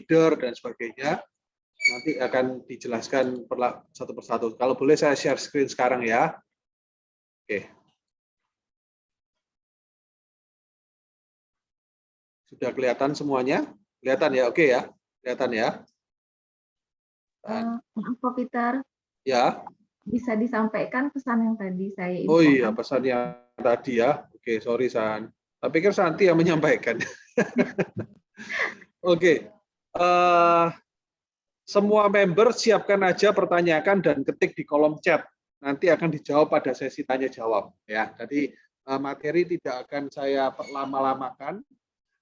leader dan sebagainya. Nanti akan dijelaskan satu persatu. Kalau boleh saya share screen sekarang ya. Oke. Sudah kelihatan semuanya? Kelihatan ya? Oke ya? Kelihatan ya? Maaf Pak Peter. Ya. Bisa disampaikan pesan yang tadi saya infokan? Oh iya, pesan yang tadi ya. Oke, sorry San. Tapi pikir Santi yang menyampaikan. Oke. Semua member siapkan aja pertanyaan dan ketik di kolom chat. Nanti akan dijawab pada sesi tanya jawab ya. Jadi materi tidak akan saya lama-lamakan.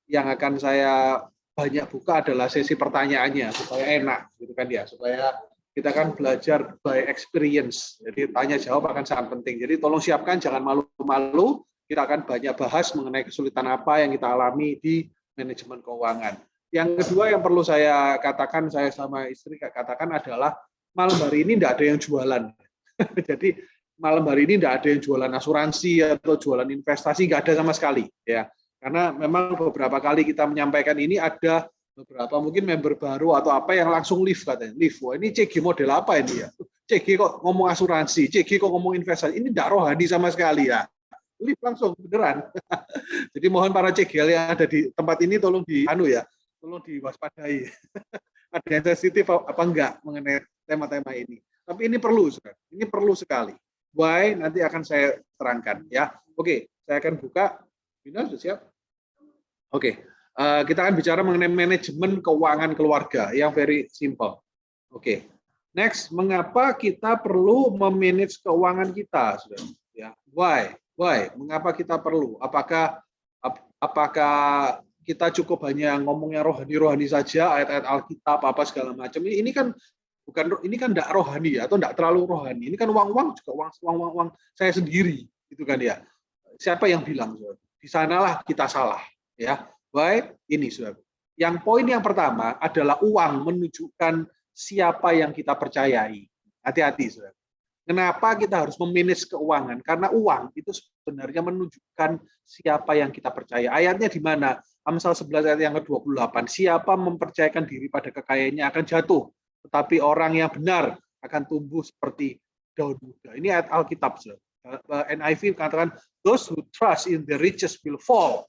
Yang akan saya banyak buka adalah sesi pertanyaannya supaya enak gitu kan ya, supaya kita kan belajar by experience. Jadi tanya jawab akan sangat penting. Jadi tolong siapkan, jangan malu-malu. Kita akan banyak bahas mengenai kesulitan apa yang kita alami di manajemen keuangan. Yang kedua yang perlu saya katakan, saya sama istri katakan adalah malam hari ini tidak ada yang jualan. Jadi malam hari ini tidak ada yang jualan asuransi atau jualan investasi, nggak ada sama sekali ya. Karena memang beberapa kali kita menyampaikan ini ada beberapa mungkin member baru atau apa yang langsung live katanya. Live, wah ini CG model apa ini ya? CG kok ngomong asuransi, CG kok ngomong investasi, ini tidak rohani sama sekali ya. Live langsung, beneran. Jadi mohon para CG yang ada di tempat ini tolong tolong diwaspadai. Ada yang sensitif apa enggak mengenai tema-tema ini. Tapi ini perlu sekali. Why nanti akan saya terangkan ya. Oke, saya akan buka. Bina sudah siap? Oke, kita akan bicara mengenai manajemen keuangan keluarga yang very simple. Oke, next, mengapa kita perlu memanage keuangan kita? Ya, why? Mengapa kita perlu? Apakah kita cukup hanya ngomongnya rohani saja, ayat-ayat Alkitab apa segala macam? Ini kan tidak rohani ya, atau tidak terlalu rohani. Ini kan uang juga uang saya sendiri, gitu kan ya. Siapa yang bilang? Di sanalah kita salah ya. Baik, ini Saudara. Yang poin yang pertama adalah uang menunjukkan siapa yang kita percayai. Hati-hati Saudara. Kenapa kita harus memanage keuangan? Karena uang itu sebenarnya menunjukkan siapa yang kita percaya. Ayatnya di mana? Amsal 11 ayat yang ke-28. Siapa mempercayakan diri pada kekayaannya akan jatuh, tetapi orang yang benar akan tumbuh seperti daun muda. Ini ayat Alkitab Saudara. NIV katakan, those who trust in the riches will fall,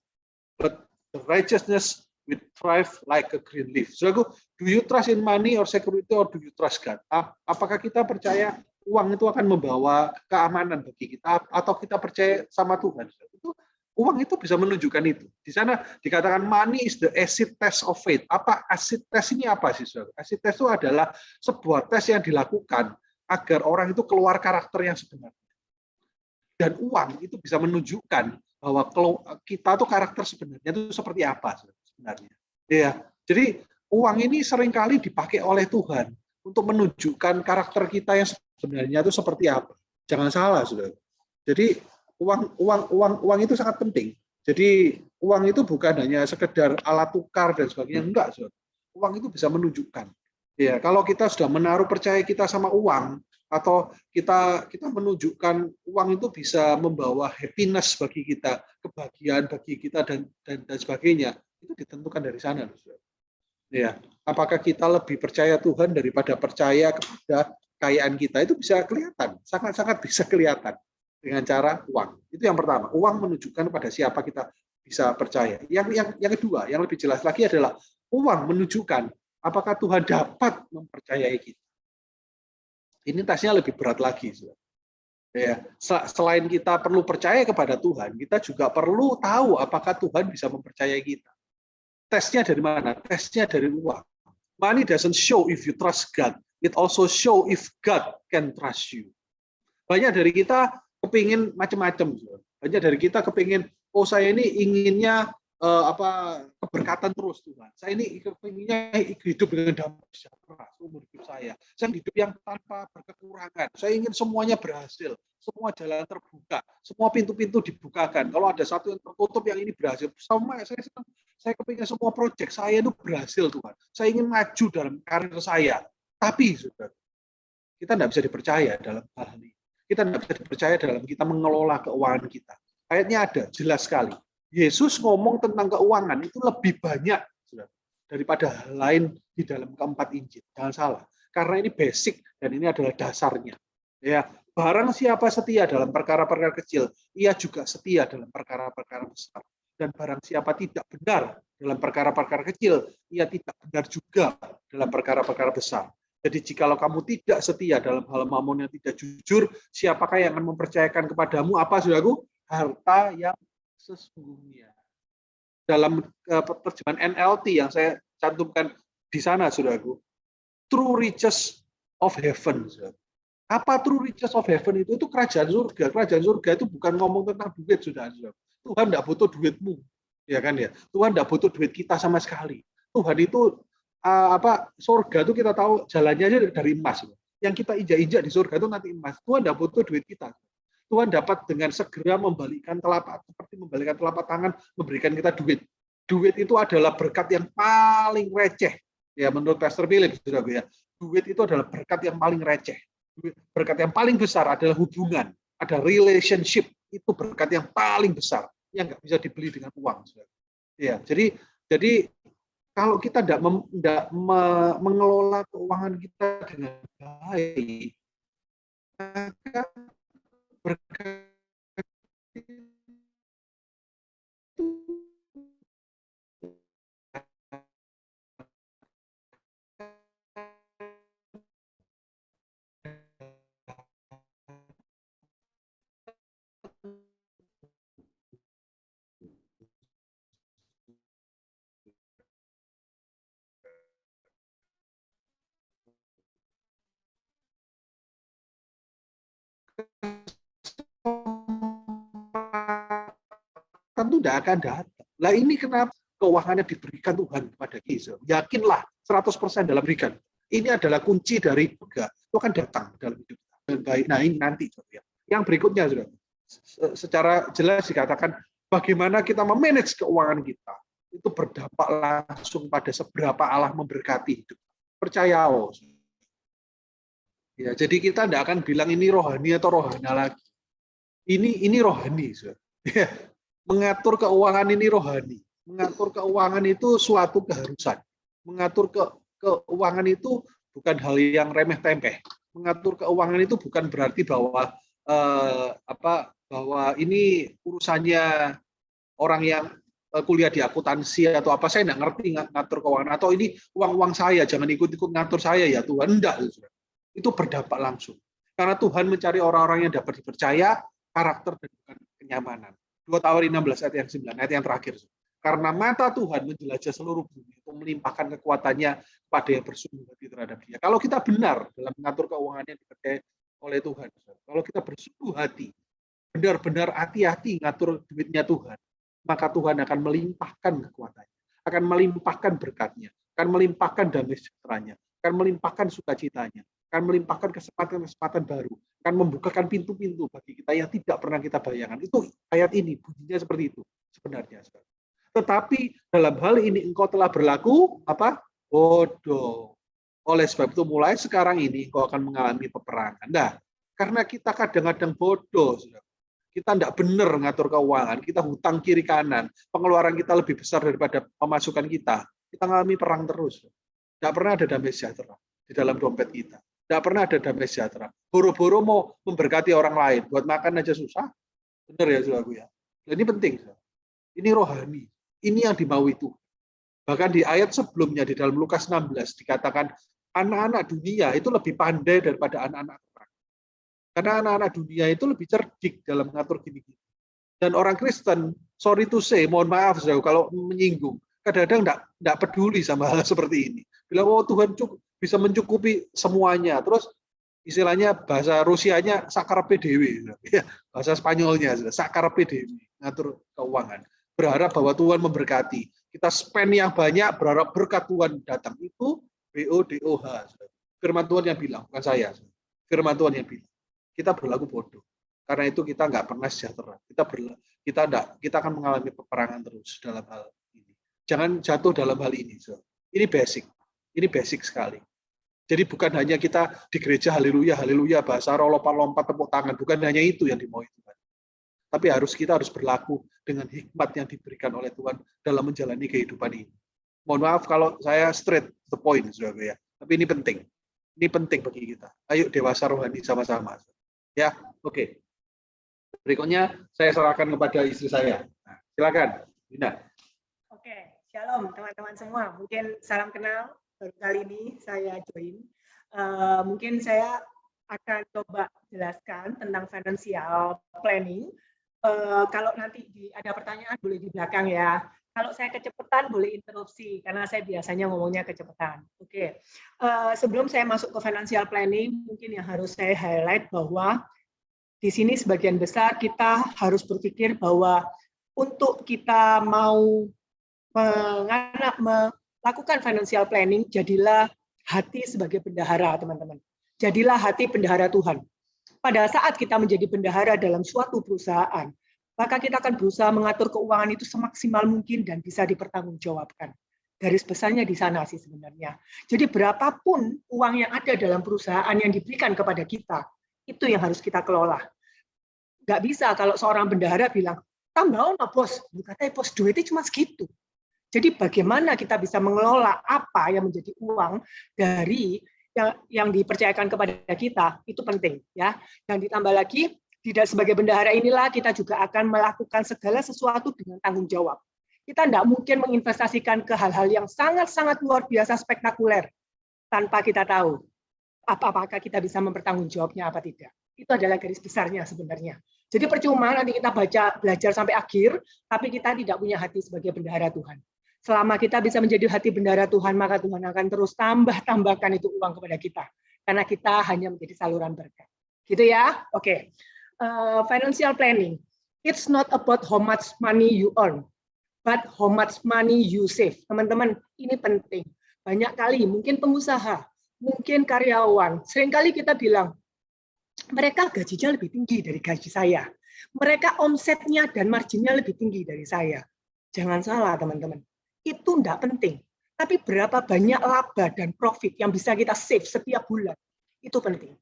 but the righteousness will thrive like a green leaf. So, do you trust in money or security or do you trust God? Apakah kita percaya uang itu akan membawa keamanan bagi kita atau kita percaya sama Tuhan? Uang itu bisa menunjukkan itu. Di sana dikatakan money is the acid test of faith. Apa acid test ini apa sih, Saudara? Acid test itu adalah sebuah tes yang dilakukan agar orang itu keluar karakter yang sebenarnya. Dan uang itu bisa menunjukkan bahwa kita tuh karakter sebenarnya itu seperti apa sebenarnya. Ya, jadi uang ini seringkali dipakai oleh Tuhan untuk menunjukkan karakter kita yang sebenarnya itu seperti apa. Jangan salah, Saudara. Jadi uang itu sangat penting. Jadi uang itu bukan hanya sekedar alat tukar dan sebagainya, enggak, Saudara. Uang itu bisa menunjukkan. Ya, kalau kita sudah menaruh percaya kita sama uang, atau kita menunjukkan uang itu bisa membawa happiness bagi kita, kebahagiaan bagi kita dan sebagainya, itu ditentukan dari sana. Ya, apakah kita lebih percaya Tuhan daripada percaya kepada kekayaan kita, itu bisa kelihatan, sangat-sangat bisa kelihatan dengan cara uang. Itu yang pertama, uang menunjukkan pada siapa kita bisa percaya. Yang kedua, yang lebih jelas lagi adalah uang menunjukkan apakah Tuhan dapat mempercayai kita. Ini tesnya lebih berat lagi. Ya, selain kita perlu percaya kepada Tuhan, kita juga perlu tahu apakah Tuhan bisa mempercayai kita. Tesnya dari mana? Tesnya dari uang. Money doesn't show if you trust God. It also show if God can trust you. Banyak dari kita kepingin macam-macam. Banyak dari kita kepingin, oh saya ini inginnya keberkatan terus Tuhan. Saya ini inginnya hidup dengan damai sejahtera seumur hidup saya. Saya hidup yang tanpa berkekurangan. Saya ingin semuanya berhasil, semua jalan terbuka, semua pintu-pintu dibukakan. Kalau ada satu yang tertutup, yang ini berhasil. Saya kepingin semua proyek saya itu berhasil Tuhan. Saya ingin maju dalam karir saya. Tapi Saudara, kita tidak bisa dipercaya dalam hal ini. Kita tidak bisa dipercaya dalam kita mengelola keuangan kita. Ayatnya ada, jelas sekali. Yesus ngomong tentang keuangan itu lebih banyak. daripada hal lain di dalam keempat Injil. Jangan salah. Karena ini basic dan ini adalah dasarnya. Ya, barang siapa setia dalam perkara-perkara kecil, ia juga setia dalam perkara-perkara besar. Dan barang siapa tidak benar dalam perkara-perkara kecil, ia tidak benar juga dalam perkara-perkara besar. Jadi jikalau kamu tidak setia dalam hal mamon yang tidak jujur, siapakah yang akan mempercayakan kepadamu apa, saudaraku? Harta yang sesungguhnya. Dalam terjemahan NLT yang saya cantumkan di sana, saudaraku, true riches of heaven. Apa true riches of heaven itu? Itu kerajaan surga. Kerajaan surga itu bukan ngomong tentang duit, saudara. Tuhan tidak butuh duitmu, ya kan ya. Tuhan tidak butuh duit kita sama sekali. Tuhan itu surga itu kita tahu jalannya aja dari emas. Yang kita injak-injak di surga itu nanti emas. Tuhan tidak butuh duit kita. Tuhan dapat dengan segera membalikan telapak, seperti membalikan telapak tangan, memberikan kita duit. Duit itu adalah berkat yang paling receh. Ya, menurut Pastor Philip, saudaraku ya. Duit itu adalah berkat yang paling receh. Berkat yang paling besar adalah hubungan, ada relationship, itu berkat yang paling besar yang nggak bisa dibeli dengan uang. Ya, jadi kalau kita tidak mengelola keuangan kita dengan baik, maka berkat tentu tidak akan datang. Lah ini kenapa keuangannya diberikan Tuhan kepada kita? Yakinlah 100% dalam berikan. Ini adalah kunci dari surga. Itu akan datang dalam hidup kita. Baik. Nah ini nanti. Yang berikutnya, saudara, secara jelas dikatakan bagaimana kita memanage keuangan kita. Itu berdampak langsung pada seberapa Allah memberkati hidup. Percaya, ya, jadi kita tidak akan bilang ini rohani atau rohana lagi. Ini rohani, saudara. Ya. Mengatur keuangan ini rohani. Mengatur keuangan itu suatu keharusan. Mengatur keuangan itu bukan hal yang remeh-temeh. Mengatur keuangan itu bukan berarti bahwa bahwa ini urusannya orang yang kuliah di akuntansi atau apa, saya tidak ngerti ngatur keuangan, atau ini uang saya, jangan ikut-ikut ngatur saya ya Tuhan. Enggak, itu berdampak langsung. Karena Tuhan mencari orang-orang yang dapat dipercaya, karakter dan bukan kenyamanan. 2 Tawarin 16 ayat yang 9, ayat yang terakhir. Karena mata Tuhan menjelajah seluruh bumi untuk melimpahkan kekuatannya kepada yang bersungguh hati terhadap Dia. Kalau kita benar dalam mengatur keuangannya dipercaya oleh Tuhan, kalau kita bersungguh hati, benar-benar hati-hati ngatur duitnya Tuhan, maka Tuhan akan melimpahkan kekuatannya, akan melimpahkan berkatnya, akan melimpahkan damai sejahteranya, akan melimpahkan sukacitanya, akan melimpahkan kesempatan-kesempatan baru, akan membukakan pintu-pintu bagi kita yang tidak pernah kita bayangkan. Itu ayat ini, bunyinya seperti itu sebenarnya. Tetapi dalam hal ini engkau telah berlaku bodoh. Oleh sebab itu mulai sekarang ini engkau akan mengalami peperangan. Nah, karena kita kadang-kadang bodoh, kita tidak benar ngatur keuangan, kita hutang kiri kanan, pengeluaran kita lebih besar daripada pemasukan kita mengalami perang terus. Tidak pernah ada damai sejahtera di dalam dompet kita. Tidak pernah ada damai sejahtera. Boro-boro mau memberkati orang lain, buat makan aja susah. Benar ya, saudaraku ya. Ini penting. Ini rohani. Ini yang dimaui Tuhan. Bahkan di ayat sebelumnya di dalam Lukas 16 dikatakan anak-anak dunia itu lebih pandai daripada anak-anak orang. Karena anak-anak dunia itu lebih cerdik dalam mengatur gini-gini. Dan orang Kristen, sorry to say, mohon maaf saudara, kalau menyinggung, kadang-kadang tidak peduli sama hal seperti ini. Bilang, oh Tuhan bisa mencukupi semuanya. Terus istilahnya bahasa Rusianya sakarepe dewe, bahasa Spanyolnya sakarepe dewe, ngatur keuangan. Berharap bahwa Tuhan memberkati. Kita spend yang banyak, berharap berkat Tuhan datang. Itu BODOH. Firman Tuhan yang bilang, bukan saya. Firman Tuhan yang bilang. Kita berlaku bodoh. Karena itu kita nggak pernah sejahtera. Kita akan mengalami peperangan terus dalam hal ini. Jangan jatuh dalam hal ini. Ini basic. Ini basic sekali. Jadi bukan hanya kita di gereja haleluya, haleluya, bahasa lompat-lompat tepuk tangan. Bukan hanya itu yang dimaui Tuhan. Tapi kita harus berlaku dengan hikmat yang diberikan oleh Tuhan dalam menjalani kehidupan ini. Mohon maaf kalau saya straight to the point, saudara ya. Tapi ini penting. Ini penting bagi kita. Ayo dewasa rohani sama-sama. Ya, oke. Berikutnya saya serahkan kepada istri saya. Nah, silakan, Dina. Oke, shalom teman-teman semua. Mungkin salam kenal, baru kali ini saya join. Mungkin saya akan coba jelaskan tentang financial planning. Kalau nanti ada pertanyaan boleh di belakang ya. Kalau saya kecepatan boleh interupsi karena saya biasanya ngomongnya kecepatan. Oke. Sebelum saya masuk ke financial planning, mungkin yang harus saya highlight bahwa di sini sebagian besar kita harus berpikir bahwa untuk kita mau melakukan financial planning, jadilah hati sebagai bendahara, teman-teman. Jadilah hati bendahara Tuhan. Pada saat kita menjadi bendahara dalam suatu perusahaan, maka kita akan berusaha mengatur keuangan itu semaksimal mungkin dan bisa dipertanggungjawabkan. Garis besarnya di sana sih sebenarnya. Jadi berapapun uang yang ada dalam perusahaan yang diberikan kepada kita, itu yang harus kita kelola. Nggak bisa kalau seorang bendahara bilang, tambah bos, katanya bos duitnya cuma segitu. Jadi bagaimana kita bisa mengelola apa yang menjadi uang dari yang dipercayakan kepada kita, itu penting ya. Dan ditambah lagi, tidak sebagai bendahara inilah kita juga akan melakukan segala sesuatu dengan tanggung jawab. Kita tidak mungkin menginvestasikan ke hal-hal yang sangat-sangat luar biasa spektakuler tanpa kita tahu apakah kita bisa mempertanggungjawabnya apa tidak. Itu adalah garis besarnya sebenarnya. Jadi percuma nanti kita belajar sampai akhir, tapi kita tidak punya hati sebagai bendahara Tuhan. Selama kita bisa menjadi hati bendahara Tuhan, maka Tuhan akan terus tambahkan itu uang kepada kita. Karena kita hanya menjadi saluran berkat. Gitu ya? Oke. Financial planning. It's not about how much money you earn, but how much money you save. Teman-teman, ini penting. Banyak kali, mungkin pengusaha, mungkin karyawan, seringkali kita bilang, mereka gajinya lebih tinggi dari gaji saya. Mereka omsetnya dan marginnya lebih tinggi dari saya. Jangan salah, teman-teman. Itu tidak penting. Tapi berapa banyak laba dan profit yang bisa kita save setiap bulan, itu penting.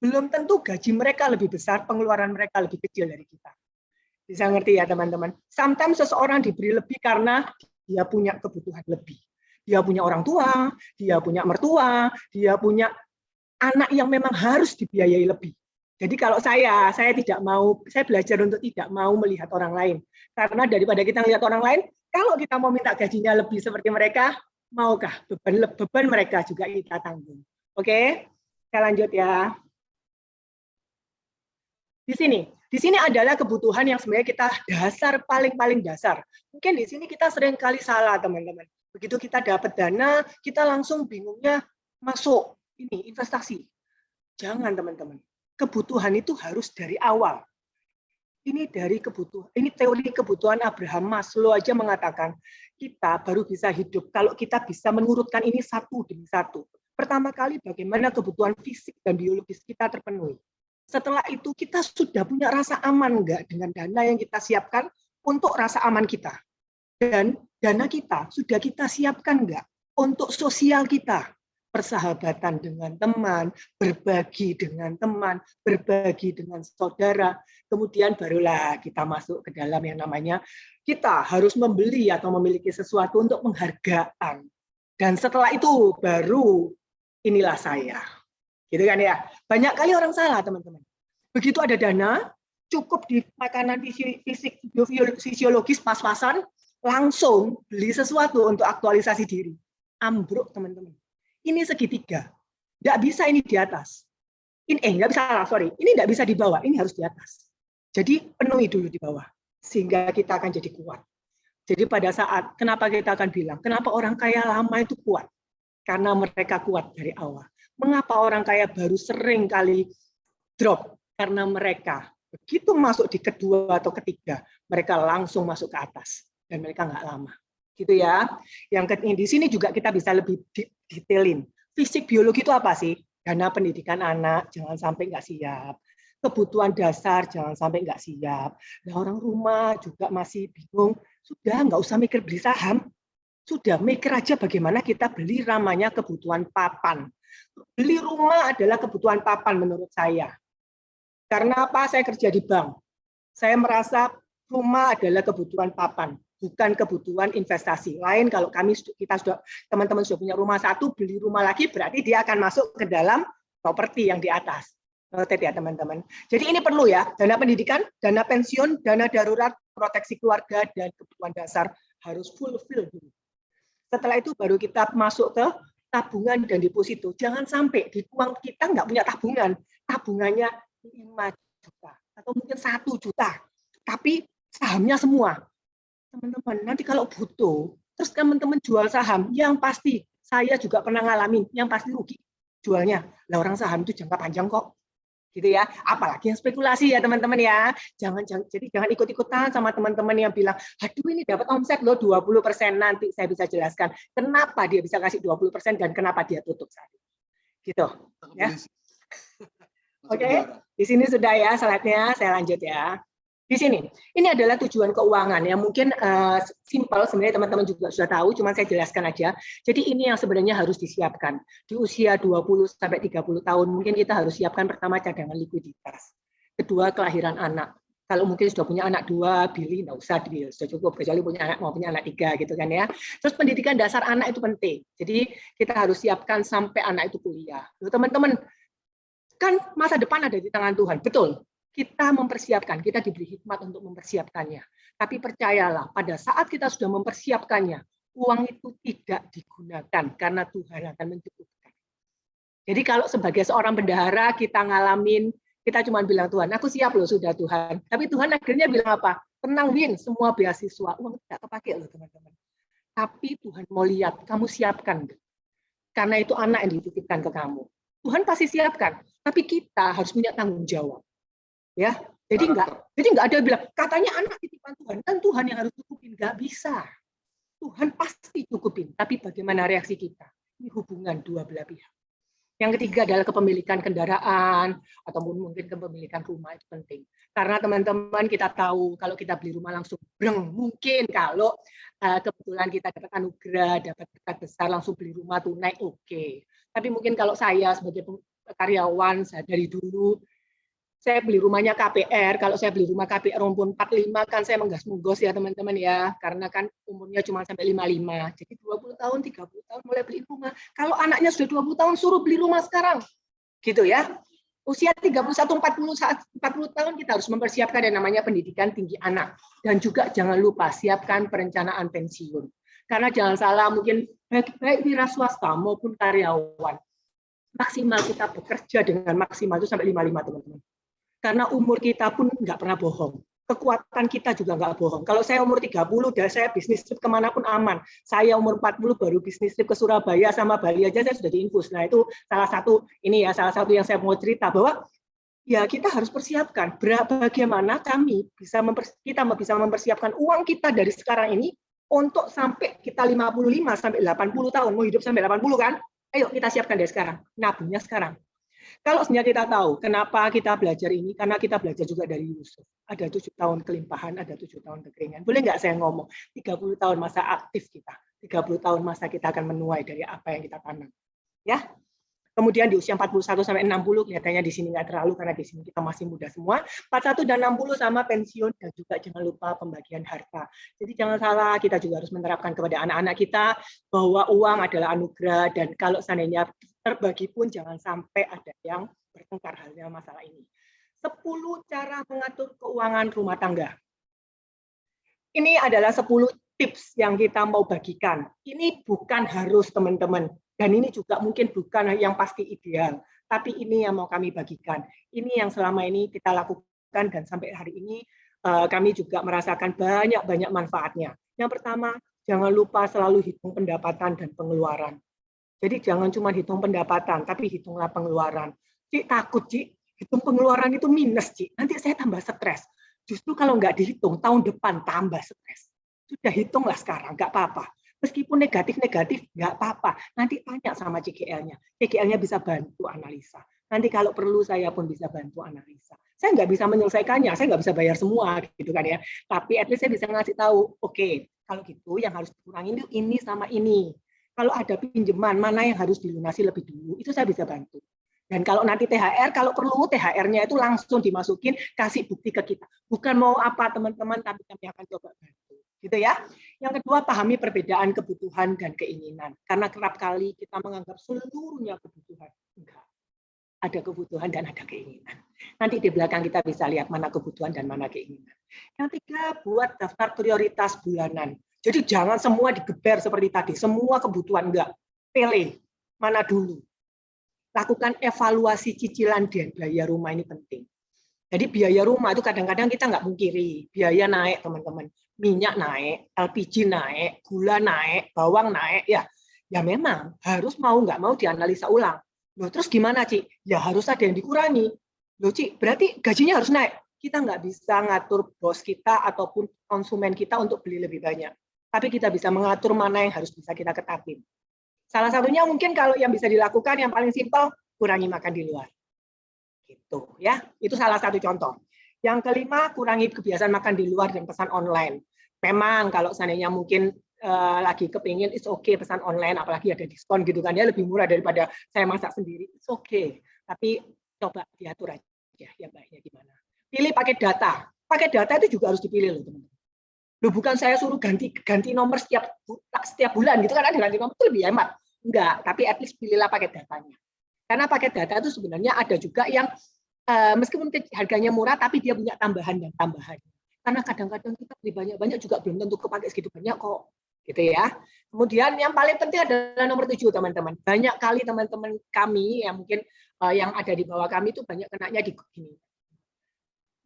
Belum tentu gaji mereka lebih besar, pengeluaran mereka lebih kecil dari kita. Bisa ngerti ya, teman-teman? Sometimes seseorang diberi lebih karena dia punya kebutuhan lebih. Dia punya orang tua, dia punya mertua, dia punya anak yang memang harus dibiayai lebih. Jadi kalau saya tidak mau, saya belajar untuk tidak mau melihat orang lain. Karena daripada kita melihat orang lain, kalau kita mau minta gajinya lebih seperti mereka, maukah beban mereka juga kita tanggung. Oke, saya lanjut ya. Di sini adalah kebutuhan yang sebenarnya kita dasar, paling dasar. Mungkin di sini kita sering kali salah, teman-teman. Begitu kita dapat dana, kita langsung bingungnya masuk ini investasi. Jangan, teman-teman. Kebutuhan itu harus dari awal. Ini dari kebutuhan. Ini teori kebutuhan Abraham Maslow aja mengatakan kita baru bisa hidup kalau kita bisa menurutkan ini satu demi satu. Pertama kali bagaimana kebutuhan fisik dan biologis kita terpenuhi. Setelah itu kita sudah punya rasa aman enggak dengan dana yang kita siapkan untuk rasa aman kita. Dan dana kita sudah kita siapkan enggak untuk sosial kita. Persahabatan dengan teman, berbagi dengan teman, berbagi dengan saudara. Kemudian barulah kita masuk ke dalam yang namanya kita harus membeli atau memiliki sesuatu untuk penghargaan. Dan setelah itu baru inilah saya. Gitu kan ya. Banyak kali orang salah, teman-teman. Begitu ada dana, cukup di makanan fisik, fisiologis pas-pasan, langsung beli sesuatu untuk aktualisasi diri. Ambruk, teman-teman. Ini segitiga. Nggak bisa ini di atas. Nggak bisa, sorry. Ini nggak bisa di bawah, ini harus di atas. Jadi penuhi dulu di bawah. Sehingga kita akan jadi kuat. Jadi pada saat, kenapa kita akan bilang, kenapa orang kaya lama itu kuat? Karena mereka kuat dari awal. Mengapa orang kaya baru sering kali drop? Karena mereka begitu masuk di kedua atau ketiga, mereka langsung masuk ke atas dan mereka nggak lama, gitu ya. Yang di sini juga kita bisa lebih detailin. Fisik biologi itu apa sih? Dana pendidikan anak jangan sampai nggak siap. Kebutuhan dasar jangan sampai nggak siap. Nah, orang rumah juga masih bingung. Sudah nggak usah mikir beli saham. Sudah mikir aja bagaimana kita beli namanya kebutuhan papan. Beli rumah adalah kebutuhan papan menurut saya. Karena apa? Saya kerja di bank. Saya merasa rumah adalah kebutuhan papan. bukan kebutuhan investasi. Lain kalau teman-teman sudah punya rumah satu, beli rumah lagi, berarti dia akan masuk ke dalam properti yang di atas. Noted ya teman-teman. Jadi ini perlu ya, dana pendidikan, dana pensiun, dana darurat, proteksi keluarga, dan kebutuhan dasar harus fulfill dulu. Setelah itu baru kita masuk ke tabungan dan deposito. Jangan sampai di uang kita nggak punya tabungan. Tabungannya 5 juta atau mungkin 1 juta. Tapi sahamnya semua. Teman-teman, nanti kalau butuh, terus teman-teman jual saham, yang pasti, saya juga pernah ngalamin, yang pasti rugi jualnya. Lah orang saham itu jangka panjang kok. Gitu ya, apalagi yang spekulasi ya teman-teman ya. Jadi jangan ikut-ikutan sama teman-teman yang bilang, aduh ini dapat omset loh 20%, nanti saya bisa jelaskan kenapa dia bisa kasih 20% dan kenapa dia tutup saat itu. Gitu ya. Oke, di sini sudah ya slide-nya, saya lanjut ya. Di sini, ini adalah tujuan keuangan yang mungkin simple, sebenarnya teman-teman juga sudah tahu, cuma saya jelaskan aja. Jadi ini yang sebenarnya harus disiapkan. Di usia 20-30 tahun, mungkin kita harus siapkan pertama cadangan likuiditas. Kedua, kelahiran anak. Kalau mungkin sudah punya anak 2, pilih, nggak usah, sudah cukup, kecuali mau punya anak 3, gitu kan ya. Terus pendidikan dasar anak itu penting. Jadi kita harus siapkan sampai anak itu kuliah. Teman-teman, kan masa depan ada di tangan Tuhan, betul. Kita mempersiapkan, kita diberi hikmat untuk mempersiapkannya. Tapi percayalah, pada saat kita sudah mempersiapkannya, uang itu tidak digunakan karena Tuhan akan mencukupkan. Jadi kalau sebagai seorang bendahara kita ngalamin, kita cuma bilang Tuhan, aku siap loh sudah Tuhan. Tapi Tuhan akhirnya bilang apa? Tenang Win, semua beasiswa, uang tidak terpakai loh teman-teman. Tapi Tuhan mau lihat, kamu siapkan. Karena itu anak yang dititipkan ke kamu. Tuhan pasti siapkan, tapi kita harus punya tanggung jawab. Ya, jadi nggak ada bilang katanya anak titipan Tuhan, kan Tuhan yang harus cukupin, nggak bisa. Tuhan pasti cukupin, tapi bagaimana reaksi kita? Ini hubungan dua belah pihak. Yang ketiga adalah kepemilikan kendaraan ataupun mungkin kepemilikan rumah, itu penting. Karena teman-teman kita tahu kalau kita beli rumah langsung breng, mungkin kalau kebetulan kita dapat anugerah, dapat berkat besar langsung beli rumah tunai, oke. Tapi mungkin kalau saya sebagai karyawan dari dulu saya beli rumahnya KPR, kalau saya beli rumah KPR umur 45 kan saya menggas-menggos ya teman-teman ya, karena kan umurnya cuma sampai 55. Jadi 20 tahun, 30 tahun mulai beli rumah. Kalau anaknya sudah 20 tahun suruh beli rumah sekarang. Gitu ya. Usia 31 40 tahun kita harus mempersiapkan yang namanya pendidikan tinggi anak, dan juga jangan lupa siapkan perencanaan pensiun. Karena jangan salah, mungkin baik wira swasta maupun karyawan, maksimal kita bekerja dengan maksimal itu sampai 55 teman-teman. Karena umur kita pun nggak pernah bohong. Kekuatan kita juga nggak bohong. Kalau saya umur 30, dan saya bisnis trip kemanapun aman. Saya umur 40 baru bisnis trip ke Surabaya sama Bali aja saya sudah diinfus. Nah itu salah satu yang saya mau cerita, bahwa ya kita harus persiapkan bagaimana kita bisa mempersiapkan uang kita dari sekarang ini untuk sampai kita 55 sampai 80 tahun, mau hidup sampai 80 kan? Ayo kita siapkan dari sekarang. Nabungnya sekarang. Kalau sebenarnya kita tahu kenapa kita belajar ini, karena kita belajar juga dari Yusuf. Ada 7 tahun kelimpahan, ada 7 tahun kekeringan. Boleh nggak saya ngomong? 30 tahun masa aktif kita, 30 tahun masa kita akan menuai dari apa yang kita tanam. Ya. Kemudian di usia 41 sampai 60 kelihatannya di sini nggak terlalu karena di sini kita masih muda semua. 41 dan 60 sama pensiun, dan juga jangan lupa pembagian harta. Jadi jangan salah, kita juga harus menerapkan kepada anak-anak kita bahwa uang adalah anugerah, dan kalau seandainya terbagi pun jangan sampai ada yang bertengkar halnya masalah ini. 10 cara mengatur keuangan rumah tangga. Ini adalah 10 tips yang kita mau bagikan. Ini bukan harus teman-teman. Dan ini juga mungkin bukan yang pasti ideal, tapi ini yang mau kami bagikan. Ini yang selama ini kita lakukan dan sampai hari ini kami juga merasakan banyak manfaatnya. Yang pertama, jangan lupa selalu hitung pendapatan dan pengeluaran. Jadi jangan cuma hitung pendapatan, tapi hitunglah pengeluaran. Cik takut, Cik, hitung pengeluaran itu minus, Cik. Nanti saya tambah stres. Justru kalau nggak dihitung, tahun depan tambah stres. Sudah hitunglah sekarang, nggak apa-apa. Meskipun negatif-negatif, nggak apa-apa. Nanti tanya sama CGL-nya. CGL-nya bisa bantu analisa. Nanti kalau perlu saya pun bisa bantu analisa. Saya nggak bisa menyelesaikannya, saya nggak bisa bayar semua, gitu kan ya. Tapi at least saya bisa ngasih tahu, oke, kalau gitu yang harus dikurangi ini sama ini. Kalau ada pinjaman, mana yang harus dilunasi lebih dulu, itu saya bisa bantu. Dan kalau nanti THR, kalau perlu THR-nya itu langsung dimasukin, kasih bukti ke kita. Bukan mau apa teman-teman, tapi kami akan coba bantu. Gitu ya. Yang kedua, pahami perbedaan kebutuhan dan keinginan. Karena kerap kali kita menganggap seluruhnya kebutuhan. Enggak. Ada kebutuhan dan ada keinginan. Nanti di belakang kita bisa lihat mana kebutuhan dan mana keinginan. Yang tiga, buat daftar prioritas bulanan. Jadi jangan semua digeber seperti tadi, semua kebutuhan enggak. Pilih mana dulu. Lakukan evaluasi cicilan dan biaya rumah, ini penting. Jadi biaya rumah itu kadang-kadang kita nggak mungkiri, biaya naik teman-teman, minyak naik, LPG naik, gula naik, bawang naik, ya memang harus mau nggak mau dianalisa ulang. Loh, terus gimana, Cik? Ya harus ada yang dikurangi. Loh, Cik, berarti gajinya harus naik. Kita nggak bisa ngatur bos kita ataupun konsumen kita untuk beli lebih banyak. Tapi kita bisa mengatur mana yang harus bisa kita ketapin. Salah satunya mungkin kalau yang bisa dilakukan yang paling simpel, kurangi makan di luar. Gitu ya. Itu salah satu contoh. Yang kelima, kurangi kebiasaan makan di luar dan pesan online. Memang kalau seandainya mungkin lagi kepingin, it's okay pesan online, apalagi ada diskon gitu kan ya, lebih murah daripada saya masak sendiri, it's okay. Tapi coba diatur aja ya baiknya gimana. Pilih pakai data. Pakai data itu juga harus dipilih loh teman-teman. Loh, bukan saya suruh ganti nomor setiap bulan gitu kan, ada ganti nomor itu lebih hemat. Enggak, tapi at least pilihlah pakai datanya. Karena pakai data itu sebenarnya ada juga yang meskipun harganya murah tapi dia punya tambahan dan tambahan. Karena kadang-kadang kita beli banyak-banyak juga belum tentu kepake segitu banyak kok. Gitu ya. Kemudian yang paling penting adalah nomor 7 teman-teman. Banyak kali teman-teman kami yang mungkin yang ada di bawah kami itu banyak kenanya di gini.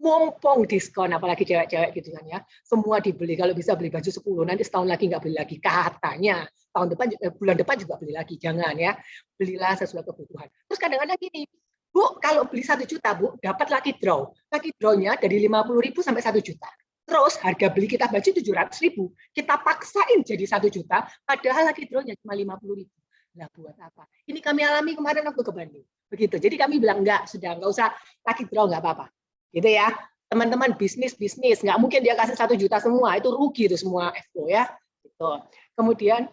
Mumpung diskon, apalagi cewek-cewek gitu kan ya, semua dibeli. Kalau bisa beli baju 10, nanti setahun lagi nggak beli lagi. Katanya tahun depan, bulan depan juga beli lagi. Jangan ya, belilah sesuai kebutuhan. Terus kadang-kadang gini, Bu, kalau beli 1 juta, Bu, dapat lucky draw. Lucky draw-nya dari 50.000 sampai 1 juta. Terus harga beli kita baju 700.000, kita paksain jadi 1 juta, padahal lucky draw-nya cuma 50.000. Nah, buat apa? Ini kami alami kemarin waktu ke Bandung. Begitu. Jadi kami bilang nggak usah lucky draw, nggak apa-apa. Gitu ya. Teman-teman bisnis, nggak mungkin dia kasih 1 juta semua, itu rugi itu semua FO ya. Gitu. Kemudian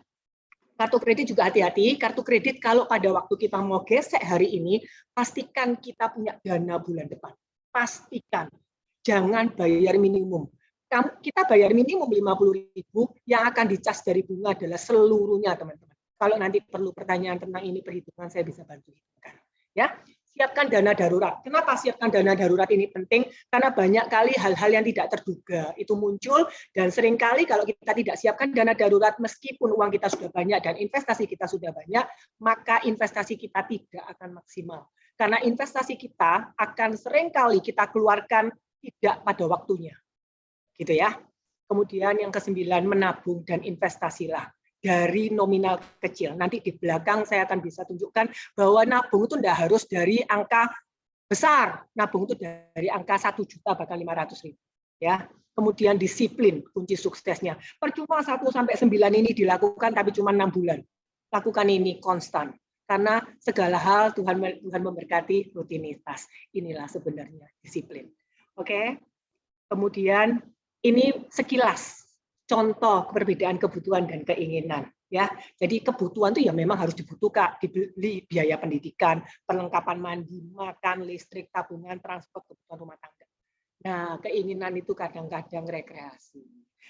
kartu kredit juga hati-hati. Kartu kredit kalau pada waktu kita mau gesek hari ini, pastikan kita punya dana bulan depan. Pastikan. Jangan bayar minimum. Kita bayar minimum 50.000, yang akan dicas dari bunga adalah seluruhnya, teman-teman. Kalau nanti perlu pertanyaan tentang ini perhitungan, saya bisa bantu hitungkan. Ya, siapkan dana darurat. Kenapa siapkan dana darurat ini penting? Karena banyak kali hal-hal yang tidak terduga itu muncul, dan seringkali kalau kita tidak siapkan dana darurat, meskipun uang kita sudah banyak dan investasi kita sudah banyak, maka investasi kita tidak akan maksimal. Karena investasi kita akan seringkali kita keluarkan tidak pada waktunya. Gitu ya. Kemudian yang ke-9, menabung dan investasilah dari nominal kecil. Nanti di belakang saya akan bisa tunjukkan bahwa nabung itu tidak harus dari angka besar. Nabung itu dari angka 1 juta bahkan 500.000. Ya. Kemudian disiplin kunci suksesnya. Percuma 1 sampai 9 ini dilakukan tapi cuma 6 bulan. Lakukan ini konstan. Karena segala hal Tuhan memberkati rutinitas. Inilah sebenarnya disiplin. Oke. Kemudian ini sekilas contoh perbedaan kebutuhan dan keinginan ya. Jadi kebutuhan itu ya memang harus dibutuhkan, dibeli biaya pendidikan, perlengkapan mandi, makan, listrik, tabungan, transport, kebutuhan rumah tangga. Nah, keinginan itu kadang-kadang rekreasi.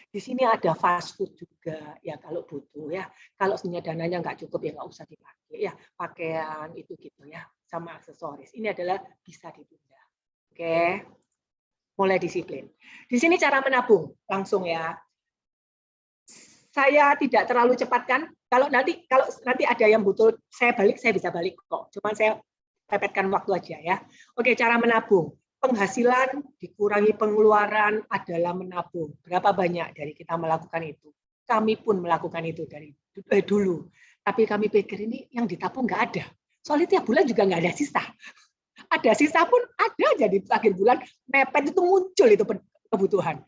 Di sini ada fast food juga ya kalau butuh ya. Kalau sebenarnya dananya nggak cukup ya nggak usah dipakai ya. Pakaian itu gitu ya, sama aksesoris. Ini adalah bisa ditunda. Oke. Mulai disiplin. Di sini cara menabung langsung ya. Saya tidak terlalu cepat kan. Kalau nanti ada yang butuh saya balik, saya bisa balik kok. Cuma saya pepetkan waktu aja ya. Oke, cara menabung. Penghasilan dikurangi pengeluaran adalah menabung. Berapa banyak dari kita melakukan itu? Kami pun melakukan itu dari dulu. Tapi kami pikir ini yang ditabung nggak ada. Soalnya tiap bulan juga nggak ada sisa. Ada sisa pun ada jadi akhir bulan mepet itu muncul itu kebutuhan.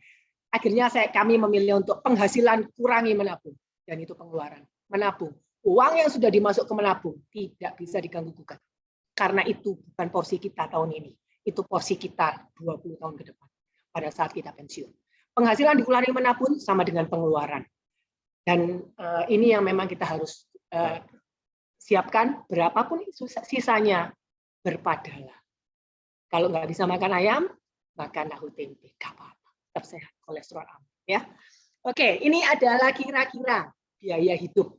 Akhirnya kami memilih untuk penghasilan kurangi menabung dan itu pengeluaran. Menabung. Uang yang sudah dimasuk ke menabung tidak bisa diganggu gugat. Karena itu bukan porsi kita tahun ini. Itu porsi kita 20 tahun ke depan pada saat kita pensiun. Penghasilan dikurangi menabung sama dengan pengeluaran. Dan ini yang memang kita harus siapkan berapapun sisanya. Berpadalah. Kalau nggak bisa makan ayam, makan tahu tempe, nggak apa-apa. Tetap sehat, kolesterol aman. Ya. Oke, ini adalah kira-kira biaya hidup.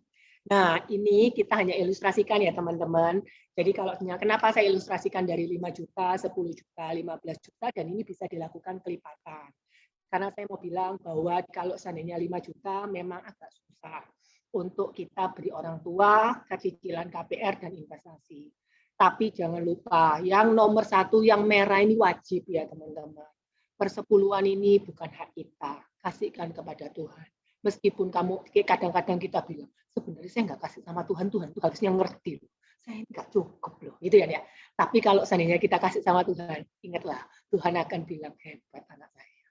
Nah, ini kita hanya ilustrasikan ya teman-teman. Jadi kalau kenapa saya ilustrasikan dari 5 juta, 10 juta, 15 juta, dan ini bisa dilakukan kelipatan. Karena saya mau bilang bahwa kalau seandainya 5 juta memang agak susah untuk kita beri orang tua, cicilan KPR, dan investasi. Tapi jangan lupa, yang nomor 1, yang merah ini wajib ya teman-teman. Persepuluhan ini bukan hak kita, kasihkan kepada Tuhan. Meskipun kamu kadang-kadang kita bilang, sebenarnya saya nggak kasih sama Tuhan, Tuhan itu harusnya ngerti loh. Saya nggak cukup loh, gitu ya. Tapi kalau seandainya kita kasih sama Tuhan, ingatlah Tuhan akan bilang hebat anak saya,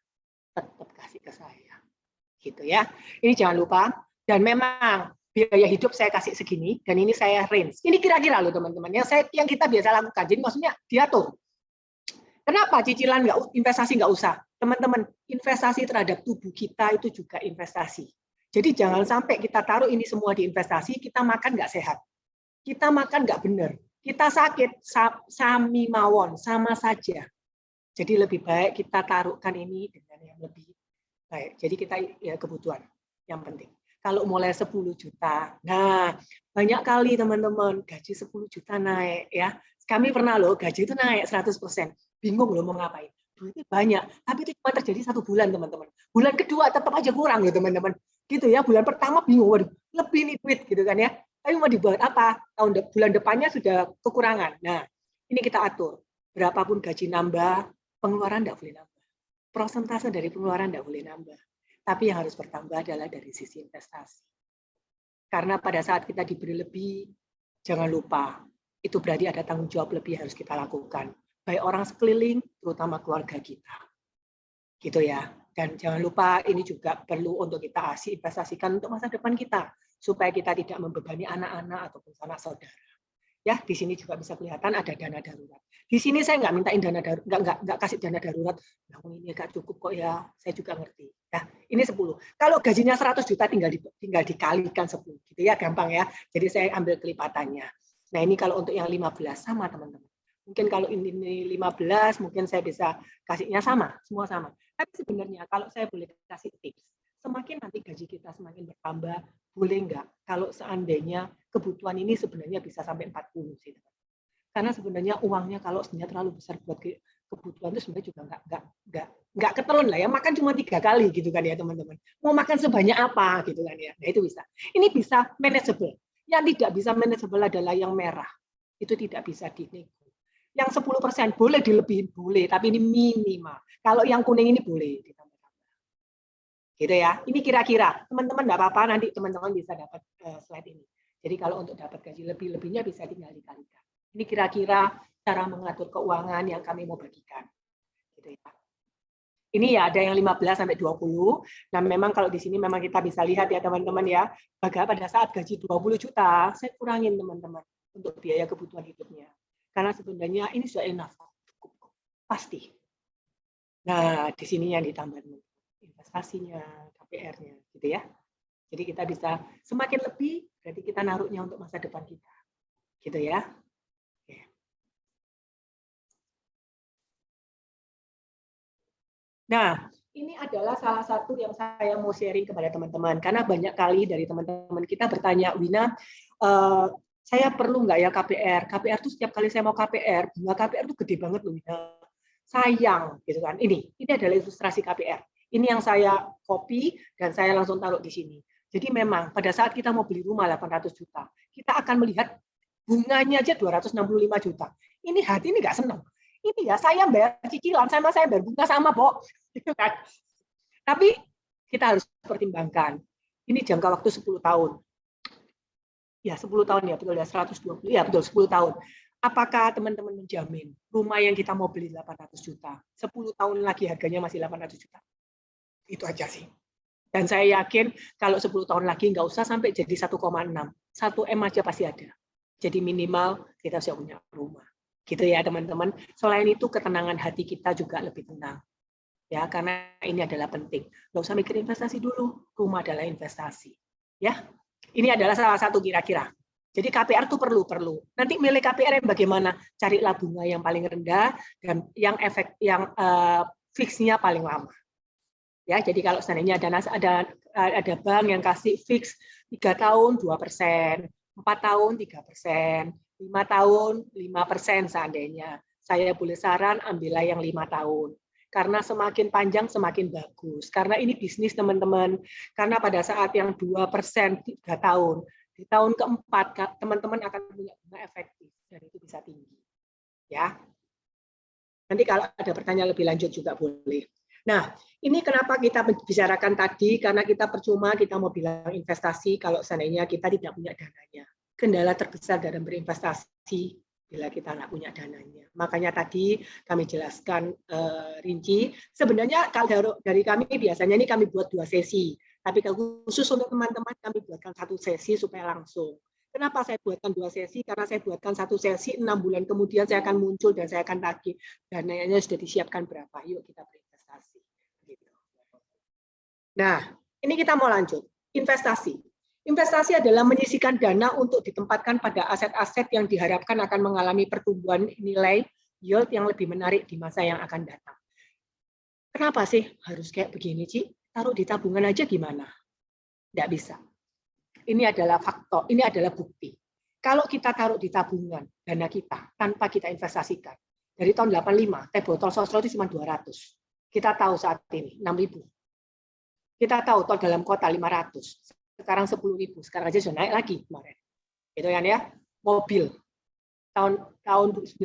tetap kasih ke saya, gitu ya. Ini jangan lupa. Dan memang biaya hidup saya kasih segini, dan ini saya range. Ini kira-kira loh teman-teman, yang kita biasa lakukan. Jadi maksudnya diatur. Kenapa cicilan investasi nggak usah? Teman-teman, investasi terhadap tubuh kita itu juga investasi. Jadi jangan sampai kita taruh ini semua di investasi, kita makan nggak sehat. Kita makan nggak benar. Kita sakit, sami mawon, sama saja. Jadi lebih baik kita taruhkan ini dengan yang lebih baik. Jadi kita ya kebutuhan yang penting. Kalau mulai 10 juta, nah banyak kali teman-teman gaji 10 juta naik ya. Kami pernah loh gaji itu naik 100%. Bingung loh mau ngapain. Duitnya banyak, tapi itu cuma terjadi 1 bulan teman-teman. Bulan kedua tetap aja kurang loh teman-teman. Gitu ya, bulan pertama bingung, waduh lebih nih duit gitu kan ya. Tapi mau dibuat apa? Bulan depannya sudah kekurangan. Nah, ini kita atur. Berapapun gaji nambah, pengeluaran tidak boleh nambah. Persentase dari pengeluaran tidak boleh nambah. Tapi yang harus bertambah adalah dari sisi investasi. Karena pada saat kita diberi lebih, jangan lupa, itu berarti ada tanggung jawab lebih yang harus kita lakukan. Baik orang sekeliling, terutama keluarga kita. Gitu ya. Dan jangan lupa ini juga perlu untuk kita investasikan untuk masa depan kita. Supaya kita tidak membebani anak-anak ataupun sanak saudara. Ya, di sini juga bisa kelihatan ada dana darurat. Di sini saya nggak mintain dana darurat, nggak kasih dana darurat. Nah, ini nggak cukup kok ya, saya juga ngerti. Ya, ini 10. Kalau gajinya 100 juta tinggal dikalikan 10, gitu ya, gampang ya. Jadi saya ambil kelipatannya. Nah, ini kalau untuk yang 15 sama teman-teman. Mungkin kalau ini 15, mungkin saya bisa kasihnya sama, semua sama. Tapi sebenarnya kalau saya boleh kasih tips, semakin nanti gaji kita semakin bertambah, boleh nggak kalau seandainya kebutuhan ini sebenarnya bisa sampai 40 sih. Karena sebenarnya uangnya kalau sebenarnya terlalu besar buat kebutuhan itu sebenarnya juga nggak ketelan lah ya, makan cuma 3 kali gitu kan ya teman-teman. Mau makan sebanyak apa gitu kan ya. Nah itu bisa. Ini bisa manageable. Yang tidak bisa manageable adalah yang merah. Itu tidak bisa dinego. Yang 10% boleh dilebihin, boleh, tapi ini minimal. Kalau yang kuning ini boleh ditambah-tambah. Gitu ya. Ini kira-kira, teman-teman enggak apa-apa, nanti teman-teman bisa dapat slide ini. Jadi kalau untuk dapat gaji lebih-lebihnya bisa tinggal dikalikan. Ini kira-kira cara mengatur keuangan yang kami mau bagikan. Gitu ya. Ini ya ada yang 15 sampai 20. Nah, memang kalau di sini memang kita bisa lihat ya teman-teman ya, pada saat gaji 20 juta, saya kurangin teman-teman untuk biaya kebutuhan hidupnya. Karena sebenarnya ini sudah enough, cukup pasti. Nah, di sini yang ditambah investasinya, KPR-nya, gitu ya. Jadi kita bisa semakin lebih, berarti kita naruhnya untuk masa depan kita, gitu ya. Oke. Nah, ini adalah salah satu yang saya mau sharing kepada teman-teman, karena banyak kali dari teman-teman kita bertanya, Wina, saya perlu nggak ya KPR? KPR tuh setiap kali saya mau KPR, bunga KPR tuh gede banget loh. Sayang, gitu kan. Ini adalah ilustrasi KPR. Ini yang saya copy dan saya langsung taruh di sini. Jadi memang pada saat kita mau beli rumah 800 juta, kita akan melihat bunganya aja 265 juta. Ini hati ini nggak senang. Ini ya saya bayar cicilan, sama saya bayar bunga sama, Bo. Gitu kan. Tapi kita harus pertimbangkan. Ini jangka waktu 10 tahun. Ya, 10 tahun ya, betul ya, 120. Ya, betul, 10 tahun. Apakah teman-teman menjamin rumah yang kita mau beli 800 juta, 10 tahun lagi harganya masih 800 juta? Itu aja sih. Dan saya yakin kalau 10 tahun lagi nggak usah sampai jadi 1,6. 1 M aja pasti ada. Jadi minimal kita sudah punya rumah. Gitu ya, teman-teman. Selain itu, ketenangan hati kita juga lebih tenang. Ya, karena ini adalah penting. Nggak usah mikir investasi dulu. Rumah adalah investasi. Ya. Ini adalah salah satu kira-kira. Jadi KPR itu perlu. Nanti milih KPR yang bagaimana? Carilah bunga yang paling rendah dan yang fixnya paling lama. Ya, jadi kalau seandainya ada bank yang kasih fix 3 tahun 2%, 4 tahun 3%, 5 tahun 5% seandainya. Saya boleh saran ambillah yang 5 tahun. Karena semakin panjang semakin bagus. Karena ini bisnis teman-teman. Karena pada saat yang 2% 3 tahun, di tahun keempat teman-teman akan punya bunga efektif dan itu bisa tinggi. Ya. Nanti kalau ada pertanyaan lebih lanjut juga boleh. Nah, ini kenapa kita bicarakan tadi, karena kita percuma kita mau bilang investasi kalau seandainya kita tidak punya dananya. Kendala terbesar dalam berinvestasi bila kita nggak punya dananya. Makanya tadi kami jelaskan rinci. Sebenarnya kalau dari kami biasanya ini kami buat 2 sesi, tapi khusus untuk teman-teman kami buatkan 1 sesi supaya langsung. Kenapa saya buatkan 2 sesi? Karena saya buatkan 1 sesi, 6 bulan kemudian saya akan muncul dan saya akan tagih dananya sudah disiapkan berapa. Yuk kita berinvestasi. Gitu. Nah, ini kita mau lanjut. Investasi. Investasi adalah menyisihkan dana untuk ditempatkan pada aset-aset yang diharapkan akan mengalami pertumbuhan nilai yield yang lebih menarik di masa yang akan datang. Kenapa sih harus kayak begini, Ci? Taruh di tabungan aja gimana? Tidak bisa. Ini adalah faktor, ini adalah bukti. Kalau kita taruh di tabungan dana kita tanpa kita investasikan, dari tahun 85, teh botol sosro itu cuma 200. Kita tahu saat ini 6.000. Kita tahu tahun dalam kota 500. Sekarang 10.000. Sekarang aja sudah naik lagi kemarin. Gitu kan ya? Mobil tahun 90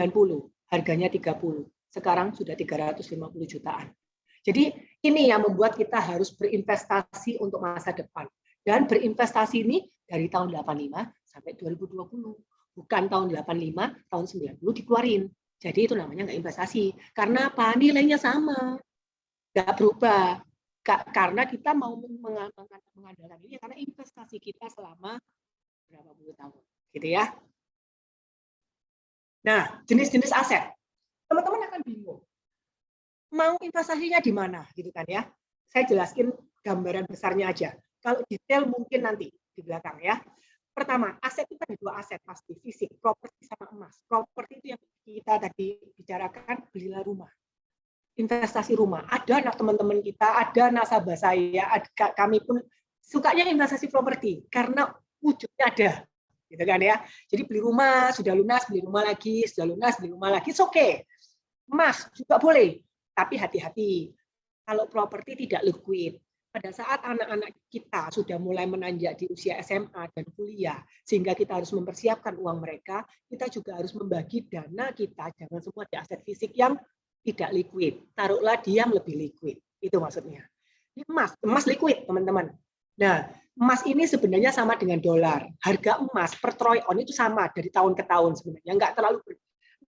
harganya 30. Sekarang sudah 350 jutaan. Jadi ini yang membuat kita harus berinvestasi untuk masa depan. Dan berinvestasi ini dari tahun 85 sampai 2020. Bukan tahun 85, tahun 90 dikeluarin. Jadi itu namanya nggak investasi. Karena apa? Nilainya sama. Nggak berubah. Karena kita mau mengandalkan ini karena investasi kita selama berapa puluh tahun. Gitu ya. Nah, jenis-jenis aset. Teman-teman akan bingung. Mau investasinya di mana? Gitu kan ya. Saya jelaskan gambaran besarnya aja. Kalau detail mungkin nanti di belakang ya. Pertama, aset itu ada 2 aset pasti, fisik, properti sama emas. Properti itu yang kita tadi bicarakan, belilah rumah. Investasi rumah. Ada anak teman-teman kita, ada nasabah saya, kami pun sukanya investasi properti karena wujudnya ada. Gitu kan ya. Jadi beli rumah, sudah lunas, beli rumah lagi, sudah lunas, beli rumah lagi, oke. Emas juga boleh, tapi hati-hati. Kalau properti tidak liquid. Pada saat anak-anak kita sudah mulai menanjak di usia SMA dan kuliah, sehingga kita harus mempersiapkan uang mereka, kita juga harus membagi dana kita, jangan semua di aset fisik yang tidak liquid. Taruhlah dia yang lebih liquid. Itu maksudnya. Emas liquid, teman-teman. Nah, emas ini sebenarnya sama dengan dolar. Harga emas per troy ounce itu sama dari tahun ke tahun sebenarnya. Nggak terlalu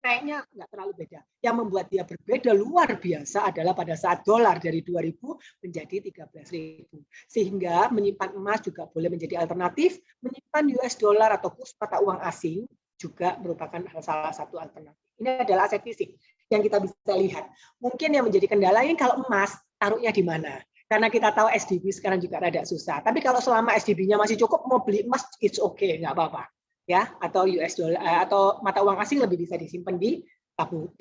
naiknya nggak terlalu beda. Yang membuat dia berbeda luar biasa adalah pada saat dolar dari 2.000 menjadi 13.000. Sehingga menyimpan emas juga boleh menjadi alternatif, menyimpan US dollar atau kurs mata uang asing juga merupakan salah satu alternatif. Ini adalah aset fisik yang kita bisa lihat. Mungkin yang menjadi kendala ini kalau emas, taruhnya di mana? Karena kita tahu SDB sekarang juga rada susah. Tapi kalau selama SDB-nya masih cukup, mau beli emas, it's okay, nggak apa-apa. Ya, atau US dollar atau mata uang asing lebih bisa disimpan di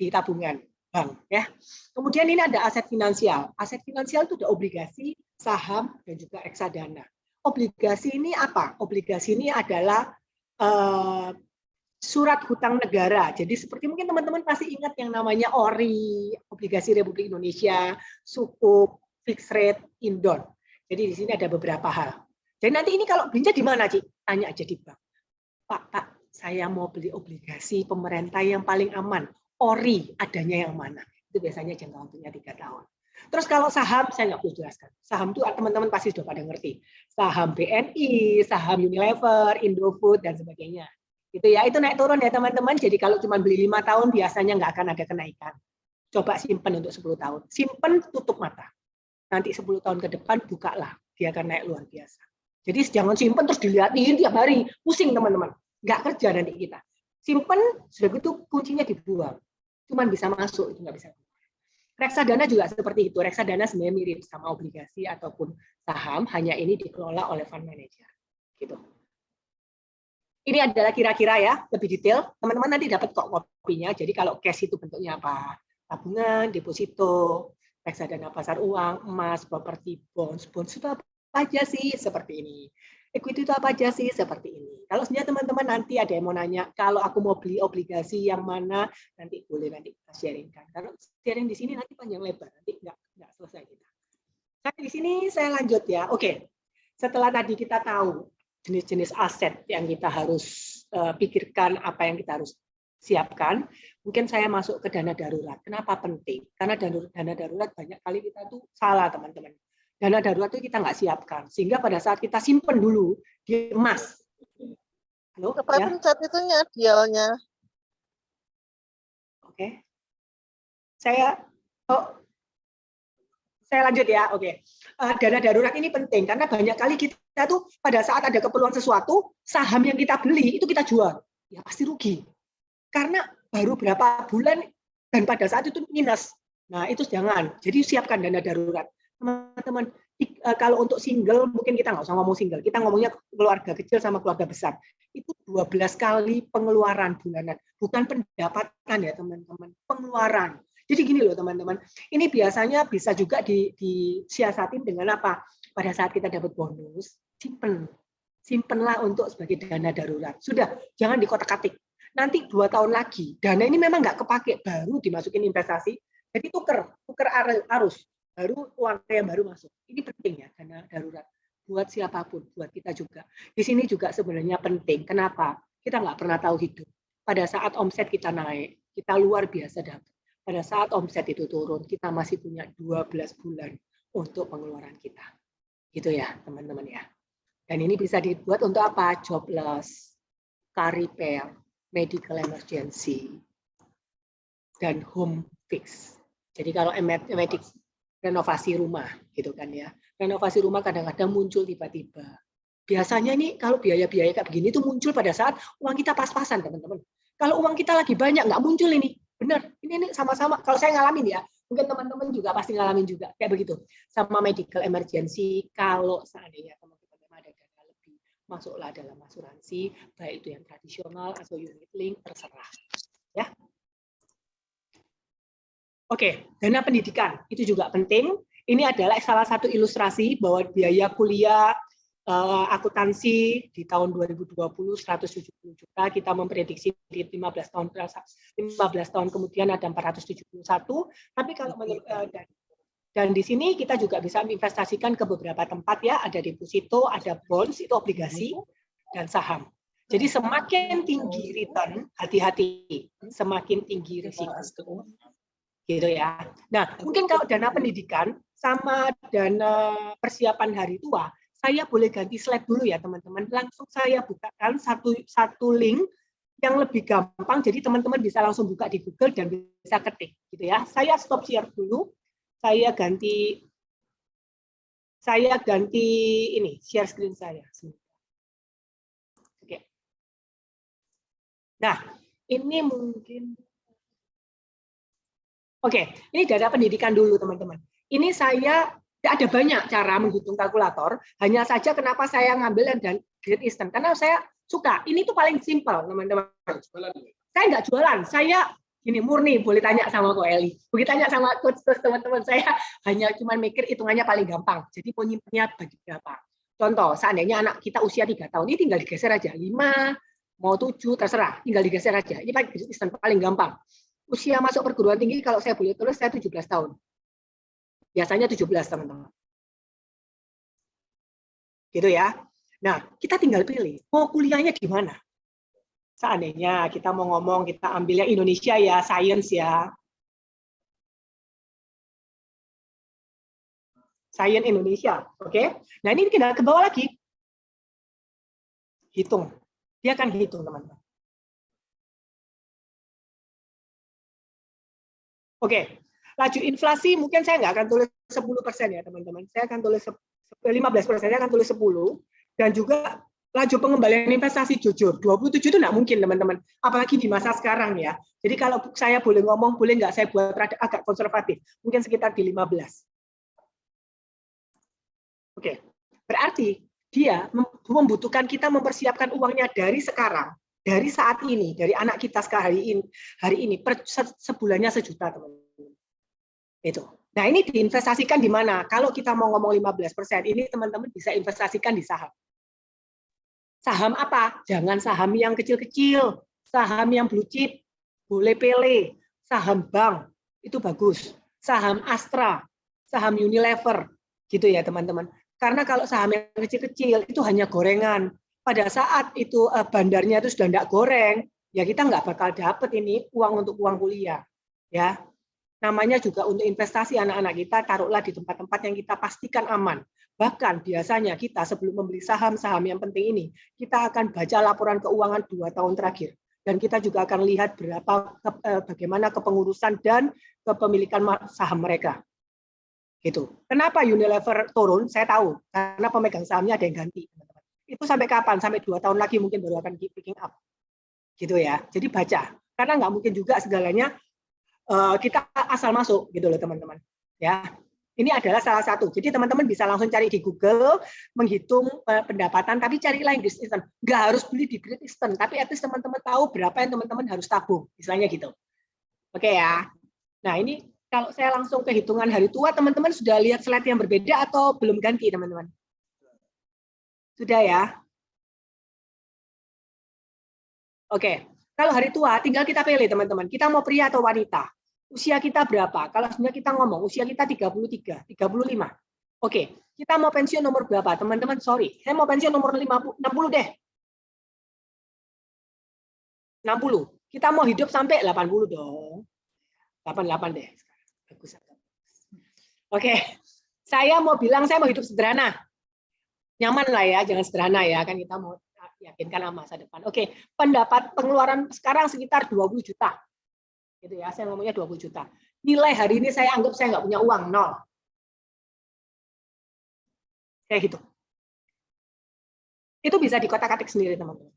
tabungan bank ya. Kemudian ini ada aset finansial. Aset finansial itu ada obligasi, saham dan juga reksadana. Obligasi ini apa? Obligasi ini adalah surat hutang negara. Jadi seperti mungkin teman-teman pasti ingat yang namanya ORI, Obligasi Republik Indonesia, Sukuk, Fixed Rate, Indon. Jadi di sini ada beberapa hal. Jadi nanti ini kalau belinya di mana, Ci? Tanya aja di bank. Pak, saya mau beli obligasi pemerintah yang paling aman. ORI adanya yang mana? Itu biasanya jangka waktunya 3 tahun. Terus kalau saham, saya nggak perlu jelaskan. Saham itu teman-teman pasti sudah pada ngerti. Saham BNI, saham Unilever, Indofood, dan sebagainya. Itu ya, itu naik turun ya teman-teman. Jadi kalau cuma beli 5 tahun, biasanya nggak akan ada kenaikan. Coba simpan untuk 10 tahun. Simpan, tutup mata. Nanti 10 tahun ke depan, bukalah. Dia akan naik luar biasa. Jadi jangan simpen terus dilihatin tiap hari, pusing teman-teman. Nggak kerja nanti kita. Simpen, sudah gitu kuncinya dibuang. Cuman bisa masuk, itu nggak bisa. Reksadana juga seperti itu. Reksadana sebenarnya mirip sama obligasi ataupun saham, hanya ini dikelola oleh fund manager. Gitu. Ini adalah kira-kira ya, lebih detail. Teman-teman nanti dapat kok kopinya. Jadi kalau cash itu bentuknya apa? Tabungan, deposito, reksadana pasar uang, emas, properti, bonds itu apa aja sih? Seperti ini. Equity itu apa aja sih? Seperti ini. Kalau sebenarnya teman-teman nanti ada yang mau nanya, kalau aku mau beli obligasi yang mana, nanti boleh nanti kita sharingkan. Kalau sharing di sini nanti panjang lebar, nanti nggak selesai kita. Nah, di sini saya lanjut ya. Oke, setelah tadi kita tahu jenis-jenis aset yang kita harus pikirkan, apa yang kita harus siapkan, mungkin saya masuk ke dana darurat. Kenapa penting? Karena dana darurat banyak kali kita tuh salah, teman-teman. Dana darurat itu kita nggak siapkan, sehingga pada saat kita simpen dulu di emas. Halo, Apa ya? pencet itunya, dialnya? Oke. Saya lanjut ya. Oke. Dana darurat ini penting karena banyak kali kita tuh pada saat ada keperluan sesuatu, saham yang kita beli itu kita jual. Ya pasti rugi. Karena baru berapa bulan dan pada saat itu minus. Nah, itu jangan. Jadi siapkan dana darurat. Teman-teman, kalau untuk single mungkin kita nggak usah ngomong single. Kita ngomongnya keluarga kecil sama keluarga besar. Itu 12 kali pengeluaran bulanan. Bukan pendapatan ya, teman-teman. Pengeluaran. Jadi gini loh teman-teman, ini biasanya bisa juga disiasatin dengan apa? Pada saat kita dapat bonus, simpenlah untuk sebagai dana darurat. Sudah, jangan dikotak-katik. Nanti 2 tahun lagi, dana ini memang nggak kepake, baru dimasukin investasi, jadi tuker arus, baru uang yang baru masuk. Ini penting ya, dana darurat. Buat siapapun, buat kita juga. Di sini juga sebenarnya penting. Kenapa? Kita nggak pernah tahu hidup. Pada saat omset kita naik, kita luar biasa dapat. Pada saat omset itu turun, kita masih punya 12 bulan untuk pengeluaran kita. Gitu ya, teman-teman ya. Dan ini bisa dibuat untuk apa? Jobless, car repair, medical emergency, dan home fix. Jadi kalau renovasi rumah, gitu kan ya. Renovasi rumah kadang-kadang muncul tiba-tiba. Biasanya ini kalau biaya-biaya kayak begini itu muncul pada saat uang kita pas-pasan, teman-teman. Kalau uang kita lagi banyak, nggak muncul ini. Benar, ini sama-sama. Kalau saya ngalamin ya, mungkin teman-teman juga pasti ngalamin juga kayak begitu. Sama medical emergency, kalau seandainya teman-teman ada dana lebih, masuklah dalam asuransi, baik itu yang tradisional atau unit link, terserah. Ya. Oke, dana pendidikan itu juga penting. Ini adalah salah satu ilustrasi bahwa biaya kuliah akuntansi di tahun 2020 170 juta, kita memprediksi di 15 tahun kemudian ada 471, tapi kalau dan di sini kita juga bisa investasikan ke beberapa tempat ya, ada deposito, ada bonds, itu obligasi, dan saham. Jadi semakin tinggi return, hati-hati, semakin tinggi risiko. Gitu ya. Nah, mungkin kalau dana pendidikan sama dana persiapan hari tua, saya boleh ganti slide dulu ya teman-teman. Langsung saya bukakan satu link yang lebih gampang, jadi teman-teman bisa langsung buka di Google dan bisa ketik, gitu ya. Saya stop share dulu. Saya ganti ini share screen saya. Oke. Nah, ini mungkin. Oke, ini dana pendidikan dulu teman-teman. Ini saya ada banyak cara menghitung kalkulator, hanya saja kenapa saya ngambil dan Great Eastern, karena saya suka. Ini tuh paling simpel, teman-teman. Saya nggak jualan, saya gini murni, boleh tanya sama Ko Eli. Boleh tanya sama coach teman-teman, saya hanya cuma mikir hitungannya paling gampang. Jadi mau nyimpennya bagi berapa. Contoh, seandainya anak kita usia 3 tahun, ini tinggal digeser aja. 5, mau 7, terserah, tinggal digeser aja. Ini Great Eastern paling gampang. Usia masuk perguruan tinggi, kalau saya boleh tulis, saya 17 tahun. Biasanya 17, teman-teman. Gitu ya. Nah, kita tinggal pilih, mau kuliahnya di mana? Seandainya kita mau ngomong, kita ambilnya Indonesia ya, sains ya. Sains Indonesia, oke? Nah, ini kita ke bawah lagi. Hitung. Dia akan hitung, teman-teman. Oke. Laju inflasi mungkin saya nggak akan tulis 10% ya teman-teman. Saya akan tulis 15%, saya akan tulis 10. Dan juga laju pengembalian investasi jujur. 27 itu nggak mungkin teman-teman. Apalagi di masa sekarang ya. Jadi kalau saya boleh ngomong, boleh nggak saya buat agak konservatif. Mungkin sekitar di 15. Oke. Berarti dia membutuhkan kita mempersiapkan uangnya dari sekarang. Dari saat ini, dari anak kita sekarang hari ini per sebulannya 1 juta teman-teman. Itu. Nah, ini diinvestasikan di mana? Kalau kita mau ngomong 15%, ini teman-teman bisa investasikan di saham. Saham apa? Jangan saham yang kecil-kecil, saham yang blue chip, boleh pilih. Saham bank, itu bagus. Saham Astra, saham Unilever, gitu ya teman-teman. Karena kalau saham yang kecil-kecil, itu hanya gorengan. Pada saat itu bandarnya itu sudah tidak goreng, ya kita nggak bakal dapat ini uang untuk uang kuliah. Ya, namanya juga untuk investasi anak-anak kita, taruhlah di tempat-tempat yang kita pastikan aman. Bahkan biasanya kita sebelum membeli saham-saham yang penting ini, kita akan baca laporan keuangan 2 tahun terakhir. Dan kita juga akan lihat bagaimana kepengurusan dan kepemilikan saham mereka. Gitu. Kenapa Unilever turun? Saya tahu. Karena pemegang sahamnya ada yang ganti. Itu sampai kapan? Sampai 2 tahun lagi mungkin baru akan picking up. Gitu ya. Jadi baca. Karena nggak mungkin juga segalanya kita asal masuk gitu loh teman-teman ya. Ini adalah salah satu. Jadi teman-teman bisa langsung cari di Google, menghitung pendapatan, tapi carilah yang Great Eastern. Nggak harus beli di Great Eastern, tapi at least teman-teman tahu berapa yang teman-teman harus tabung, misalnya gitu. Oke ya. Nah ini kalau saya langsung ke hitungan hari tua, teman-teman sudah lihat slide yang berbeda atau belum ganti teman-teman? Sudah ya. Oke. Kalau hari tua, tinggal kita pilih teman-teman. Kita mau pria atau wanita? Usia kita berapa? Kalau sebenarnya kita ngomong, usia kita 33, 35. Oke, kita mau pensiun nomor berapa? Teman-teman, sorry. Saya mau pensiun nomor 60 deh. 60. Kita mau hidup sampai 80 dong. 88 deh. Bagus. Oke, saya mau bilang saya mau hidup sederhana. Nyaman lah ya, jangan sederhana ya. Kan kita mau yakinkan masa depan. Oke, pendapat pengeluaran sekarang sekitar 20 juta. Gitu ya, saya ngomongnya 20 juta. Nilai hari ini saya anggap saya nggak punya uang, 0. Kayak gitu. Itu bisa dikotak-katik sendiri, teman-teman.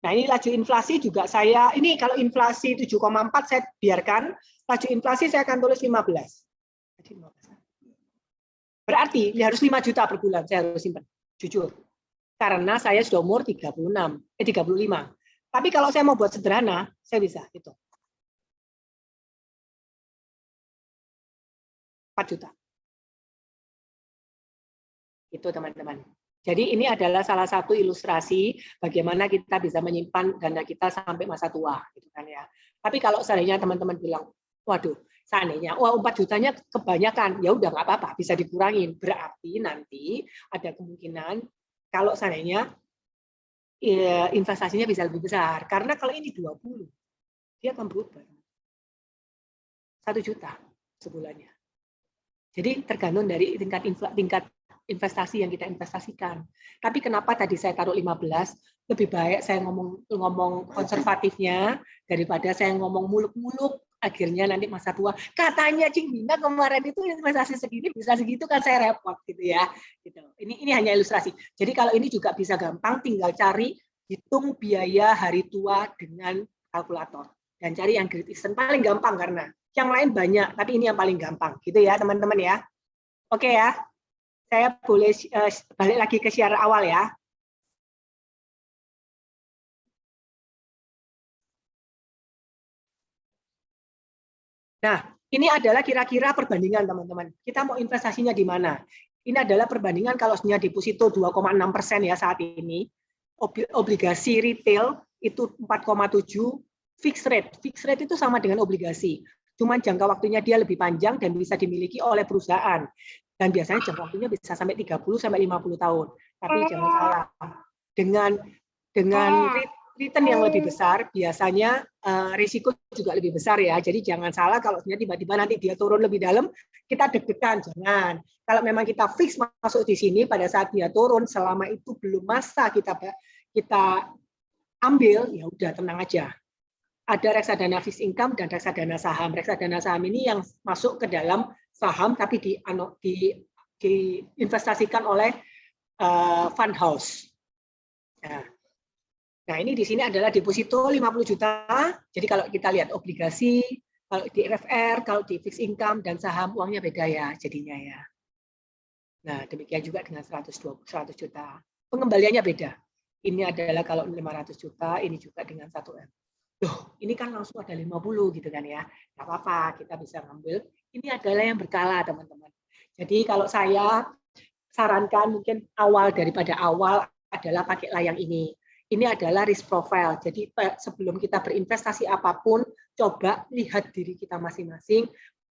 Nah, ini laju inflasi juga saya, ini kalau inflasi 7,4 saya biarkan, laju inflasi saya akan tulis 15. Berarti harus 5 juta per bulan saya harus simpan. Jujur. Karena saya sudah umur 35. Tapi kalau saya mau buat sederhana, saya bisa gitu. 4 juta. Itu teman-teman. Jadi ini adalah salah satu ilustrasi bagaimana kita bisa menyimpan dana kita sampai masa tua, gitu kan ya. Tapi kalau seandainya teman-teman bilang, waduh, seandainya, 4 jutanya kebanyakan, ya udah nggak apa-apa, bisa dikurangin. Berarti nanti ada kemungkinan kalau seandainya investasinya bisa lebih besar. Karena kalau ini 20, dia akan berubah. 1 juta sebulannya. Jadi tergantung dari tingkat investasi yang kita investasikan. Tapi kenapa tadi saya taruh 15? Lebih baik saya ngomong konservatifnya daripada saya ngomong muluk-muluk. Akhirnya nanti masa tua katanya Cing Bina kemarin itu investasi segini bisa segitu kan saya repot gitu ya. Gitu. Ini hanya ilustrasi. Jadi kalau ini juga bisa gampang, tinggal cari hitung biaya hari tua dengan kalkulator dan cari yang Great Eastern paling gampang karena yang lain banyak tapi ini yang paling gampang gitu ya teman-teman ya. Oke ya. Saya boleh balik lagi ke siaran awal ya. Nah, ini adalah kira-kira perbandingan teman-teman. Kita mau investasinya di mana? Ini adalah perbandingan kalau sebenarnya deposito 2,6% ya saat ini. Obligasi retail itu 4,7, fixed rate. Fixed rate itu sama dengan obligasi. Cuman jangka waktunya dia lebih panjang dan bisa dimiliki oleh perusahaan. Dan biasanya jangka waktunya bisa sampai 30 sampai 50 tahun. Tapi jangan salah. Dengan return yang lebih besar, biasanya risiko juga lebih besar ya. Jadi jangan salah kalau tiba-tiba nanti dia turun lebih dalam, kita deg-degan. Jangan. Kalau memang kita fix masuk di sini pada saat dia turun, selama itu belum masa kita ambil, ya udah tenang aja. Ada reksadana fixed income dan reksadana saham. Reksadana saham ini yang masuk ke dalam saham tapi diinvestasikan oleh fund house. Nah, ini di sini adalah deposito 50 juta. Jadi kalau kita lihat obligasi, kalau di RFR, kalau di fixed income dan saham uangnya beda ya jadinya ya. Nah, demikian juga dengan 100 juta. Pengembaliannya beda. Ini adalah kalau 500 juta, ini juga dengan 1 M. loh ini kan langsung ada 50 gitu kan ya. Nggak apa-apa, kita bisa ngambil. Ini adalah yang berkala, teman-teman. Jadi kalau saya sarankan mungkin daripada awal adalah pakai layang ini. Ini adalah risk profile. Jadi sebelum kita berinvestasi apapun, coba lihat diri kita masing-masing,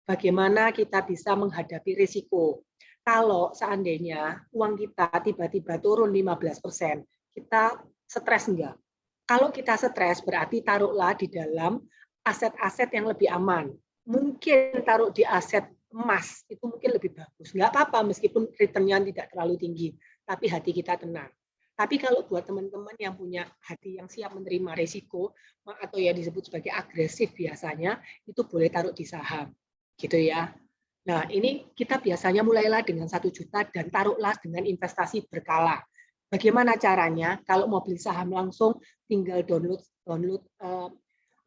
bagaimana kita bisa menghadapi risiko. Kalau seandainya uang kita tiba-tiba turun 15%, kita stres enggak? Kalau kita stres, berarti taruhlah di dalam aset-aset yang lebih aman. Mungkin taruh di aset emas, itu mungkin lebih bagus. Enggak apa-apa, meskipun return-nya tidak terlalu tinggi, tapi hati kita tenang. Tapi kalau buat teman-teman yang punya hati yang siap menerima risiko, atau yang disebut sebagai agresif biasanya, itu boleh taruh di saham. Gitu ya. Nah, ini kita biasanya mulailah dengan 1 juta dan taruhlah dengan investasi berkala. Bagaimana caranya? Kalau mau beli saham langsung, tinggal download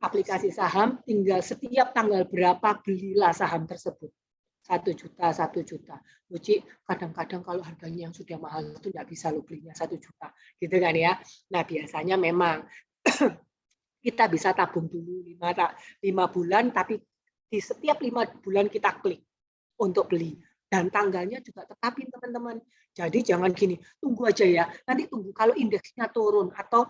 aplikasi saham, tinggal setiap tanggal berapa belilah saham tersebut. 1 juta, 1 juta. Uci, kadang-kadang kalau harganya yang sudah mahal itu nggak bisa lo belinya 1 juta. Gitu kan ya. Nah, biasanya memang kita bisa tabung dulu 5 bulan, tapi di setiap 5 bulan kita klik untuk beli. Dan tanggalnya juga tetapin, teman-teman. Jadi jangan gini, tunggu aja ya. Nanti tunggu kalau indeksnya turun atau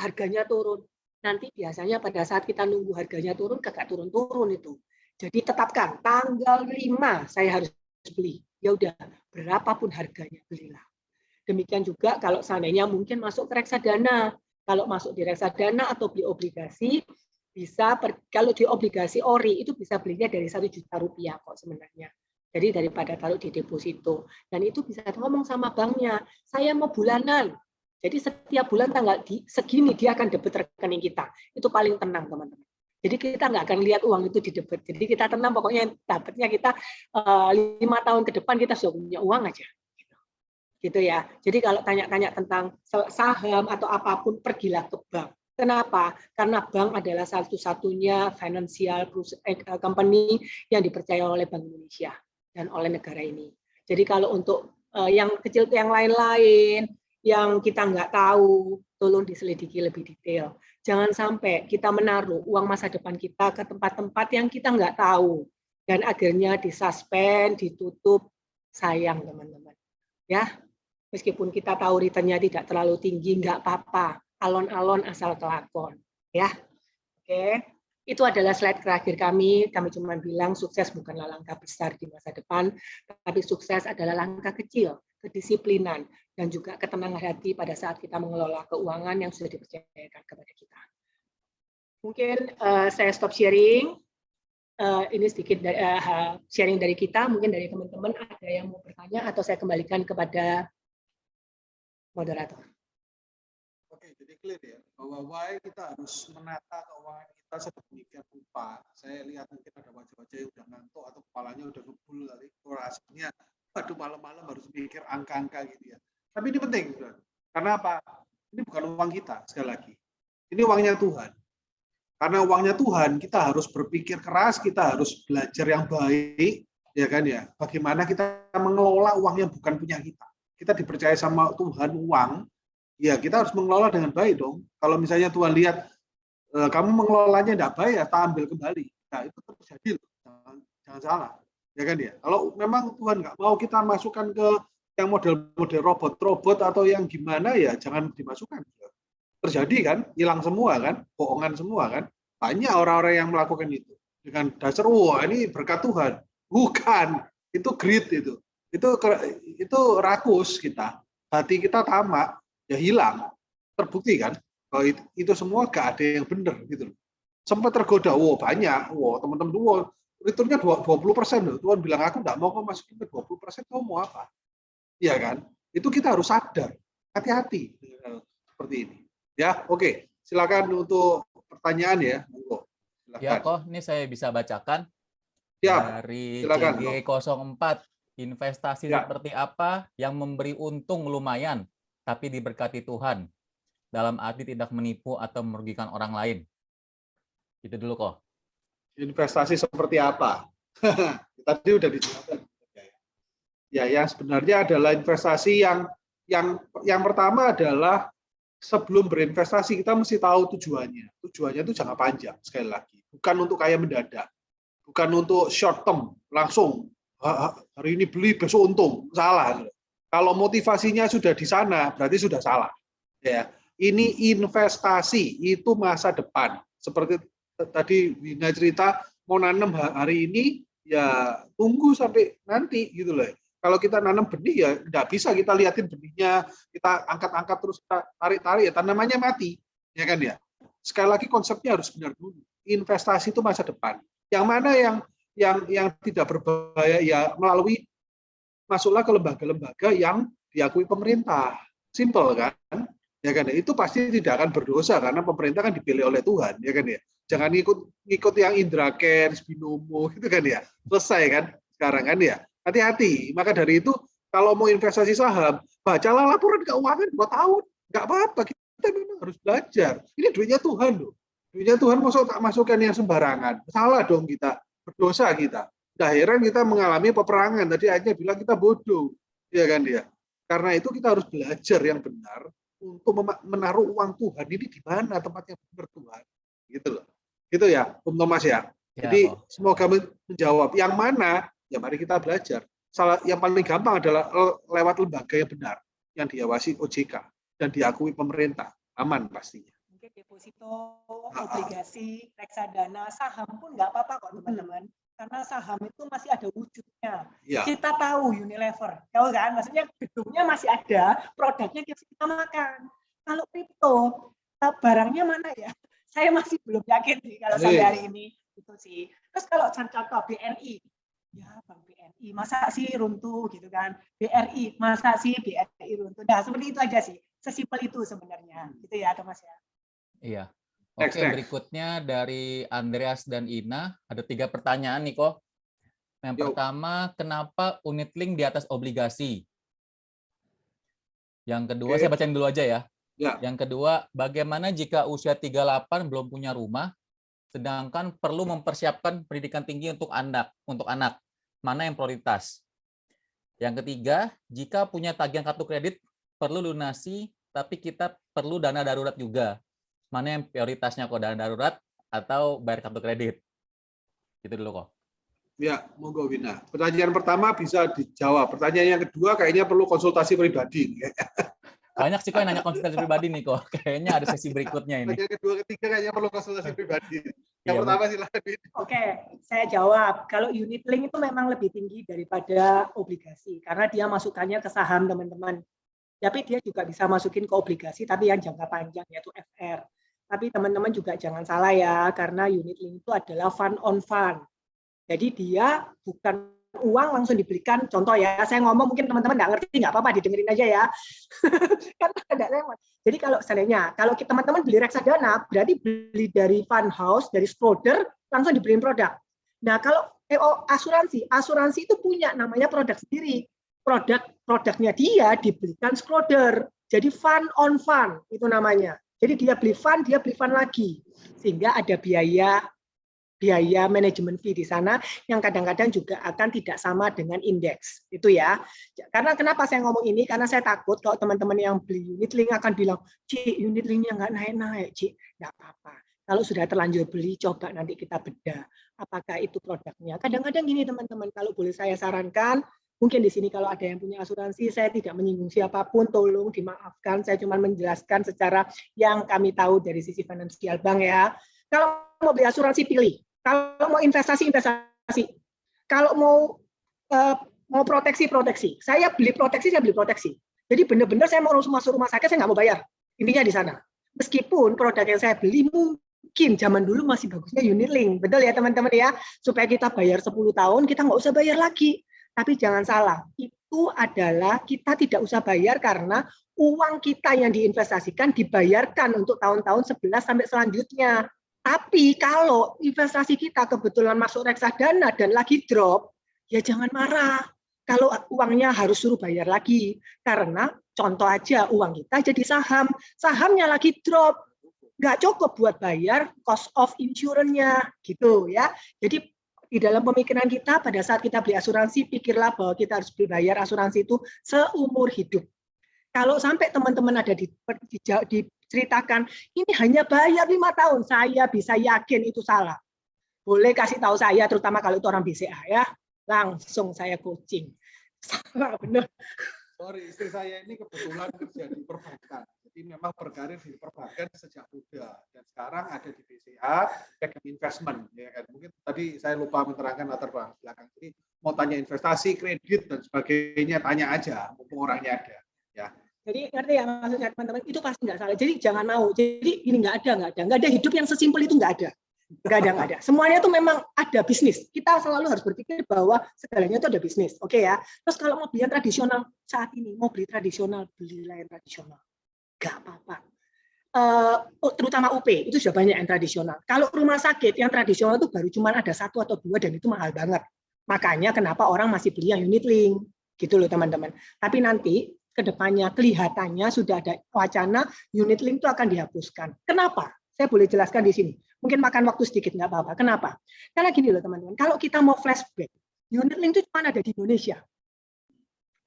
harganya turun. Nanti biasanya pada saat kita nunggu harganya turun, kagak turun-turun itu. Jadi tetapkan tanggal 5 saya harus beli. Ya udah, berapapun harganya belilah. Demikian juga kalau seandainya mungkin masuk ke reksadana. Kalau masuk di reksadana atau beli obligasi, bisa kalau di obligasi ori itu bisa belinya dari 1 juta rupiah kok sebenarnya. Jadi daripada taruh di deposito. Dan itu bisa ngomong sama banknya, saya mau bulanan. Jadi setiap bulan tanggal segini dia akan debit rekening kita. Itu paling tenang, teman-teman. Jadi kita nggak akan lihat uang itu di debit. Jadi kita tenang, pokoknya dapatnya kita 5 tahun ke depan kita sudah punya uang aja. Gitu ya. Jadi kalau tanya-tanya tentang saham atau apapun, pergilah ke bank. Kenapa? Karena bank adalah satu-satunya financial company yang dipercaya oleh Bank Indonesia dan oleh negara ini. Jadi kalau untuk yang kecil yang lain-lain, yang kita nggak tahu, tolong diselidiki lebih detail. Jangan sampai kita menaruh uang masa depan kita ke tempat-tempat yang kita nggak tahu. Dan akhirnya disuspend, ditutup, sayang teman-teman. Ya, meskipun kita tahu returnnya tidak terlalu tinggi, nggak apa-apa. Alon-alon asal kelakon. Ya, oke. Itu adalah slide terakhir kami. Kami cuma bilang sukses bukanlah langkah besar di masa depan, tapi sukses adalah langkah kecil, kedisiplinan, dan juga ketenangan hati pada saat kita mengelola keuangan yang sudah dipercayakan kepada kita. Mungkin saya stop sharing. Ini sedikit sharing dari kita. Mungkin dari teman-teman ada yang mau bertanya atau saya kembalikan kepada moderator. Oke, jadi clear ya, bahwa why kita harus menata keuangan kita sedemikian rupa. Saya lihat mungkin ada wajah-wajah yang udah ngantuk atau kepalanya udah ngebul kali, rasanya waduh malam-malam harus mikir angka-angka gitu ya. Tapi ini penting, karena apa? Ini bukan uang kita, sekali lagi. Ini uangnya Tuhan. Karena uangnya Tuhan, kita harus berpikir keras, kita harus belajar yang baik, ya kan ya. Bagaimana kita mengelola uang yang bukan punya kita. Kita dipercaya sama Tuhan uang, ya kita harus mengelola dengan baik dong. Kalau misalnya Tuhan lihat kamu mengelolanya tidak baik, ya tak ambil kembali. Nah itu terjadi, jangan salah, ya kan ya. Kalau memang Tuhan nggak mau kita masukkan ke yang model-model robot-robot atau yang gimana ya, jangan dimasukkan. Terjadi kan, hilang semua kan, bohongan semua kan. Banyak orang-orang yang melakukan itu dengan dasar wah ini berkat Tuhan. Bukan, itu greed itu. Itu rakus kita. Hati kita tamak. Ya hilang, terbukti kan bahwa itu semua gak ada yang benar gitu loh. Sempat tergoda, banyak, teman-teman tuh returnnya 20%, loh. Tuhan bilang aku nggak mau kau masukin ke 20%, kau mau apa? Iya kan? Itu kita harus sadar, hati-hati seperti ini. Ya, oke. Silakan untuk pertanyaan ya. Silakan. Ya kok, ini saya bisa bacakan. Siap. Dari Silakan, CG04, investasi ya. seperti apa yang memberi untung lumayan tapi diberkati Tuhan, dalam arti tidak menipu atau merugikan orang lain. Itu dulu kok. Investasi seperti apa? Tadi udah dijelaskan. Ya, yang sebenarnya adalah investasi yang pertama adalah sebelum berinvestasi kita mesti tahu tujuannya. Tujuannya itu jangka panjang, sekali lagi. Bukan untuk kaya mendadak. Bukan untuk short term, langsung hari ini beli, besok untung. Salah. Kalau motivasinya sudah di sana, berarti sudah salah. Ya, ini investasi, itu masa depan. Seperti tadi Wina cerita, mau nanam hari ini, ya tunggu sampai nanti gitu loh. Kalau kita nanam benih ya nggak bisa kita liatin benihnya, kita angkat-angkat terus kita tarik-tarik ya tanamannya mati, ya kan ya. Sekali lagi konsepnya harus benar dulu. Investasi itu masa depan. Yang mana yang tidak berbahaya ya melalui masuklah ke lembaga-lembaga yang diakui pemerintah. Simple kan? Ya kan ya. Itu pasti tidak akan berdosa karena pemerintah kan dipilih oleh Tuhan, ya kan ya. Jangan ikut yang Indra Kents, Binomo gitu kan ya. Selesai kan sekarang kan ya. Hati-hati. Maka dari itu kalau mau investasi saham, bacalah laporan keuangan 2 tahun. Nggak apa-apa. Kita memang harus belajar. Ini duitnya Tuhan loh. Duitnya Tuhan masuk tak masukkan yang sembarangan. Salah dong kita. Berdosa kita. Nah, heran kita mengalami peperangan. Tadi akhirnya bilang kita bodoh. Ya kan dia. Karena itu kita harus belajar yang benar untuk menaruh uang Tuhan ini di mana tempatnya benar Tuhan. Gitu loh. Gitu ya, Thomas ya. Jadi semoga menjawab. Yang mana? Ya mari kita belajar. Yang paling gampang adalah lewat lembaga yang benar, yang diawasi OJK dan diakui pemerintah, aman pastinya. Mungkin deposito, obligasi, reksadana, saham pun nggak apa-apa kok teman-teman. Karena saham itu masih ada wujudnya. Ya. Kita tahu Unilever, tahu kan? Maksudnya gedungnya masih ada, produknya kita makan. Kalau kripto, barangnya mana ya? Saya masih belum yakin sih kalau sampai hari ini itu sih. Terus kalau contoh BNI, ya Bank BNI, masa sih runtuh gitu kan? BRI, masa sih BRI runtuh? Nah, seperti itu aja sih. Sesimpel itu sebenarnya. Gitu ya, Thomas ya. Iya. Oke, berikutnya dari Andreas dan Ina. Ada 3 pertanyaan nih kok. Yang pertama, kenapa unit link di atas obligasi? Yang kedua, saya bacain dulu aja ya. Yang kedua, bagaimana jika usia 38 belum punya rumah, sedangkan perlu mempersiapkan pendidikan tinggi untuk anak? Mana yang prioritas? Yang ketiga, jika punya tagihan kartu kredit, perlu lunasi, tapi kita perlu dana darurat juga. Mana yang prioritasnya kok, dana darurat atau bayar kartu kredit? Gitu dulu kok. Ya, monggo Wina. Pertanyaan pertama bisa dijawab. Pertanyaan yang kedua kayaknya perlu konsultasi pribadi. Banyak sih kok yang nanya konsultasi pribadi nih kok. Kayaknya ada sesi berikutnya ini. Pertanyaan kedua, ketiga kayaknya perlu konsultasi pribadi. Yang pertama silakan. Oke, saya jawab. Kalau unit link itu memang lebih tinggi daripada obligasi karena dia masukannya ke saham teman-teman. Tapi dia juga bisa masukin ke obligasi tapi yang jangka panjang yaitu FR. Tapi teman-teman juga jangan salah ya karena unit link itu adalah fund on fund. Jadi dia bukan uang langsung dibelikan. Contoh ya, saya ngomong mungkin teman-teman nggak ngerti, nggak apa-apa, didengerin aja ya. Kan ada lewat. Jadi kalau seandainya, kalau teman-teman beli reksadana, berarti beli dari fund house, dari Schroder, langsung dibeliin produk. Nah kalau asuransi itu punya namanya produk sendiri. Produknya dia dibelikan Schroder. Jadi fund on fund itu namanya. Jadi dia beli fund lagi. Sehingga ada biaya manajemen fee di sana yang kadang-kadang juga akan tidak sama dengan indeks. Itu ya. Karena kenapa saya ngomong ini? Karena saya takut kalau teman-teman yang beli unit link akan bilang, "Ci, unit linknya nggak naik-naik, Ci." Nggak apa-apa. Kalau sudah terlanjur beli, coba nanti kita bedah. Apakah itu produknya? Kadang-kadang gini teman-teman, kalau boleh saya sarankan, mungkin di sini kalau ada yang punya asuransi, saya tidak menyinggung siapapun, tolong dimaafkan. Saya cuma menjelaskan secara yang kami tahu dari sisi finansial bank ya. Kalau mau beli asuransi, pilih. Kalau mau investasi. Kalau mau proteksi. Saya beli proteksi. Jadi benar-benar saya mau masuk rumah sakit, saya nggak mau bayar. Intinya di sana. Meskipun produk yang saya beli mungkin zaman dulu masih bagusnya unit link. Betul ya teman-teman ya? Supaya kita bayar 10 tahun, kita nggak usah bayar lagi. Tapi jangan salah, itu adalah kita tidak usah bayar karena uang kita yang diinvestasikan dibayarkan untuk tahun-tahun 11 sampai selanjutnya. Tapi kalau investasi kita kebetulan masuk reksadana dan lagi drop, ya jangan marah. Kalau uangnya harus suruh bayar lagi. Karena contoh aja uang kita jadi saham. Sahamnya lagi drop. Nggak cukup buat bayar cost of insurance-nya. Gitu ya. Jadi di dalam pemikiran kita pada saat kita beli asuransi, pikirlah bahwa kita harus bayar asuransi itu seumur hidup. Kalau sampai teman-teman ada di ceritakan, ini hanya bayar 5 tahun, saya bisa yakin itu salah. Boleh kasih tahu saya, terutama kalau itu orang BCA ya, langsung saya coaching. Salah, benar. Sorry, istri saya ini kebetulan kerja di perbankan. Jadi memang berkarir di perbankan sejak muda. Dan sekarang ada di BCA, pegang investment. Ya kan? Mungkin tadi saya lupa menerangkan latar belakang. Jadi mau tanya investasi, kredit, dan sebagainya, tanya aja. Mumpung orangnya ada. Ya. Jadi ngerti ya maksudnya teman-teman, itu pasti nggak salah. Jadi jangan mau. Jadi ini nggak ada hidup yang sesimpel itu nggak ada. Nggak ada. Semuanya itu memang ada bisnis. Kita selalu harus berpikir bahwa segalanya itu ada bisnis. Oke ya. Terus kalau mau beli yang tradisional saat ini, mau beli tradisional, belilah yang tradisional. Nggak apa-apa. Terutama UP, itu sudah banyak yang tradisional. Kalau rumah sakit, yang tradisional itu baru cuma ada 1 atau 2 dan itu mahal banget. Makanya kenapa orang masih beli yang unit link. Gitu loh teman-teman. Tapi nanti kedepannya kelihatannya sudah ada wacana unit link itu akan dihapuskan. Kenapa? Saya boleh jelaskan di sini. Mungkin makan waktu sedikit, nggak apa-apa. Kenapa? Karena gini loh teman-teman, kalau kita mau flashback, unit link itu cuma ada di Indonesia.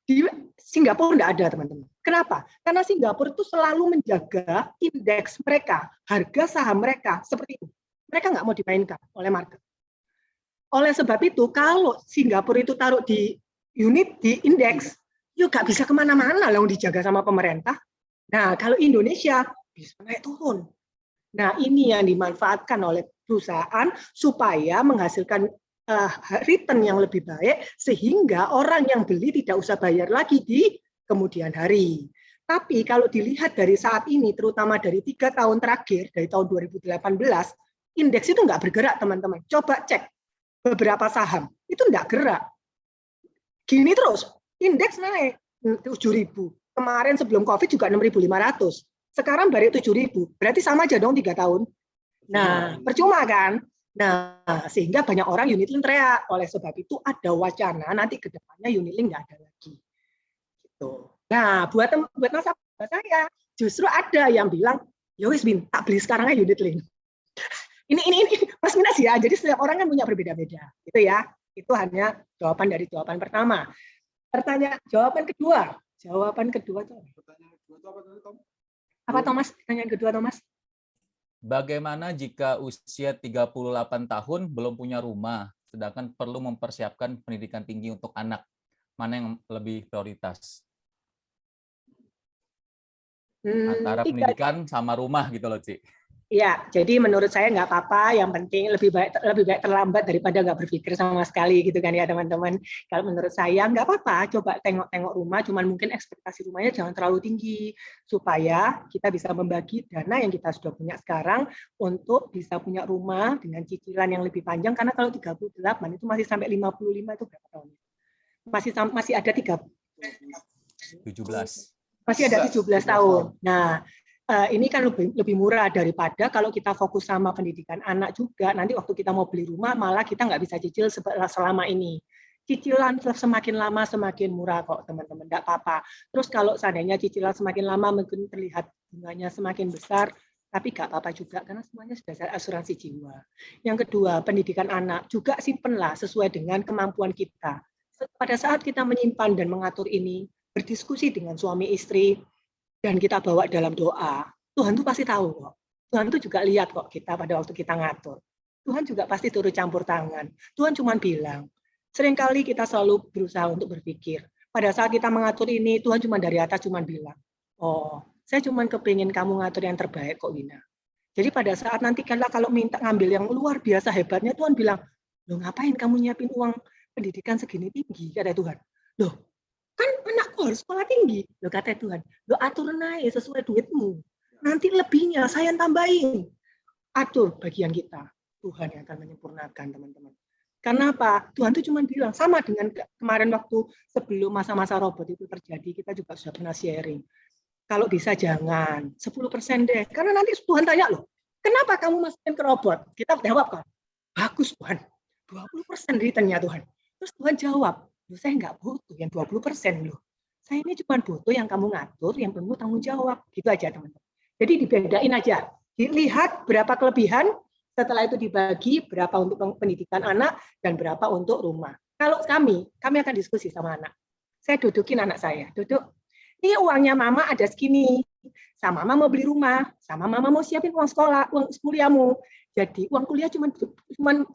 Di Singapura nggak ada teman-teman. Kenapa? Karena Singapura itu selalu menjaga indeks mereka, harga saham mereka seperti itu. Mereka nggak mau dimainkan oleh market. Oleh sebab itu, kalau Singapura itu taruh di unit, di indeks, yuk nggak bisa kemana-mana lah dijaga sama pemerintah. Nah, kalau Indonesia bisa naik turun. Nah, ini yang dimanfaatkan oleh perusahaan supaya menghasilkan return yang lebih baik sehingga orang yang beli tidak usah bayar lagi di kemudian hari. Tapi kalau dilihat dari saat ini, terutama dari 3 tahun terakhir, dari tahun 2018, indeks itu nggak bergerak, teman-teman. Coba cek beberapa saham, itu nggak gerak. Gini terus, indeks naik 7.000. Kemarin sebelum COVID juga 6.500. Sekarang baru 7.000, berarti sama aja dong 3 tahun. Nah, percuma kan? Nah, sehingga banyak orang unit link teriak. Oleh sebab itu ada wacana nanti ke depannya unit link nggak ada lagi. Gitu. Nah, buat nasabah saya justru ada yang bilang, ya wis Bin, tak beli sekarang aja unit link. Ini Mas Minas ya. Jadi setiap orang kan punya berbeda-beda, gitu ya. Itu hanya jawaban dari jawaban pertama. Jawaban kedua itu apa Thomas? Pertanyaan kedua Thomas. Bagaimana jika usia 38 tahun belum punya rumah, sedangkan perlu mempersiapkan pendidikan tinggi untuk anak? Mana yang lebih prioritas? Antara pendidikan sama rumah gitu loh, Ci. Ya, jadi menurut saya nggak apa-apa. Yang penting lebih baik terlambat daripada nggak berpikir sama sekali gitu kan ya teman-teman. Kalau menurut saya nggak apa-apa, coba tengok-tengok rumah. Cuman mungkin ekspektasi rumahnya jangan terlalu tinggi supaya kita bisa membagi dana yang kita sudah punya sekarang untuk bisa punya rumah dengan cicilan yang lebih panjang. Karena kalau 38 itu masih sampai 55 itu berapa tahun? Masih ada 17. Masih ada 17 tahun. Nah, ini kan lebih murah daripada kalau kita fokus sama pendidikan anak juga. Nanti waktu kita mau beli rumah, malah kita nggak bisa cicil selama ini. Cicilan semakin lama semakin murah kok, teman-teman. Nggak apa-apa. Terus kalau seandainya cicilan semakin lama mungkin terlihat bunganya semakin besar, tapi nggak apa-apa juga, karena semuanya sudah asuransi jiwa. Yang kedua, pendidikan anak juga simpenlah sesuai dengan kemampuan kita. Pada saat kita menyimpan dan mengatur ini, berdiskusi dengan suami istri, dan kita bawa dalam doa, Tuhan tuh pasti tahu kok. Tuhan tuh juga lihat kok kita pada waktu kita ngatur. Tuhan juga pasti turut campur tangan. Tuhan cuma bilang, seringkali kita selalu berusaha untuk berpikir, pada saat kita mengatur ini, Tuhan cuma dari atas cuma bilang, oh, saya cuma kepingin kamu ngatur yang terbaik kok, Wina. Jadi pada saat nanti kalau minta ngambil yang luar biasa hebatnya, Tuhan bilang, loh ngapain kamu nyiapin uang pendidikan segini tinggi, kata Tuhan. Loh, kan anakku harus sekolah tinggi. Loh kata Tuhan, lo atur naik sesuai duitmu. Nanti lebihnya saya tambahin. Atur bagian kita. Tuhan yang akan menyempurnakan, teman-teman. Karena apa? Tuhan itu cuma bilang, sama dengan kemarin waktu sebelum masa-masa robot itu terjadi, kita juga sudah pernah sharing. Kalau bisa jangan, 10% deh. Karena nanti Tuhan tanya loh, kenapa kamu masukin ke robot? Kita jawab kan, bagus Tuhan, 20% returnnya Tuhan. Terus Tuhan jawab, saya nggak butuh yang 20% loh. Saya ini cuma butuh yang kamu ngatur, yang penuh tanggung jawab. Gitu aja teman-teman. Jadi dibedain aja. Dilihat berapa kelebihan, setelah itu dibagi berapa untuk pendidikan anak dan berapa untuk rumah. Kalau kami akan diskusi sama anak. Saya dudukin anak saya, duduk. Ini uangnya mama ada segini. sama mama mau beli rumah, sama mama mau siapin uang sekolah, uang kuliahmu. Jadi uang kuliah cuma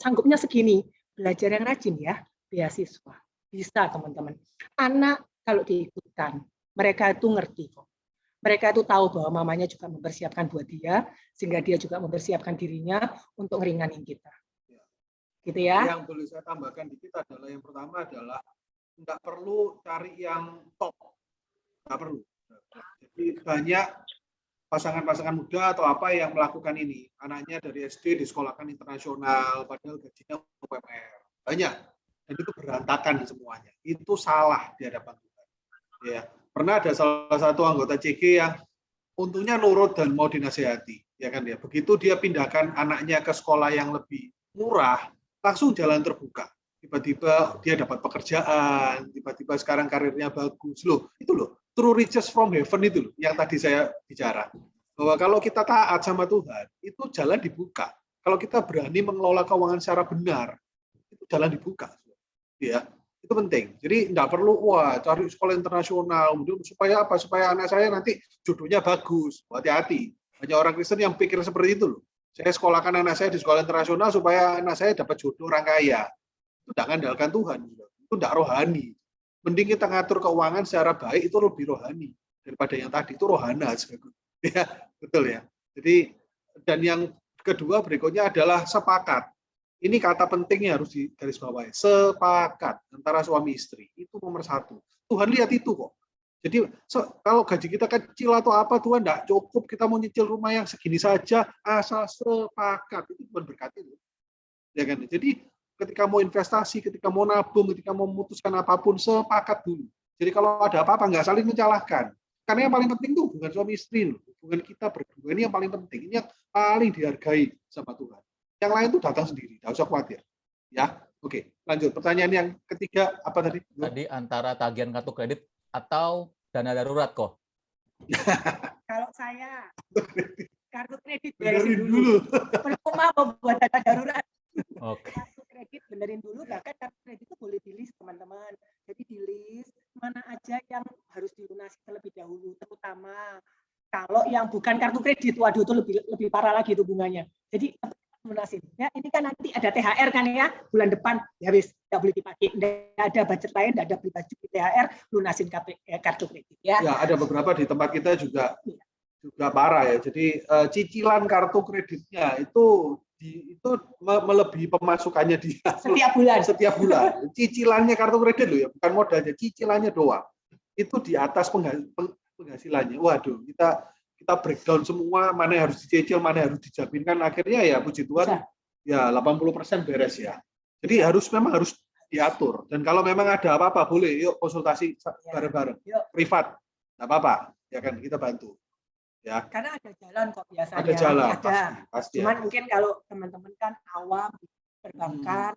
sanggupnya segini. Belajar yang rajin ya, beasiswa. Bisa teman-teman. Anak kalau diikutkan, mereka itu ngerti kok. Mereka itu tahu bahwa mamanya juga mempersiapkan buat dia, sehingga dia juga mempersiapkan dirinya untuk ngeringanin kita. Gitu ya. Yang boleh saya tambahkan dikit adalah yang pertama adalah nggak perlu cari yang top. Nggak perlu. Jadi banyak pasangan-pasangan muda atau apa yang melakukan ini. Anaknya dari SD disekolahkan internasional, padahal gajinya UMR. Banyak. Dan itu berantakan semuanya. Itu salah di hadapan Tuhan. Ya. Pernah ada salah satu anggota CG yang untungnya nurut dan mau dinasihati. Ya kan ya. Begitu dia pindahkan anaknya ke sekolah yang lebih murah, langsung jalan terbuka. Tiba-tiba dia dapat pekerjaan, tiba-tiba sekarang karirnya bagus. Loh, itu loh, true riches from heaven itu loh, yang tadi saya bicara. Bahwa kalau kita taat sama Tuhan, itu jalan dibuka. Kalau kita berani mengelola keuangan secara benar, itu jalan dibuka. Ya, itu penting. Jadi nggak perlu, wah, cari sekolah internasional, supaya apa? Supaya anak saya nanti jodohnya bagus. Hati-hati. Banyak orang Kristen yang pikir seperti itu loh. Saya sekolahkan anak saya di sekolah internasional supaya anak saya dapat jodoh orang kaya. Itu tidak mengandalkan Tuhan. Itu tidak rohani. Mending kita ngatur keuangan secara baik, itu lebih rohani. Daripada yang tadi, itu rohana. Ya, betul ya. Jadi, dan yang kedua berikutnya adalah sepakat. Ini kata pentingnya harus digarisbawahi. Sepakat antara suami istri. Itu nomor satu. Tuhan lihat itu kok. Jadi kalau gaji kita kecil atau apa, Tuhan tidak cukup, kita mau nyicil rumah yang segini saja, asal sepakat. Itu Tuhan berkati. Ya kan? Jadi ketika mau investasi, ketika mau nabung, ketika mau memutuskan apapun, sepakat dulu. Jadi kalau ada apa-apa, nggak saling menyalahkan. Karena yang paling penting itu hubungan suami istri. Hubungan kita berdua ini yang paling penting. Ini yang paling dihargai sama Tuhan. Yang lain itu datang sendiri, nggak usah khawatir. Ya, oke. Lanjut. Pertanyaan yang ketiga, apa tadi? Tadi antara tagihan kartu kredit atau dana darurat kok. Kalau saya kartu kredit beresin dulu. Percuma buat dana darurat. Oke. Kartu kredit benerin dulu, bahkan kartu kredit itu boleh di-list teman-teman. Jadi di-list mana aja yang harus dilunasi terlebih dahulu, terutama kalau yang bukan kartu kredit, waduh itu lebih parah lagi itu bunganya. Jadi lunasin. Ya, ini kan nanti ada THR kan ya, bulan depan ya wis nggak boleh dipakai, nggak ada budget lain, nggak ada beli baju di THR, lunasin kartu kredit ya. Ya, ada beberapa di tempat kita juga parah ya. Jadi cicilan kartu kreditnya itu melebihi pemasukannya dia setiap bulan. Cicilannya kartu kredit loh ya, bukan modalnya, cicilannya doang. Itu di atas penghasilannya. Waduh, kita breakdown semua, mana yang harus dicicil, mana yang harus dijaminkan, akhirnya ya puji Tuhan ya 80% beres ya. Jadi memang harus diatur. Dan kalau memang ada apa-apa boleh yuk konsultasi bareng-bareng. Privat. Enggak apa-apa. Ya kan kita bantu. Ya. Karena ada jalan kok biasanya. Ada jalan, pasti. Cuman mungkin kalau teman-teman kan awam perbankan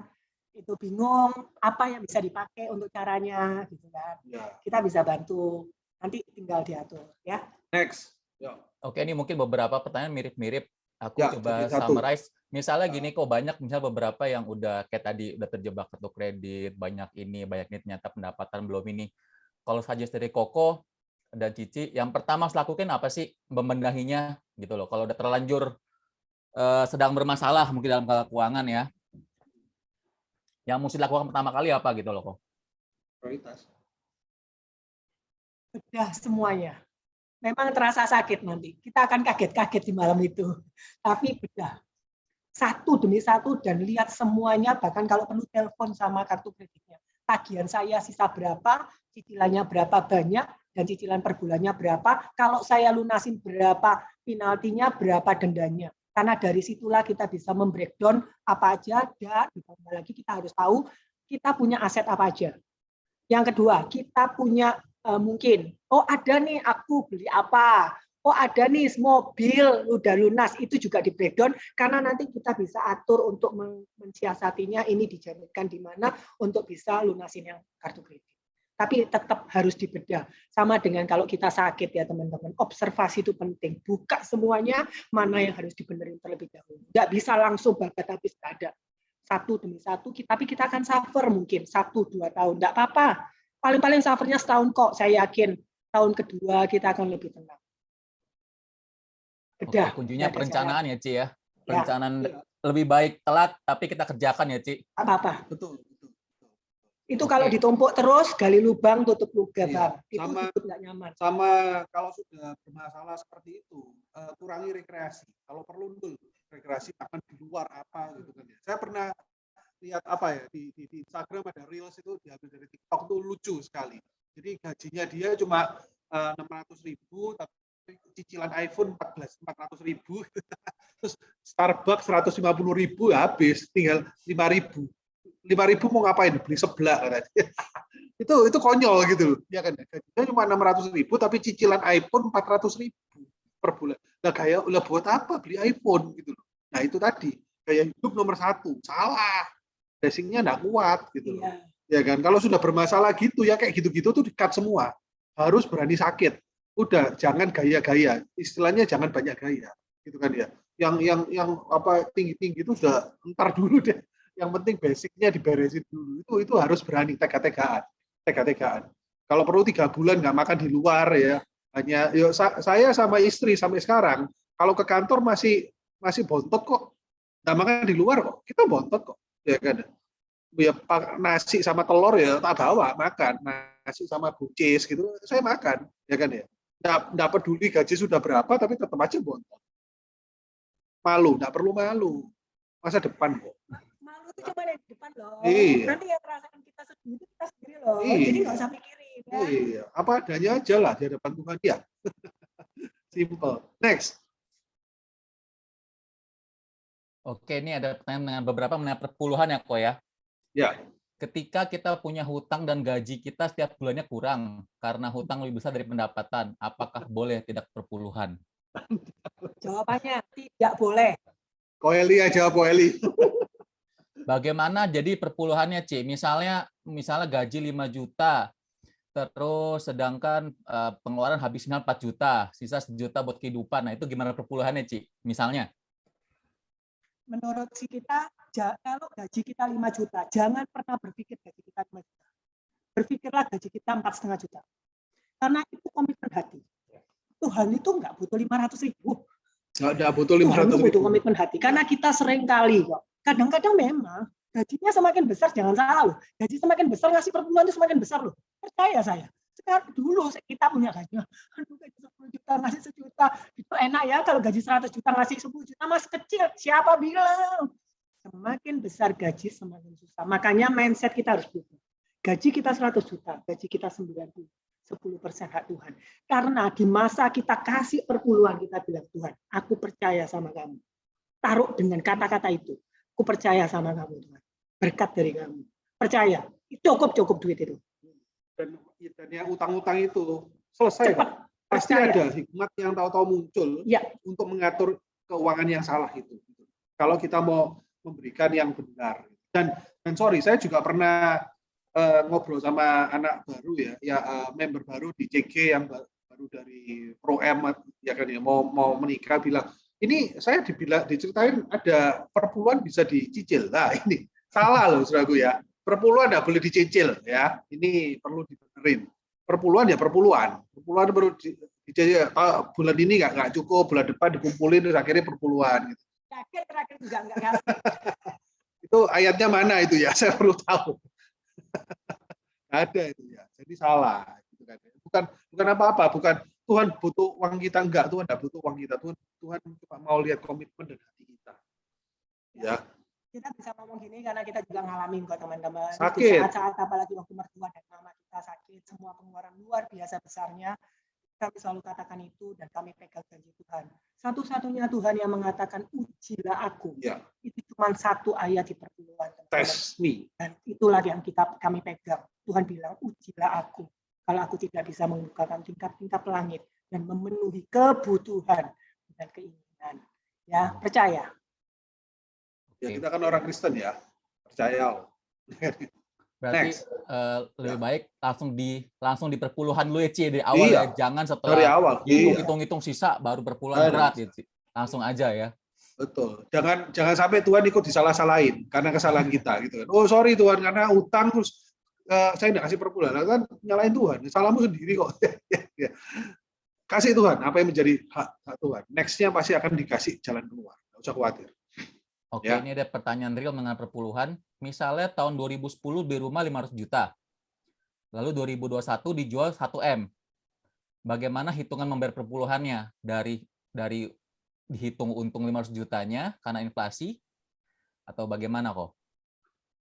itu bingung apa yang bisa dipakai untuk caranya gitu kan. Ya. Kita bisa bantu. Nanti tinggal diatur ya. Next. Oke, ini mungkin beberapa pertanyaan mirip-mirip. Aku coba summarize. Misalnya gini kok, banyak misalnya beberapa yang udah kayak tadi udah terjebak kartu kredit, banyak ini ternyata pendapatan belum ini. Kalau suggest dari Koko dan Cici, yang pertama harus lakukan apa sih membenahinya gitu loh. Kalau udah terlanjur sedang bermasalah mungkin dalam keuangan ya. Yang mesti dilakukan pertama kali apa gitu loh kok. Prioritas. Udah semuanya. Memang terasa sakit nanti. Kita akan kaget-kaget di malam itu. Tapi bedah. Satu demi satu dan lihat semuanya, bahkan kalau perlu telepon sama kartu kreditnya. Tagihan saya sisa berapa, cicilannya berapa banyak, dan cicilan per bulannya berapa. Kalau saya lunasin berapa penaltinya, berapa dendanya. Karena dari situlah kita bisa membreakdown apa aja, dan ditambah lagi kita harus tahu kita punya aset apa aja. Yang kedua, kita punya mungkin, oh ada nih aku beli apa, oh ada nih mobil udah lunas, itu juga di breakdown karena nanti kita bisa atur untuk mensiasatinya ini dijaminkan di mana untuk bisa lunasin yang kartu kredit. Tapi tetap harus dibedah. Sama dengan kalau kita sakit ya teman-teman, observasi itu penting. Buka semuanya, mana yang harus dibenerin terlebih dahulu. Nggak bisa langsung babat habis, nggak ada. Satu demi satu, tapi kita akan suffer mungkin 1-2 tahun, nggak apa-apa. Paling-paling suffernya setahun kok, saya yakin tahun kedua kita akan lebih tenang. Bedah. Kuncinya perencanaan ya, Ci ya. Perencanaan Ya. lebih baik telat, tapi kita kerjakan ya, Ci. Apa-apa. Betul. Itu kalau ditumpuk terus, gali lubang, tutup lubang. Iya. Itu hidup nggak nyaman. Sama kalau sudah bermasalah seperti itu, kurangi rekreasi. Kalau perlu dulu rekreasi akan di luar apa gitu kan ya. Saya pernah lihat apa ya di Instagram ada reels itu diambil dari TikTok tuh lucu sekali. Jadi gajinya dia cuma 600.000 tapi cicilan iPhone 400.000 terus Starbucks 150.000 habis, tinggal 5.000 mau ngapain? Beli seblak katanya. itu konyol gitu loh. Ya kan, gajinya cuma 600.000 tapi cicilan iPhone 400.000 per bulan. Nah, kayak udah buat apa beli iPhone gitu loh. Nah, itu tadi gaya hidup nomor 1. Salah. Basicnya enggak kuat gitu loh. Ya kan, kalau sudah bermasalah gitu ya kayak gitu-gitu tuh di-cut semua. Harus berani sakit. Udah jangan gaya-gaya. Istilahnya jangan banyak gaya. Gitu kan ya. Yang apa tinggi-tinggi itu sudah entar dulu deh. Yang penting basicnya diberesin dulu. Itu harus berani tega-tegaan. Kalau perlu 3 bulan nggak makan di luar ya. Hanya saya sama istri sampai sekarang kalau ke kantor masih bontot kok. Nggak makan di luar kok. Kita bontot kok. Ya kan. Ya nasi sama telur ya tak bawa makan. Nasi sama bucis gitu saya makan. Ya kan ya. Nggak peduli gaji sudah berapa tapi tetap aja bontot. Malu, nggak perlu malu. Masa depan kok. Malu itu cuma yang di depan loh. Iya. Nanti yang merasakan kita sendiri loh. Iya. Jadi nggak usah pikirin. Ya. Iya, apa adanya aja lah di hadapan Tuhan ya. Simple. Next. Oke, ini ada pertanyaan dengan beberapa mengenai perpuluhan ya, Ko ya. Ya. Ketika kita punya hutang dan gaji kita setiap bulannya kurang karena hutang lebih besar dari pendapatan, apakah boleh tidak perpuluhan? Jawabannya tidak boleh. Koeli aja, Koeli. Bagaimana jadi perpuluhannya, Ci? Misalnya gaji 5 juta, terus sedangkan pengeluaran habisnya 4 juta, sisa 1 juta buat kehidupan. Nah, itu gimana perpuluhannya, Ci? Misalnya? Menurut si kita, kalau gaji kita 5 juta, jangan pernah berpikir gaji kita 5 juta. Berpikirlah gaji kita 4,5 juta. Karena itu komitmen hati. Tuhan itu nggak butuh 500.000. Nggak butuh 500.000. Tuhan itu butuh komitmen hati. Karena kita sering kali kok. Kadang-kadang memang gajinya semakin besar, jangan salah loh. Gaji semakin besar, ngasih perpuluhan itu semakin besar loh. Percaya saya. Sekarang dulu kita punya gaji, aduh gaji 10 juta ngasih 1 juta. Itu enak ya kalau gaji 100 juta ngasih 10 juta masih kecil. Siapa bilang? Semakin besar gaji semakin susah. Makanya mindset kita harus berubah. Gaji kita 100 juta, gaji kita 90. 10% hak Tuhan. Karena di masa kita kasih perpuluhan, kita bilang, Tuhan, aku percaya sama kamu. Taruh dengan kata-kata itu. Aku percaya sama kamu, Tuhan. Berkat dari kamu. Percaya. Cukup duit itu. Dan yang utang-utang itu selesai. Cepat. Pasti ada hikmat yang tahu-tahu muncul ya, untuk mengatur keuangan yang salah itu. Kalau kita mau memberikan yang benar. Dan sorry, saya juga pernah ngobrol sama anak baru ya member baru di CG yang baru dari Pro-M ya kan ya mau menikah bilang ini saya diceritain ada perpuluhan bisa dicicil. Nah ini salah loh saudaraku ya, perpuluhan nggak boleh dicicil ya, ini perlu dibenerin. Perpuluhan ya perpuluhan baru dicicil, bulan ini nggak cukup, bulan depan dikumpulin terus akhirnya perpuluhan gitu. Terakhir juga nggak ngasih. Itu ayatnya mana itu ya, saya perlu tahu. Ada itu ya, jadi salah gitu kan. Bukan apa-apa, bukan Tuhan butuh uang kita, enggak, Tuhan enggak butuh uang kita, Tuhan cuma mau lihat komitmen dan hati kita ya. Kita bisa ngomong gini karena kita juga ngalamin kok teman-teman. Sakit. Saat-saat apalagi waktu mertua dan mama kita sakit, semua pengeluaran luar biasa besarnya, kami selalu katakan itu dan kami pegang janji Tuhan. Satu-satunya Tuhan yang mengatakan ujilah aku. Ya. Itu cuma satu ayat di perpuluhan. Test me. Dan itulah yang kami pegang. Tuhan bilang ujilah aku. Kalau aku tidak bisa membukakan tingkap-tingkap langit dan memenuhi kebutuhan dan keinginan. Ya, percaya. Ya, kita kan orang Kristen ya. Percaya. Berarti lebih baik langsung di perpuluhan lu ya, Ci, dari awal ya. Jangan setelah dari awal hitung-hitung sisa baru perpuluhan berat gitu. Langsung aja ya. Betul. Jangan sampai Tuhan ikut disalah-salahin karena kesalahan kita gitu kan. Oh, sorry Tuhan karena utang terus saya enggak kasih perpuluhan. Kan nyalain Tuhan. Salahmu sendiri kok. Kasih Tuhan apa yang menjadi hak Tuhan. Next-nya pasti akan dikasih jalan keluar. Nggak usah khawatir. Oke, ini ada pertanyaan real mengenai perpuluhan. Misalnya tahun 2010 beli rumah 500 juta. Lalu 2021 dijual 1 M. Bagaimana hitungan membayar perpuluhannya? Dari dihitung untung 500 jutanya karena inflasi atau bagaimana kok?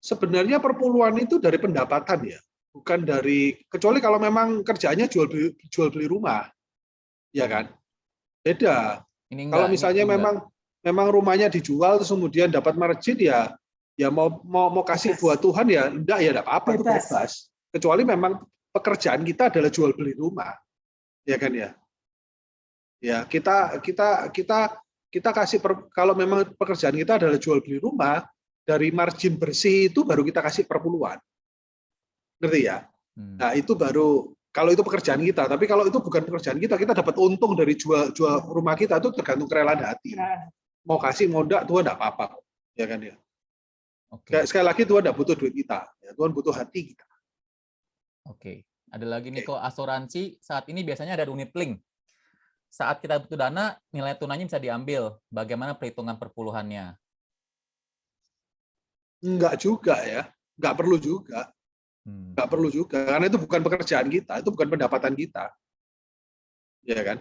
Sebenarnya perpuluhan itu dari pendapatan ya, bukan dari, kecuali kalau memang kerjaannya jual beli rumah. Ya kan? Beda. Ini kalau misalnya memang rumahnya dijual terus kemudian dapat margin ya mau kasih buat Tuhan ya enggak ya enggak apa-apa, bebas. Kecuali memang pekerjaan kita adalah jual beli rumah. Ya kan ya? Ya, kita kasih kalau memang pekerjaan kita adalah jual beli rumah, dari margin bersih itu baru kita kasih perpuluhan. Ngerti ya? Nah, itu baru kalau itu pekerjaan kita, tapi kalau itu bukan pekerjaan kita, kita dapat untung dari jual rumah kita, itu tergantung kerelaan hati. Mau kasih, mau enggak, Tuhan enggak apa-apa. Ya kan ya? Oke. Sekali lagi, Tuhan enggak butuh duit kita. Ya, Tuhan butuh hati kita. Oke. Ada lagi nih kok, asuransi saat ini biasanya ada unit link. Saat kita butuh dana, nilai tunainya bisa diambil. Bagaimana perhitungan perpuluhannya? Enggak juga ya. Enggak perlu juga. Nggak perlu juga, karena itu bukan pekerjaan kita, itu bukan pendapatan kita, ya kan?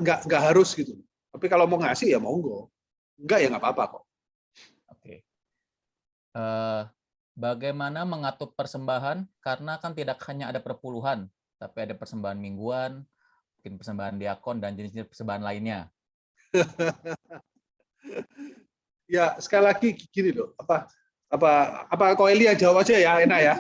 Nggak harus gitu. Tapi kalau mau ngasih ya monggo, enggak ya nggak apa-apa kok. Oke. Bagaimana mengatur persembahan? Karena kan tidak hanya ada perpuluhan, tapi ada persembahan mingguan, mungkin persembahan diakon dan jenis-jenis persembahan lainnya. Ya sekali lagi gini loh, apa Koeli yang jawab aja ya, enak ya.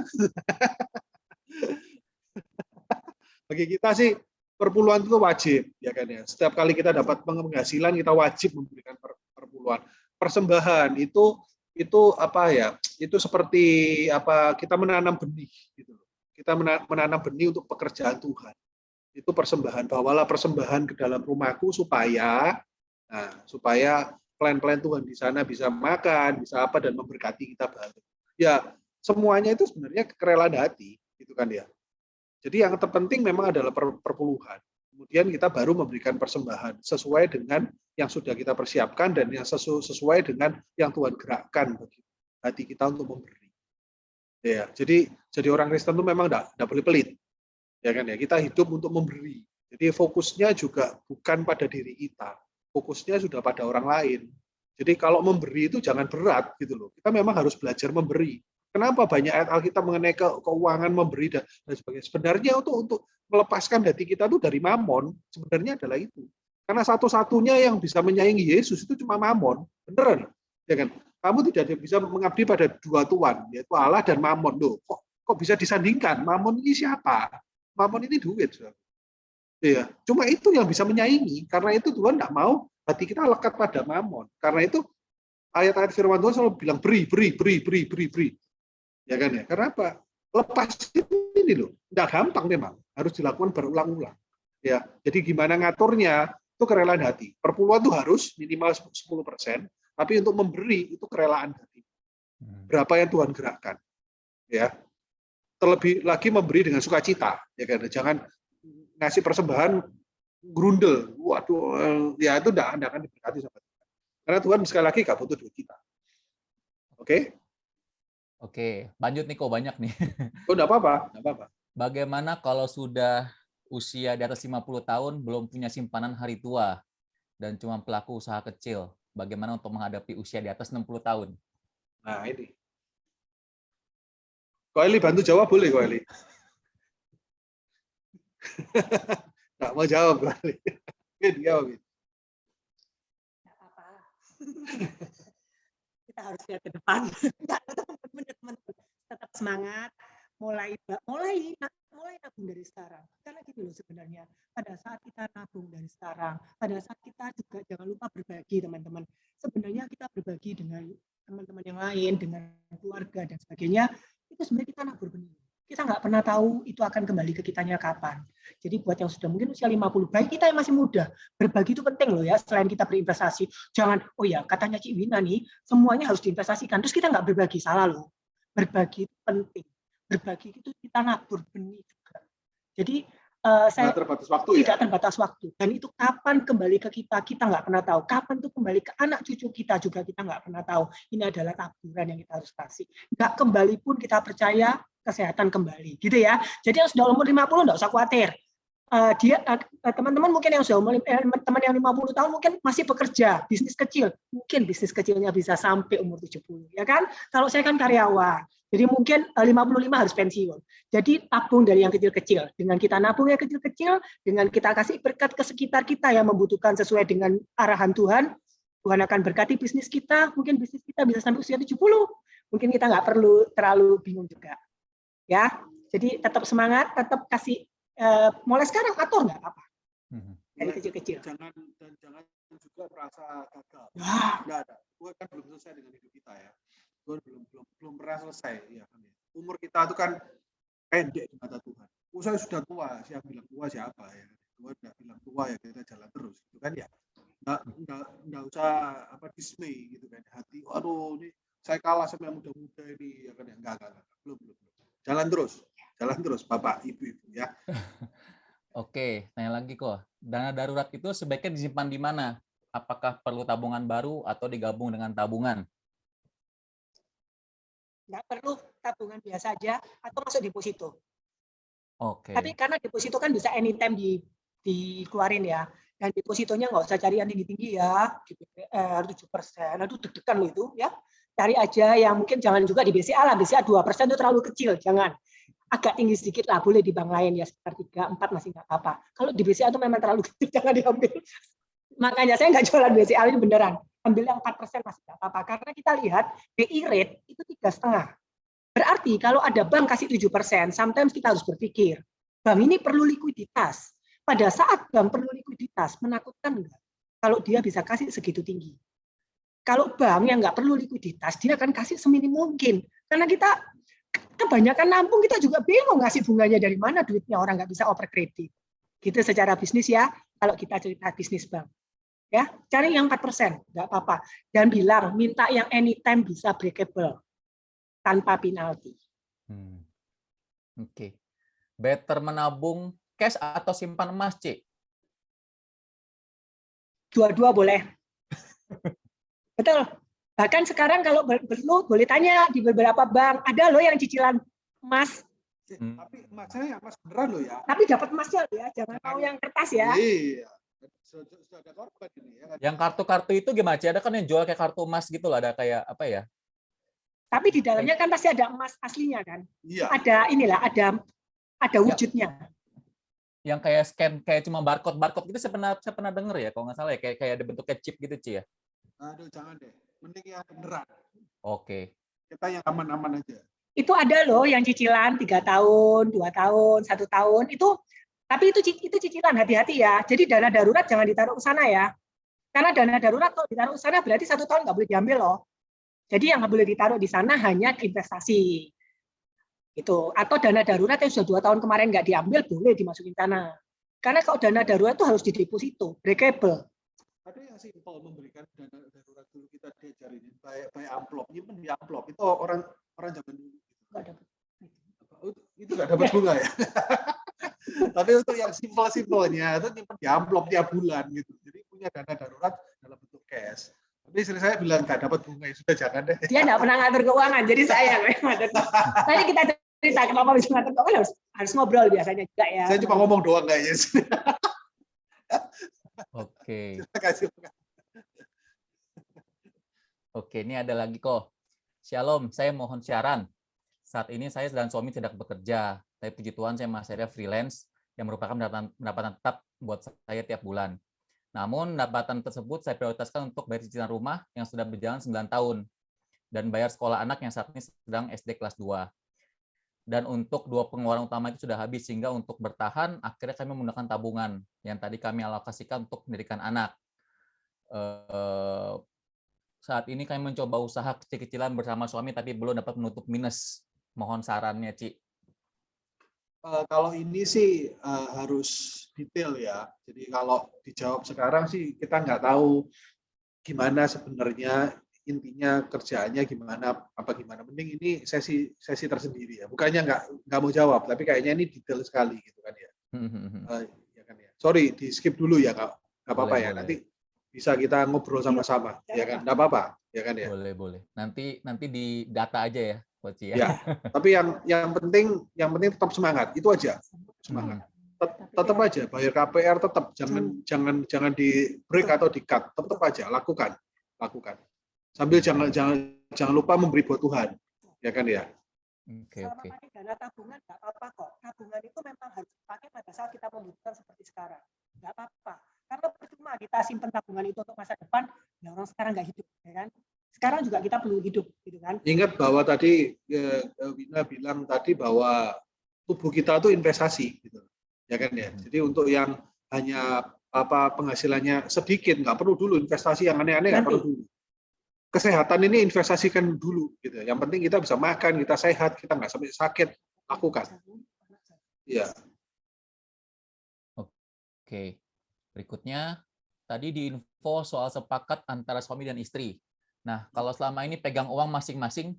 Bagi kita sih perpuluhan itu wajib, ya kan ya. Setiap kali kita dapat penghasilan kita wajib memberikan perpuluhan. Persembahan itu apa ya? Itu seperti apa? Kita menanam benih gitu loh. Kita menanam benih untuk pekerjaan Tuhan. Itu persembahan. Bawalah persembahan ke dalam rumahku supaya plan-plan Tuhan di sana bisa makan, bisa apa dan memberkati kita balik. Ya, semuanya itu sebenarnya kerelaan hati, gitu kan ya. Jadi yang terpenting memang adalah perpuluhan. Kemudian kita baru memberikan persembahan sesuai dengan yang sudah kita persiapkan dan yang sesuai dengan yang Tuhan gerakkan bagi hati kita untuk memberi. Ya, jadi orang Kristen itu memang enggak boleh pelit. Ya kan ya, kita hidup untuk memberi. Jadi fokusnya juga bukan pada diri kita. Fokusnya sudah pada orang lain. Jadi kalau memberi itu jangan berat gitu loh. Kita memang harus belajar memberi. Kenapa banyak ayat Alkitab mengenai keuangan memberi dan sebagainya. Sebenarnya untuk melepaskan hati kita itu dari mamon, sebenarnya adalah itu. Karena satu-satunya yang bisa menyaingi Yesus itu cuma mamon. Beneran. Ya kan? Kamu tidak bisa mengabdi pada dua tuan, yaitu Allah dan mamon. Loh, kok bisa disandingkan? Mamon ini siapa? Mamon ini duit. Ya, cuma itu yang bisa menyaingi. Karena itu Tuhan tidak mau hati kita lekat pada mamon. Karena itu ayat-ayat firman Tuhan selalu bilang beri. Ya kan ya? Karena apa? Lepas ini loh, tidak gampang memang. Harus dilakukan berulang-ulang. Ya, jadi gimana ngaturnya? Itu kerelaan hati. Perpuluhan itu harus minimal 10%, tapi untuk memberi itu kerelaan hati. Berapa yang Tuhan gerakkan? Ya. Terlebih lagi memberi dengan sukacita, ya kan? Jangan ngasih persembahan grundel, waduh, ya itu enggak akan diberkati sama Tuhan. Karena Tuhan sekali lagi nggak butuh duit kita. Oke, lanjut nih kok banyak nih. Oh, enggak apa-apa. Bagaimana kalau sudah usia di atas 50 tahun belum punya simpanan hari tua dan cuma pelaku usaha kecil? Bagaimana untuk menghadapi usia di atas 60 tahun? Nah, ini. Koeli bantu jawab boleh, Koeli? Nggak mau jawab kali. Jawab. Nggak apa-apa. Kita harus lihat ke depan. Teman-teman tetap semangat. Mulai nabung dari sekarang. Karena gitu loh sebenarnya. Pada saat kita nabung dari sekarang, pada saat kita juga jangan lupa berbagi teman-teman. Sebenarnya kita berbagi dengan teman-teman yang lain, dengan keluarga dan sebagainya. Itu sebenarnya kita nabur benih. Kita nggak pernah tahu itu akan kembali ke kitanya kapan. Jadi buat yang sudah mungkin usia 50, baik kita yang masih muda, berbagi itu penting loh ya, selain kita berinvestasi. Jangan, oh ya katanya Cik Wina nih, semuanya harus diinvestasikan, terus kita nggak berbagi, salah loh. Berbagi itu penting. Berbagi itu kita nabur benih juga. Jadi saya terbatas waktu tidak terbatas waktu. Dan itu kapan kembali ke kita nggak pernah tahu. Kapan itu kembali ke anak cucu kita juga kita nggak pernah tahu. Ini adalah taburan yang kita harus kasih. Nggak kembali pun kita percaya kesehatan kembali, gitu ya. Jadi yang sudah umur 50 nggak usah khawatir. Teman-teman mungkin yang sudah umur teman yang 50 tahun mungkin masih bekerja, bisnis kecil. Mungkin bisnis kecilnya bisa sampai umur 70, ya kan? Kalau saya kan karyawan. Jadi mungkin 55 harus pensiun. Jadi tabung dari yang kecil-kecil. Dengan kita nabung yang kecil-kecil, dengan kita kasih berkat ke sekitar kita yang membutuhkan sesuai dengan arahan Tuhan, Tuhan akan berkati bisnis kita. Mungkin bisnis kita bisa sampai usia 70. Mungkin kita nggak perlu terlalu bingung juga. Ya, jadi tetap semangat, tetap kasih mulai sekarang atur nggak apa-apa. Dari kecil-kecil. Jangan juga merasa gagal. Nggak ada. Gue kan belum selesai dengan hidup kita ya. Gue belum pernah selesai ya kan. Umur kita itu kan pendek di mata Tuhan. Saya sudah tua, siapa bilang tua siapa ya? Tuhan nggak bilang tua ya kita jalan terus, gitu kan ya. Nggak usah dismay gitu kan. Hati, aduh ini saya kalah sama yang muda-muda ini ya kan ya. Enggak. Belum. Jalan terus Bapak, Ibu ya. Oke, tanya lagi kok. Dana darurat itu sebaiknya disimpan di mana? Apakah perlu tabungan baru atau digabung dengan tabungan? Nggak perlu tabungan biasa aja atau masuk deposito. Oke. Tapi karena deposito kan bisa anytime dikeluarin ya. Dan depositonya nggak usah cari yang tinggi-tinggi ya, di BPR 7%, aduh deg-degan loh itu ya. Cari aja yang mungkin jangan juga di BCA lah, BCA 2% itu terlalu kecil, jangan. Agak tinggi sedikit lah, boleh di bank lain ya, sekitar 3-4 masih nggak apa-apa. Kalau di BCA itu memang terlalu kecil, jangan diambil. Makanya saya nggak jualan BCA ini beneran. Ambil yang 4% masih nggak apa-apa. Karena kita lihat BI rate itu 3,5. Berarti kalau ada bank kasih 7%, sometimes kita harus berpikir, bank ini perlu likuiditas. Pada saat bank perlu likuiditas, menakutkan enggak? Kalau dia bisa kasih segitu tinggi. Kalau bank yang nggak perlu likuiditas, dia akan kasih seminim mungkin. Karena kita kebanyakan nampung, kita juga bingung ngasih bunganya dari mana, duitnya orang nggak bisa oper kredit. Gitu secara bisnis ya, kalau kita cerita bisnis bank. Ya, cari yang 4%, nggak apa-apa. Dan bilang, minta yang anytime bisa breakable, tanpa penalti. Oke. Better menabung cash atau simpan emas, Ci? Dua-dua boleh. Betul. Bahkan sekarang kalau perlu boleh tanya di beberapa bank, ada loh yang cicilan emas. Tapi emasnya emas beneran loh ya. Tapi dapat emasnya loh ya, jangan mau yang kertas ya. Iya. Sudah ada korban ini ya. Yang kartu-kartu itu gimana, Ci? Ada kan yang jual kayak kartu emas gitu loh, ada kayak apa ya? Tapi di dalamnya kan pasti ada emas aslinya kan. Iya. Ada wujudnya. Yang kayak scan kayak cuma barcode gitu saya pernah denger ya, kalau nggak salah ya, kayak ada bentuknya chip gitu, Ci ya. Aduh, jangan deh. Mending yang beneran. Oke. Kita yang aman-aman aja. Itu ada loh yang cicilan 3 tahun, 2 tahun, 1 tahun. Tapi itu cicilan, hati-hati ya. Jadi dana darurat jangan ditaruh ke sana ya. Karena dana darurat kalau ditaruh ke sana berarti 1 tahun nggak boleh diambil loh. Jadi yang nggak boleh ditaruh di sana hanya investasi. Itu. Atau dana darurat yang sudah 2 tahun kemarin nggak diambil boleh dimasukin sana. Karena kalau dana darurat itu harus di deposito, breakable. Ada yang simpel memberikan dana darurat dulu kita diajarin by amplop, nyimpen di amplop. Itu orang zaman dulu. Nggak dapat. Itu nggak dapat bunga ya. Tapi untuk yang simpel-simpelnya itu nyimpen di amplop tiap bulan gitu. Jadi punya dana darurat dalam bentuk cash. Tapi istri saya bilang nggak dapat bunga, ya sudah jangan deh. Dia nggak pernah ngatur keuangan, jadi saya yang ngatur. Tadi kita cerita kenapa bisa ngatur keuangan, harus ngobrol biasanya juga ya. Saya cuma ngomong doang kayaknya. Oke. Terima kasih. Oke, ini ada lagi kok. Shalom, saya mohon siaran. Saat ini saya dan suami tidak bekerja, tapi puji Tuhan saya masih ada freelance yang merupakan pendapatan tetap buat saya tiap bulan. Namun, pendapatan tersebut saya prioritaskan untuk bayar cicilan rumah yang sudah berjalan 9 tahun dan bayar sekolah anak yang saat ini sedang SD kelas 2. Dan untuk 2 pengeluaran utama itu sudah habis, sehingga untuk bertahan, akhirnya kami menggunakan tabungan yang tadi kami alokasikan untuk pendidikan anak. Saat ini kami mencoba usaha kecil-kecilan bersama suami, tapi belum dapat menutup minus. Mohon sarannya, Ci. Kalau ini sih harus detail ya. Jadi kalau dijawab sekarang sih kita nggak tahu gimana sebenarnya intinya kerjaannya gimana Mending ini sesi tersendiri ya. Bukannya nggak mau jawab, tapi kayaknya ini detail sekali gitu kan ya. Ya kan ya. Sorry, di skip dulu ya, Kak. Nggak apa-apa ya. Boleh. Nanti bisa kita ngobrol sama-sama, ya kan? Nggak apa-apa, ya kan ya. Boleh. Nanti di data aja ya, Coach ya. Ya. Tapi yang penting tetap semangat. Itu aja. Semangat. Tetap aja bayar KPR, tetap jangan di break atau di cut. Tetap aja lakukan. Sambil jangan lupa memberi buat Tuhan. Ya kan ya. Oke. Pakai dana tabungan nggak apa-apa kok. Tabungan itu memang harus dipakai pada saat kita membutuhkan seperti sekarang. Nggak apa-apa. Karena percuma kita simpan tabungan itu untuk masa depan, ya orang sekarang nggak hidup, ya kan? Sekarang juga kita perlu hidup, gitu kan? Ingat bahwa tadi Wina bilang tadi bahwa tubuh kita itu investasi, gitu, ya kan ya. Jadi untuk yang hanya penghasilannya sedikit, nggak perlu dulu investasi yang aneh-aneh, nggak perlu dulu. Kesehatan ini investasikan dulu, gitu. Yang penting kita bisa makan, kita sehat, kita nggak sampai sakit, lakukan. Iya. Oke. Berikutnya, tadi di info soal sepakat antara suami dan istri. Nah, kalau selama ini pegang uang masing-masing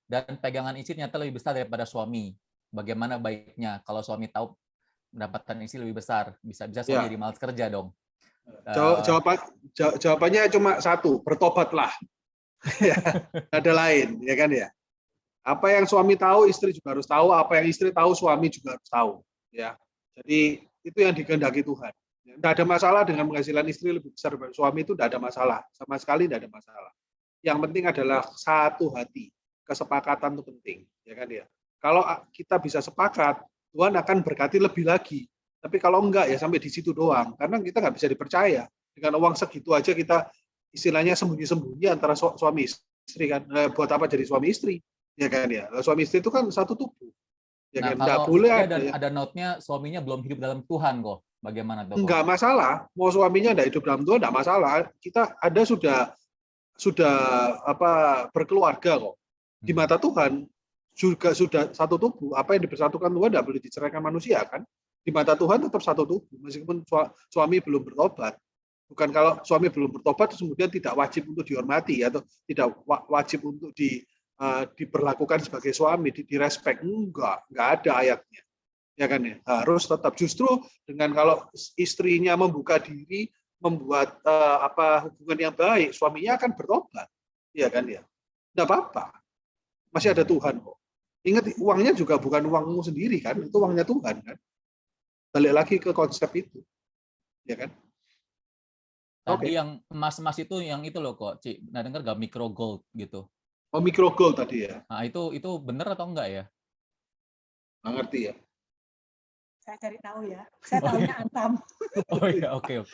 dan pegangan istri ternyata lebih besar daripada suami, bagaimana baiknya kalau suami tahu pendapatan istri lebih besar? Bisa-bisa suami jadi malas kerja dong. Jawabannya cuma satu, bertobatlah. Ada lain, ya kan ya. Apa yang suami tahu, istri juga harus tahu. Apa yang istri tahu, suami juga harus tahu. Ya, jadi itu yang dikehendaki Tuhan. Tidak ada masalah dengan penghasilan istri lebih besar dari suami, itu tidak ada masalah, sama sekali tidak ada masalah. Yang penting adalah satu hati, kesepakatan itu penting, ya kan ya. Kalau kita bisa sepakat, Tuhan akan berkati lebih lagi. Tapi kalau enggak ya sampai di situ doang, karena kita nggak bisa dipercaya dengan uang segitu aja kita istilahnya sembunyi-sembunyi antara suami istri kan. Buat apa jadi suami istri, ya kan ya. Suami istri itu kan satu tubuh. Ya nah, kan? Kalau boleh ada note-nya suaminya belum hidup dalam Tuhan kok. Bagaimana tuh? Enggak masalah. Mau suaminya enggak hidup dalam Tuhan enggak masalah. Kita ada sudah berkeluarga kok. Di mata Tuhan juga sudah satu tubuh. Apa yang dipersatukan Tuhan enggak boleh diceraikan manusia kan? Di mata Tuhan tetap satu tubuh meskipun suami belum bertobat. Bukan kalau suami belum bertobat kemudian tidak wajib untuk dihormati atau tidak wajib untuk diperlakukan sebagai suami, direspek. Enggak ada ayatnya. Ya kan ya, harus tetap justru dengan kalau istrinya membuka diri, membuat hubungan yang baik, suaminya akan bertobat. Ya kan ya. Enggak apa-apa. Masih ada Tuhan kok. Ingat uangnya juga bukan uangmu sendiri kan, itu uangnya Tuhan kan. Balik lagi ke konsep itu. Ya kan? Tadi yang emas-emas itu yang itu loh kok, Ci. Nah, dengar nggak micro gold gitu? Oh, micro gold tadi ya. Nah, itu benar atau enggak ya? Nggak ngerti ya. Saya cari tahu ya. Saya tahunya Antam. Oh iya, oke.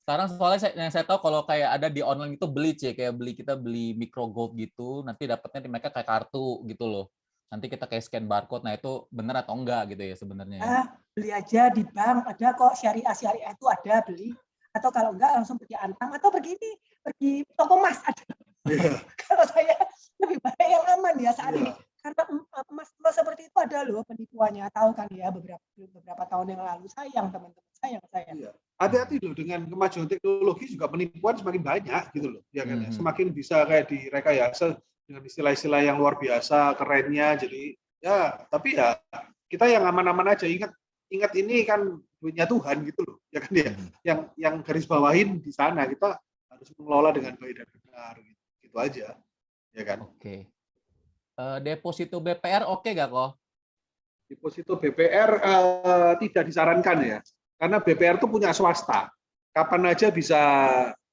Sekarang soalnya yang saya tahu kalau kayak ada di online itu beli kayak kita beli micro gold gitu, nanti dapatnya mereka kayak kartu gitu loh. Nanti kita kayak scan barcode. Nah, itu benar atau enggak gitu ya sebenarnya? Beli aja di bank, ada kok syariah itu ada beli. Atau kalau enggak langsung pergi Antam atau pergi toko emas ada. Kalau saya lebih baik yang aman ya saat ini. Karena emas seperti itu ada loh penipuannya, tahu kan ya beberapa tahun yang lalu. Sayang teman-teman, sayang. Iya. Hati-hati loh dengan kemajuan teknologi juga penipuan semakin banyak gitu loh, ya kan? Semakin bisa kayak direkayasa dengan istilah-istilah yang luar biasa, kerennya. Jadi ya, tapi ya kita yang aman-aman aja. Ingat ini kan duitnya Tuhan gitu loh, ya kan ya. Yang garis bawahin di sana kita harus mengelola dengan baik dan benar gitu aja, ya kan? Oke. Deposito BPR oke nggak kok? Deposito BPR tidak disarankan ya, karena BPR itu punya swasta. Kapan aja bisa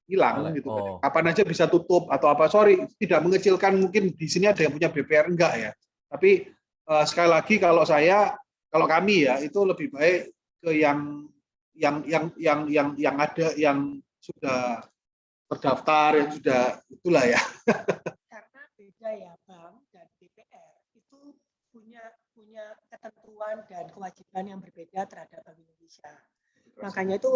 hilang gitu kan. Kapan aja bisa tutup atau apa. Sorry, tidak mengecilkan mungkin di sini ada yang punya BPR enggak ya. Tapi sekali lagi kalau kami ya itu lebih baik ke yang ada yang sudah terdaftar, yang sudah itulah ya. Karena beda ya Bang, dan BPR itu punya ketentuan dan kewajiban yang berbeda terhadap Bank Indonesia. Makanya itu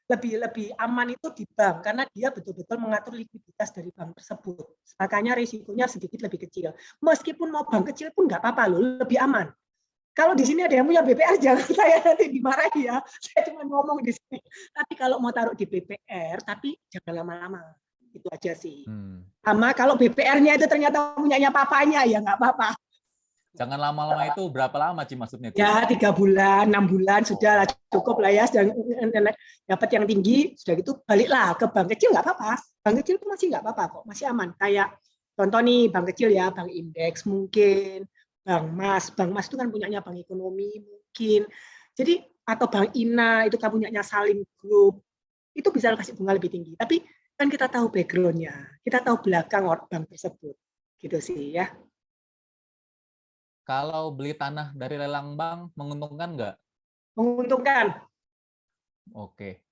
lebih aman itu di bank karena dia betul-betul mengatur likuiditas dari bank tersebut. Makanya risikonya sedikit lebih kecil. Meskipun mau bank kecil pun nggak apa-apa loh, lebih aman. Kalau di sini ada yang punya BPR, jangan saya nanti dimarahi ya. Saya cuma ngomong di sini. Tapi kalau mau taruh di BPR, tapi jangan lama-lama. Itu aja sih. Sama kalau BPR-nya itu ternyata punyanya papanya, ya nggak apa-apa. Jangan lama-lama itu berapa lama Ci maksudnya? Ci? Ya 3 bulan, 6 bulan sudah lah, cukup lah ya. Sudah dapat yang tinggi, sudah gitu baliklah ke bank kecil nggak apa-apa. Bank kecil itu masih nggak apa-apa kok, masih aman. Kayak contoh nih bank kecil ya, bank indeks mungkin, bank Mas itu kan punyanya bank ekonomi mungkin. Jadi atau bank INA itu kan punyanya Salim Group, itu bisa kasih bunga lebih tinggi. Tapi kan kita tahu background-nya, kita tahu belakang bank tersebut, gitu sih ya. Kalau beli tanah dari lelang bank menguntungkan nggak? Menguntungkan. Oke.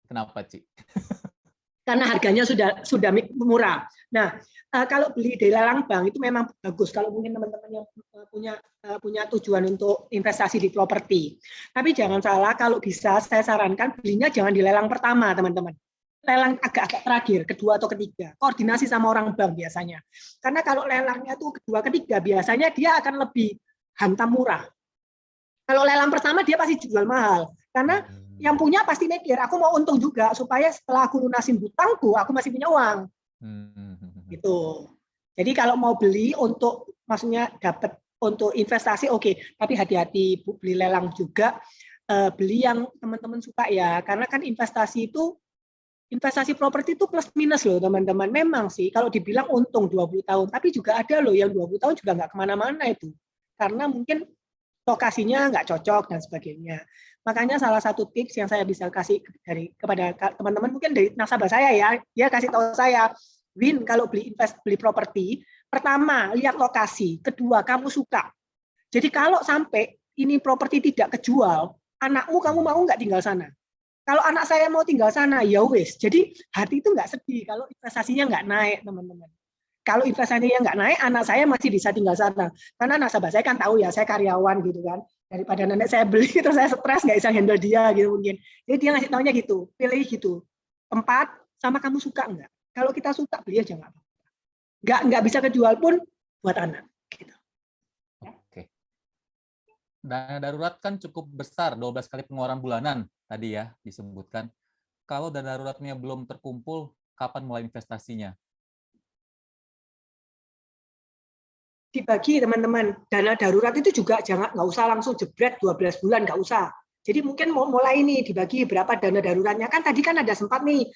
Kenapa, Ci? Karena harganya sudah murah. Nah, kalau beli dari lelang bank itu memang bagus kalau mungkin teman-teman yang punya tujuan untuk investasi di properti. Tapi jangan salah, kalau bisa saya sarankan belinya jangan di lelang pertama, teman-teman. Lelang agak-agak terakhir, kedua atau ketiga. Koordinasi sama orang bank biasanya. Karena kalau lelangnya itu kedua, ketiga, biasanya dia akan lebih hantam murah. Kalau lelang pertama dia pasti jual mahal. Karena yang punya pasti mikir, aku mau untung juga supaya setelah aku lunasin hutangku, aku masih punya uang. Gitu. Jadi kalau mau beli untuk, maksudnya dapat untuk investasi, oke. Tapi hati-hati beli lelang juga. Beli yang teman-teman suka ya. Karena kan investasi properti itu plus minus loh teman-teman. Memang sih kalau dibilang untung 20 tahun, tapi juga ada loh yang 20 tahun juga nggak kemana-mana itu. Karena mungkin lokasinya nggak cocok dan sebagainya. Makanya salah satu tips yang saya bisa kasih kepada teman-teman mungkin dari nasabah saya ya, dia kasih tahu saya, Win, kalau beli properti, pertama lihat lokasi, kedua kamu suka. Jadi kalau sampai ini properti tidak kejual, anakmu kamu mau nggak tinggal sana? Kalau anak saya mau tinggal sana, ya wes. Jadi hati itu nggak sedih kalau investasinya nggak naik, teman-teman. Kalau investasinya nggak naik, anak saya masih bisa tinggal sana. Karena nasabah saya kan tahu ya, saya karyawan gitu kan. Daripada nenek saya beli, terus saya stres nggak bisa handle dia gitu mungkin. Jadi dia ngasih taunya gitu, pilih gitu. Tempat sama kamu suka nggak? Kalau kita suka, beli aja nggak apa-apa. Nggak bisa kejual pun buat anak. Gitu. Oke. Dana darurat kan cukup besar, 12 kali pengeluaran bulanan tadi ya disebutkan. Kalau dana daruratnya belum terkumpul, kapan mulai investasinya? Dibagi teman-teman, dana darurat itu juga nggak usah langsung jebret 12 bulan, nggak usah. Jadi mungkin mau mulai nih dibagi berapa dana daruratnya. Kan tadi kan ada sempat nih,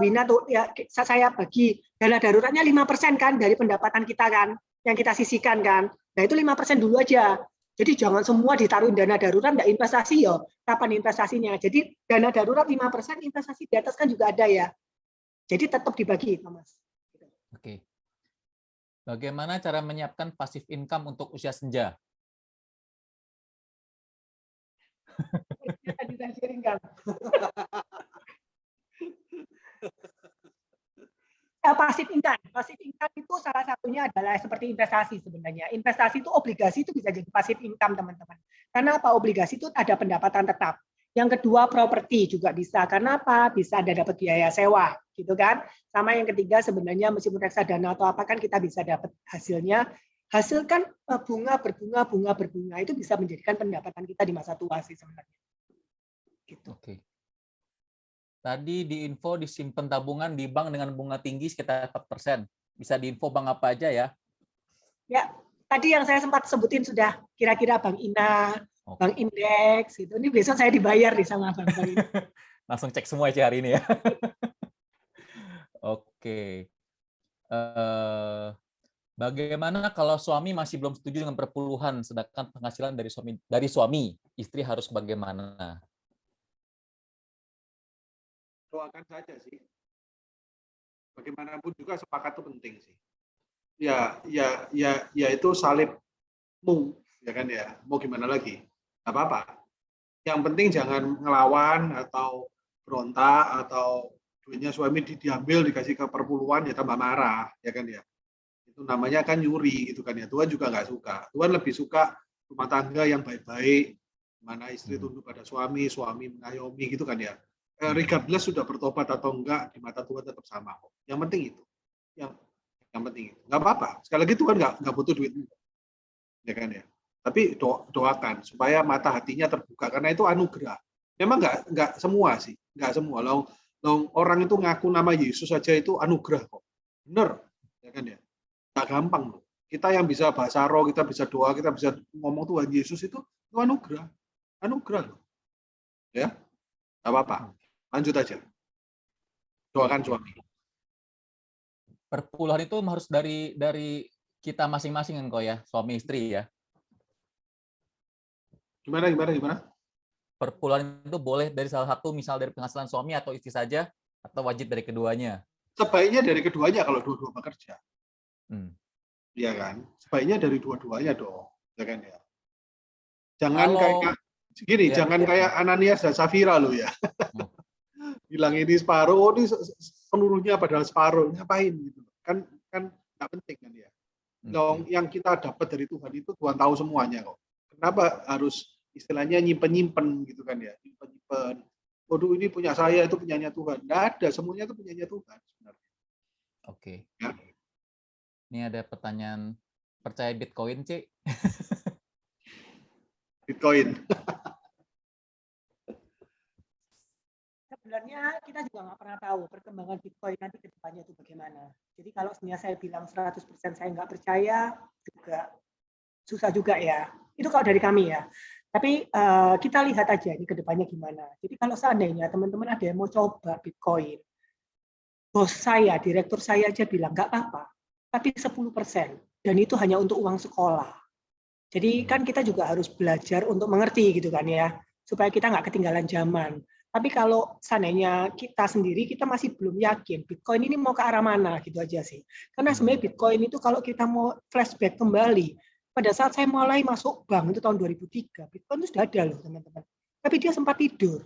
Wina tuh ya saya bagi dana daruratnya 5% kan dari pendapatan kita kan, yang kita sisihkan kan. Nah itu 5% dulu aja. Jadi jangan semua ditaruhin dana darurat, nggak investasi ya. Kapan investasinya? Jadi dana darurat 5%, investasi di atas kan juga ada ya. Jadi tetap dibagi, Mas. Oke. Bagaimana cara menyiapkan passive income untuk usia senja? Tadi saya sharingkan. Passive income itu salah satunya adalah seperti investasi sebenarnya. Investasi itu obligasi itu bisa jadi passive income teman-teman. Karena apa? Obligasi itu ada pendapatan tetap. Yang kedua properti juga bisa. Karena apa? Bisa ada dapat biaya sewa, gitu kan? Sama yang ketiga sebenarnya meskipun reksadana atau apa kan kita bisa dapat hasilnya. Hasil kan bunga berbunga itu bisa menjadikan pendapatan kita di masa tua sih sebenarnya. Gitu. Oke. Tadi di info disimpan tabungan di bank dengan bunga tinggi sekitar 4%. Bisa diinfo bank apa aja ya? Ya, tadi yang saya sempat sebutin sudah kira-kira bank INA, bank indeks itu. Ini besok saya dibayar nih sama bank ini. Langsung cek semua aja hari ini ya. Oke. Bagaimana kalau suami masih belum setuju dengan perpuluhan, sedangkan penghasilan dari suami, istri harus bagaimana? Doakan saja sih. Bagaimanapun juga sepakat itu penting sih. Ya itu salibmu, ya kan ya. Mau gimana lagi? Nggak apa-apa. Yang penting jangan ngelawan atau berontak atau duitnya suami diambil dikasih ke perpuluhan ya tambah marah, ya kan ya. Itu namanya kan nyuri gitu kan ya. Tuhan juga nggak suka. Tuhan lebih suka rumah tangga yang baik-baik, mana istri tunduk pada suami mengayomi gitu kan ya. Regardless sudah bertobat atau enggak, di mata Tuhan tetap sama kok. Yang penting itu. Yang penting itu. Nggak apa-apa. Sekali lagi Tuhan nggak butuh duitmu. Ya kan ya. Tapi doakan supaya mata hatinya terbuka karena itu anugerah. Memang nggak semua sih, nggak semua. Orang itu ngaku nama Yesus saja itu anugerah kok. Bener, ya kan ya. Nggak gampang loh. Kita yang bisa bahasa roh, kita bisa doa, kita bisa ngomong Tuhan Yesus itu anugerah. Anugerah loh. Ya. Enggak apa-apa. Lanjut aja. Doakan suami. Perpuluhan itu harus dari kita masing-masing kan kok ya, suami istri ya. Gimana? Perpuluhan itu boleh dari salah satu, misal dari penghasilan suami atau istri saja, atau wajib dari keduanya? Sebaiknya dari keduanya kalau dua-dua bekerja. Iya kan? Sebaiknya dari dua-duanya dong. Ya kan ya. Jangan kayak gini, jangan kayak Ananias dan Safira loh ya. Bilang ini separuh, oh ini seluruhnya padahal separuh. Ngapain gitu. Kan nggak penting kan ya. Yang kita dapat dari Tuhan itu Tuhan tahu semuanya kok. Kenapa harus istilahnya nyimpen gitu kan ya, nyimpen. Waduh ini punya saya, itu punyanya Tuhan. Nggak ada, semuanya itu punyanya Tuhan sebenarnya. Oke. Ya. Ini ada pertanyaan, percaya Bitcoin, Cik? Bitcoin. Sebenarnya kita juga nggak pernah tahu perkembangan Bitcoin nanti ke depannya itu bagaimana. Jadi kalau sebenarnya saya bilang 100% saya nggak percaya, juga susah juga ya. Itu kalau dari kami ya. Tapi kita lihat aja ini ke depannya gimana. Jadi kalau seandainya teman-teman ada yang mau coba Bitcoin, bos saya, direktur saya aja bilang nggak apa-apa, tapi 10%. Dan itu hanya untuk uang sekolah. Jadi kan kita juga harus belajar untuk mengerti gitu kan ya, supaya kita nggak ketinggalan zaman. Tapi kalau seandainya kita sendiri, kita masih belum yakin Bitcoin ini mau ke arah mana gitu aja sih. Karena sebenarnya Bitcoin itu kalau kita mau flashback kembali, pada saat saya mulai masuk bank itu tahun 2003, Bitcoin itu sudah ada loh teman-teman. Tapi dia sempat tidur.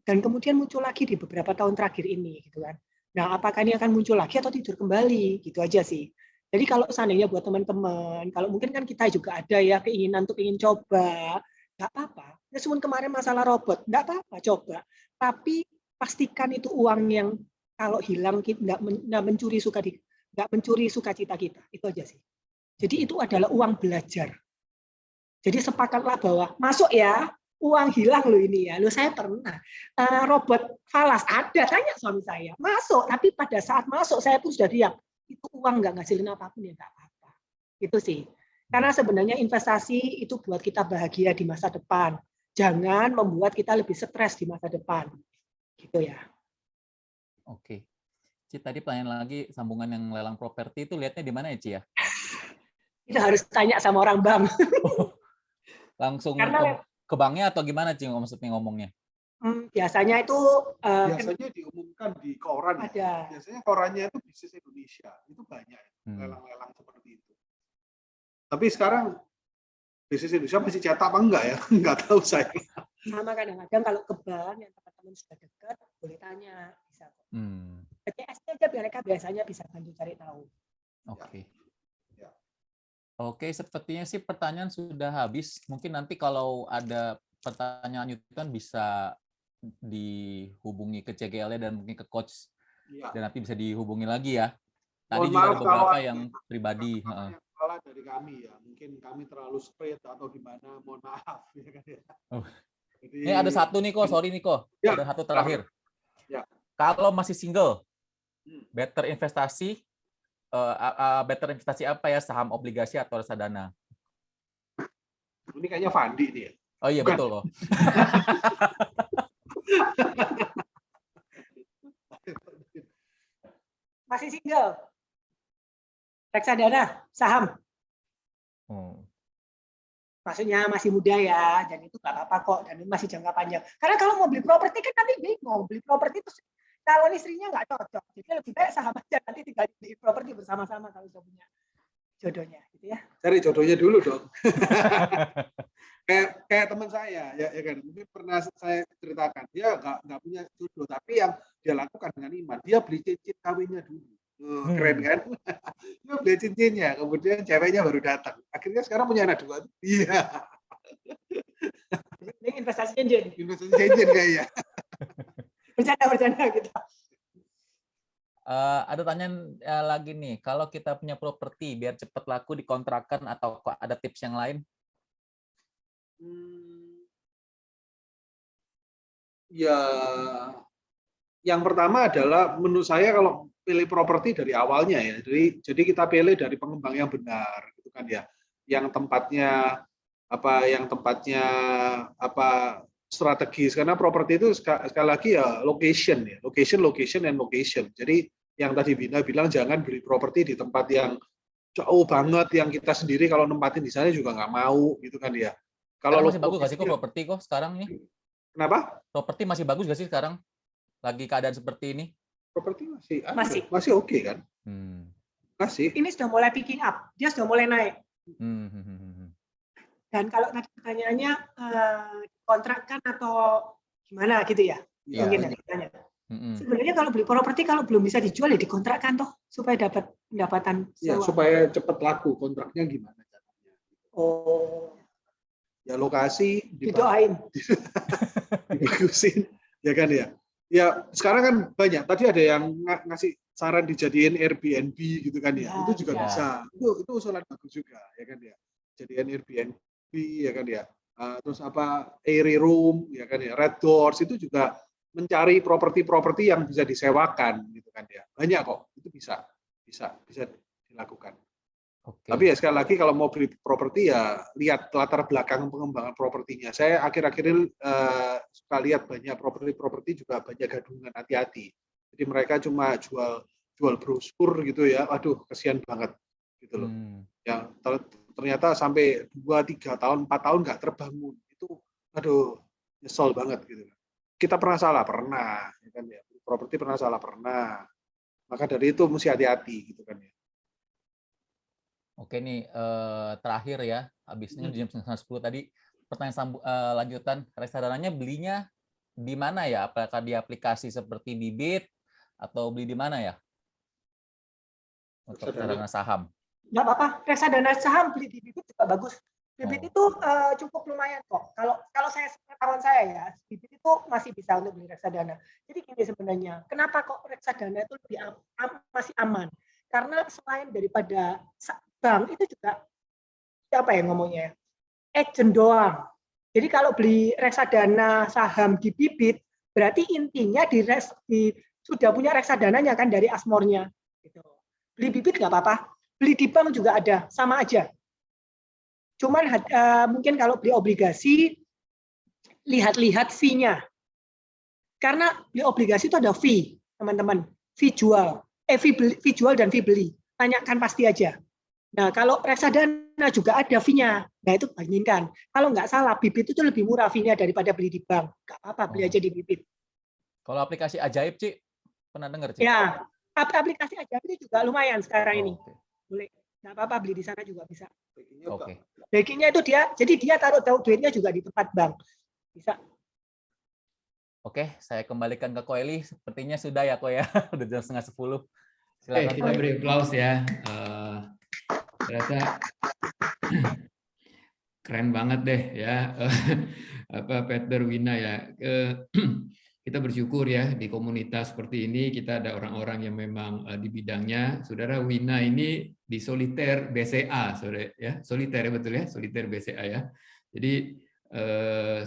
Dan kemudian muncul lagi di beberapa tahun terakhir ini gitu kan. Nah, apakah ini akan muncul lagi atau tidur kembali? Gitu aja sih. Jadi kalau seandainya buat teman-teman, kalau mungkin kan kita juga ada ya keinginan untuk ingin coba, nggak apa-apa. Meskipun kemarin masalah robot, nggak apa-apa coba. Tapi pastikan itu uang yang kalau hilang nggak mencuri sukacita kita. Itu aja sih. Jadi itu adalah uang belajar. Jadi sepakatlah bahwa masuk ya, uang hilang loh ini ya. Loh saya pernah robot falas ada, tanya suami saya masuk, tapi pada saat masuk saya pun sudah diam. Itu uang nggak ngasilin apapun ya nggak apa-apa. Itu sih. Karena sebenarnya investasi itu buat kita bahagia di masa depan. Jangan membuat kita lebih stres di masa depan. Gitu ya. Oke. Ci, tadi pertanyaan lagi sambungan yang lelang properti itu lihatnya di mana ya, Ci ya? Kita harus tanya sama orang bank. Langsung Karena ke banknya atau gimana, Ci, maksudnya ngomongnya? Biasanya itu biasanya diumumkan di koran. Ada. Ya. Biasanya korannya itu Bisnis Indonesia. Itu banyak lelang-lelang seperti itu. Tapi sekarang Bisnis Indonesia masih cetak apa enggak ya? Enggak tahu saya. Sama kadang-kadang kalau ke bank yang teman-teman sudah dekat, boleh tanya, bisa kok. PCS aja mereka biasanya bisa bantu cari tahu. Oke. Ya. Oke, sepertinya sih pertanyaan sudah habis. Mungkin nanti kalau ada pertanyaan lanjutan bisa dihubungi ke CGL dan mungkin ke coach. Ya. Dan nanti bisa dihubungi lagi ya. Tadi juga ada beberapa yang pribadi. Salah dari kami ya, mungkin kami terlalu straight atau gimana, mohon maaf ya kan ya. Jadi, ini ada satu nih kok, sorry nih kok, ya, ada satu terakhir. Ya. Kalau masih single, better investasi apa ya, saham, obligasi atau reksadana? Ini kayaknya Fandi nih ya. Oh iya bukan. Betul kok. Masih single. Reksadana, saham. Maksudnya masih muda ya, dan itu nggak apa-apa kok, dan itu masih jangka panjang. Karena kalau mau beli properti kan nanti bingung, beli properti itu calon istrinya nggak cocok, jadi lebih baik saham aja, nanti tinggal beli properti bersama-sama kalau sudah punya jodohnya, gitu ya. Cari jodohnya dulu dong. kayak teman saya, ya kan, mungkin pernah saya ceritakan, dia nggak punya jodoh, tapi yang dia lakukan dengan iman, dia beli cincin kawinnya dulu. Keren kan? Dia beli cincinnya, kemudian ceweknya baru datang. Akhirnya sekarang punya anak 2. Iya. Ini investasi cincin. Investasi cincin kayaknya. Bercanda gitu. Ada pertanyaan lagi nih, kalau kita punya properti biar cepat laku dikontrakan atau ada tips yang lain? Ya, yang pertama adalah menurut saya kalau pilih properti dari awalnya ya. Jadi kita pilih dari pengembang yang benar gitu kan ya. Yang tempatnya strategis, karena properti itu sekali lagi ya location, and location. Jadi yang tadi Bina bilang jangan beli properti di tempat yang jauh banget, yang kita sendiri kalau nempatin di sana juga nggak mau gitu kan ya. Kalau masih bagus nggak sih kok properti kok sekarang ini? Kenapa? Properti masih bagus nggak sih sekarang? Lagi keadaan seperti ini? Properti masih oke kan? Masih. Ini sudah mulai picking up, dia sudah mulai naik. Dan kalau tadi pertanyaannya kontrakkan atau gimana gitu ya? Mungkin ya ditanya. Sebenarnya kalau beli properti kalau belum bisa dijual ya dikontrakkan toh supaya dapat pendapatan sewa. Ya, supaya cepat laku. Kontraknya gimana caranya? Oh. Ya lokasi didoain. Dibagusin, ya kan ya. Ya sekarang kan banyak. Tadi ada yang ngasih saran dijadiin Airbnb gitu kan ya. Itu juga bisa. Itu usulan bagus juga, ya kan ya. Jadiin Airbnb, ya kan ya. Terus Airy Room, ya kan ya. Red Doors itu juga mencari properti-properti yang bisa disewakan gitu kan ya. Banyak kok. Itu bisa dilakukan. Tapi ya sekali lagi kalau mau beli properti ya lihat latar belakang pengembangan propertinya. Saya akhir-akhir ini suka lihat banyak properti juga banyak gadungan, hati-hati. Jadi mereka cuma jual brosur gitu ya. Aduh, kasihan banget gitu loh. Ya ternyata sampai 2, 3 tahun, 4 tahun nggak terbangun. Itu aduh, nyesel banget gitu. Kita pernah salah, ya kan ya. Properti pernah salah, Maka dari itu mesti hati-hati gitu kan ya. Oke nih, terakhir ya, habisnya jam 9:30 tadi, pertanyaan lanjutan, reksadananya belinya di mana ya? Apakah di aplikasi seperti Bibit atau beli di mana ya? Untuk reksadana saham. Nggak apa-apa, reksadana saham beli di Bibit juga bagus. Bibit itu cukup lumayan kok. Kalau pengetahuan saya ya, Bibit itu masih bisa untuk beli reksadana. Jadi gini sebenarnya, kenapa kok reksadana itu lebih masih aman? Karena selain daripada bank itu juga apa ya ngomongnya, agent doang. Jadi kalau beli reksadana saham di Bibit, berarti intinya sudah punya reksadananya kan dari Asmornya. Gitu. Beli Bibit nggak apa-apa, beli di bank juga ada, sama aja. Cuman mungkin kalau beli obligasi, lihat-lihat fee-nya. Karena beli obligasi itu ada fee, teman-teman. Fee jual dan fee beli. Tanyakan pasti aja. Nah, kalau reksadana juga ada fee-nya. Nah, itu bandingkan. Kalau nggak salah, Bibit itu lebih murah fee-nya daripada beli di bank. Nggak apa-apa, beli aja di Bibit. Kalau aplikasi Ajaib, Ci? Pernah dengar, Ci? Ya, aplikasi Ajaib itu juga lumayan sekarang ini. Boleh. Nggak apa-apa, beli di sana juga bisa. Bankingnya itu jadi dia taruh duitnya juga di tempat bank. Bisa. Oke, saya kembalikan ke Koeli. Sepertinya sudah ya, Ko ya. Udah jam 9:30. Silakan. Kita beri aplaus ya. Ternyata keren banget deh ya. Peter, Wina ya. Kita bersyukur ya di komunitas seperti ini kita ada orang-orang yang memang di bidangnya. Saudara Wina ini di Solitaire BCA, saudara ya. Solitaire ya, betul ya, Solitaire BCA ya. Jadi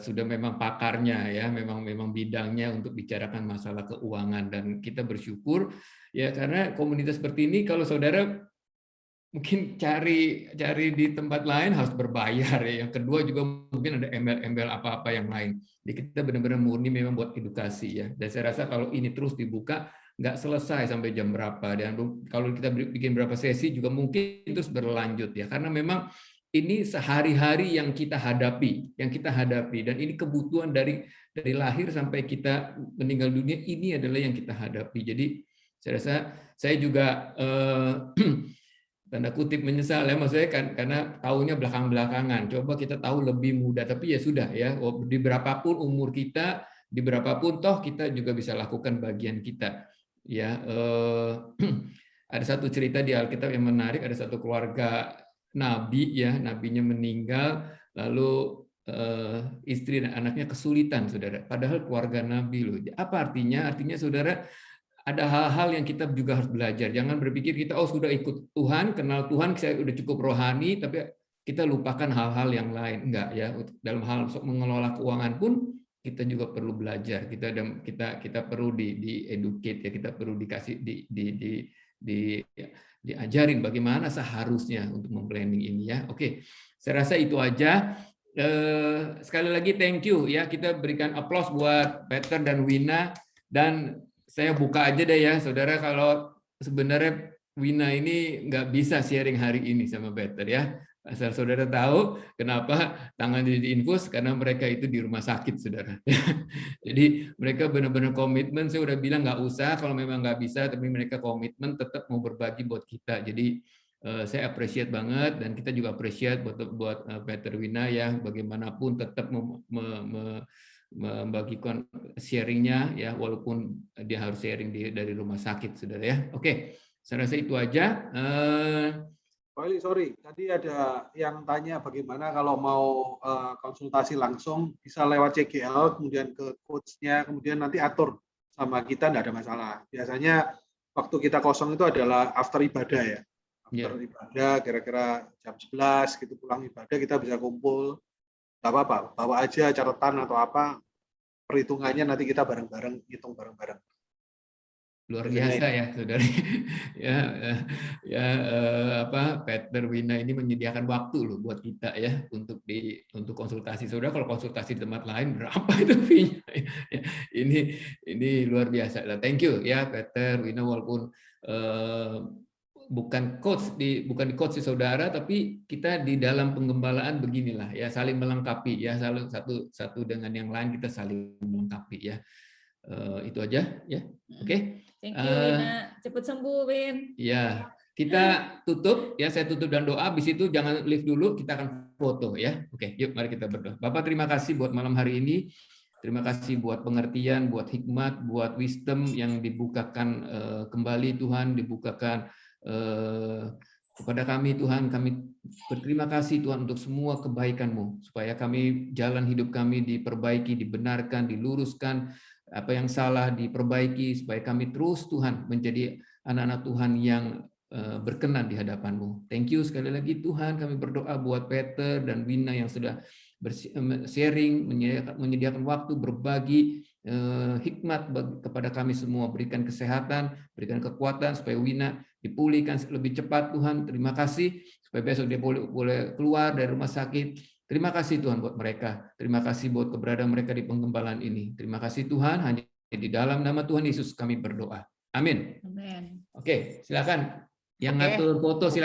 sudah memang pakarnya ya, memang bidangnya untuk bicarakan masalah keuangan, dan kita bersyukur ya karena komunitas seperti ini kalau saudara mungkin cari di tempat lain harus berbayar ya. Yang kedua juga mungkin ada embel-embel apa-apa yang lain. Jadi kita benar-benar murni memang buat edukasi ya. Dan saya rasa kalau ini terus dibuka nggak selesai sampai jam berapa, dan kalau kita bikin berapa sesi juga mungkin terus berlanjut ya, karena memang ini sehari-hari yang kita hadapi, dan ini kebutuhan dari lahir sampai kita meninggal dunia, ini adalah yang kita hadapi. Jadi saya rasa saya juga tanda kutip menyesal ya, maksudnya kan karena tahunya belakang-belakangan. Coba kita tahu lebih muda, tapi ya sudah ya, di berapapun umur kita, di berapapun toh kita juga bisa lakukan bagian kita. Ya, ada satu cerita di Alkitab yang menarik, ada satu keluarga nabi ya, nabinya meninggal, lalu istri dan anaknya kesulitan, saudara. Padahal keluarga nabi loh. Apa artinya? Artinya saudara, ada hal-hal yang kita juga harus belajar. Jangan berpikir kita sudah ikut Tuhan, kenal Tuhan, saya udah cukup rohani, tapi kita lupakan hal-hal yang lain. Enggak ya. Dalam hal mengelola keuangan pun kita juga perlu belajar. Kita perlu di-educate ya, kita perlu dikasih diajarin bagaimana seharusnya untuk memplanning ini ya. Oke, saya rasa itu aja. Sekali lagi thank you ya, kita berikan aplaus buat Peter dan Wina, dan saya buka aja deh ya saudara, kalau sebenarnya Wina ini nggak bisa sharing hari ini sama Peter ya. Asal saudara tahu kenapa tangan diinfus, karena mereka itu di rumah sakit, saudara. Jadi mereka benar-benar komitmen. Saya udah bilang nggak usah kalau memang nggak bisa, tapi mereka komitmen tetap mau berbagi buat kita. Jadi saya appreciate banget, dan kita juga appreciate buat Peter Wina ya, bagaimanapun tetap membagikan sharingnya ya, walaupun dia harus sharing dari rumah sakit, saudara ya. Oke, saya rasa itu aja. Sorry, tadi ada yang tanya bagaimana kalau mau konsultasi langsung, bisa lewat CGL, kemudian ke coach-nya, kemudian nanti atur sama kita, tidak ada masalah. Biasanya waktu kita kosong itu adalah after ibadah ya. After ibadah, kira-kira jam 11, gitu pulang ibadah, kita bisa kumpul. Tidak apa-apa, bawa aja catatan atau apa, perhitungannya nanti kita bareng-bareng, hitung bareng-bareng. Luar biasa ya saudari Peter Wina ini menyediakan waktu loh buat kita ya untuk konsultasi. Saudara kalau konsultasi di tempat lain berapa itu fee-nya ya, ini luar biasa lah. Thank you ya Peter Wina, walaupun bukan di coach di saudara, tapi kita di dalam penggembalaan beginilah ya, saling melengkapi ya, satu dengan yang lain kita saling melengkapi ya. Itu aja ya. Oke. Thank you Wina, cepat sembuh Win. Ya, kita tutup ya, saya tutup dan doa. Habis itu jangan live dulu, kita akan foto ya. Oke, yuk mari kita berdoa. Bapak terima kasih buat malam hari ini. Terima kasih buat pengertian, buat hikmat, buat wisdom yang dibukakan kembali Tuhan, dibukakan kepada kami Tuhan. Kami berterima kasih Tuhan untuk semua kebaikan-Mu, supaya kami jalan hidup kami diperbaiki, dibenarkan, diluruskan, apa yang salah diperbaiki, supaya kami terus Tuhan menjadi anak-anak Tuhan yang berkenan di hadapan-Mu. Thank you sekali lagi Tuhan, kami berdoa buat Peter dan Wina yang sudah sharing, menyediakan waktu, berbagi hikmat kepada kami semua. Berikan kesehatan, berikan kekuatan supaya Wina dipulihkan lebih cepat Tuhan. Terima kasih supaya besok dia boleh keluar dari rumah sakit. Terima kasih Tuhan buat mereka. Terima kasih buat keberadaan mereka di penggembalaan ini. Terima kasih Tuhan, hanya di dalam nama Tuhan Yesus kami berdoa. Amin. Amin. Oke, silakan yang ngatur foto silakan.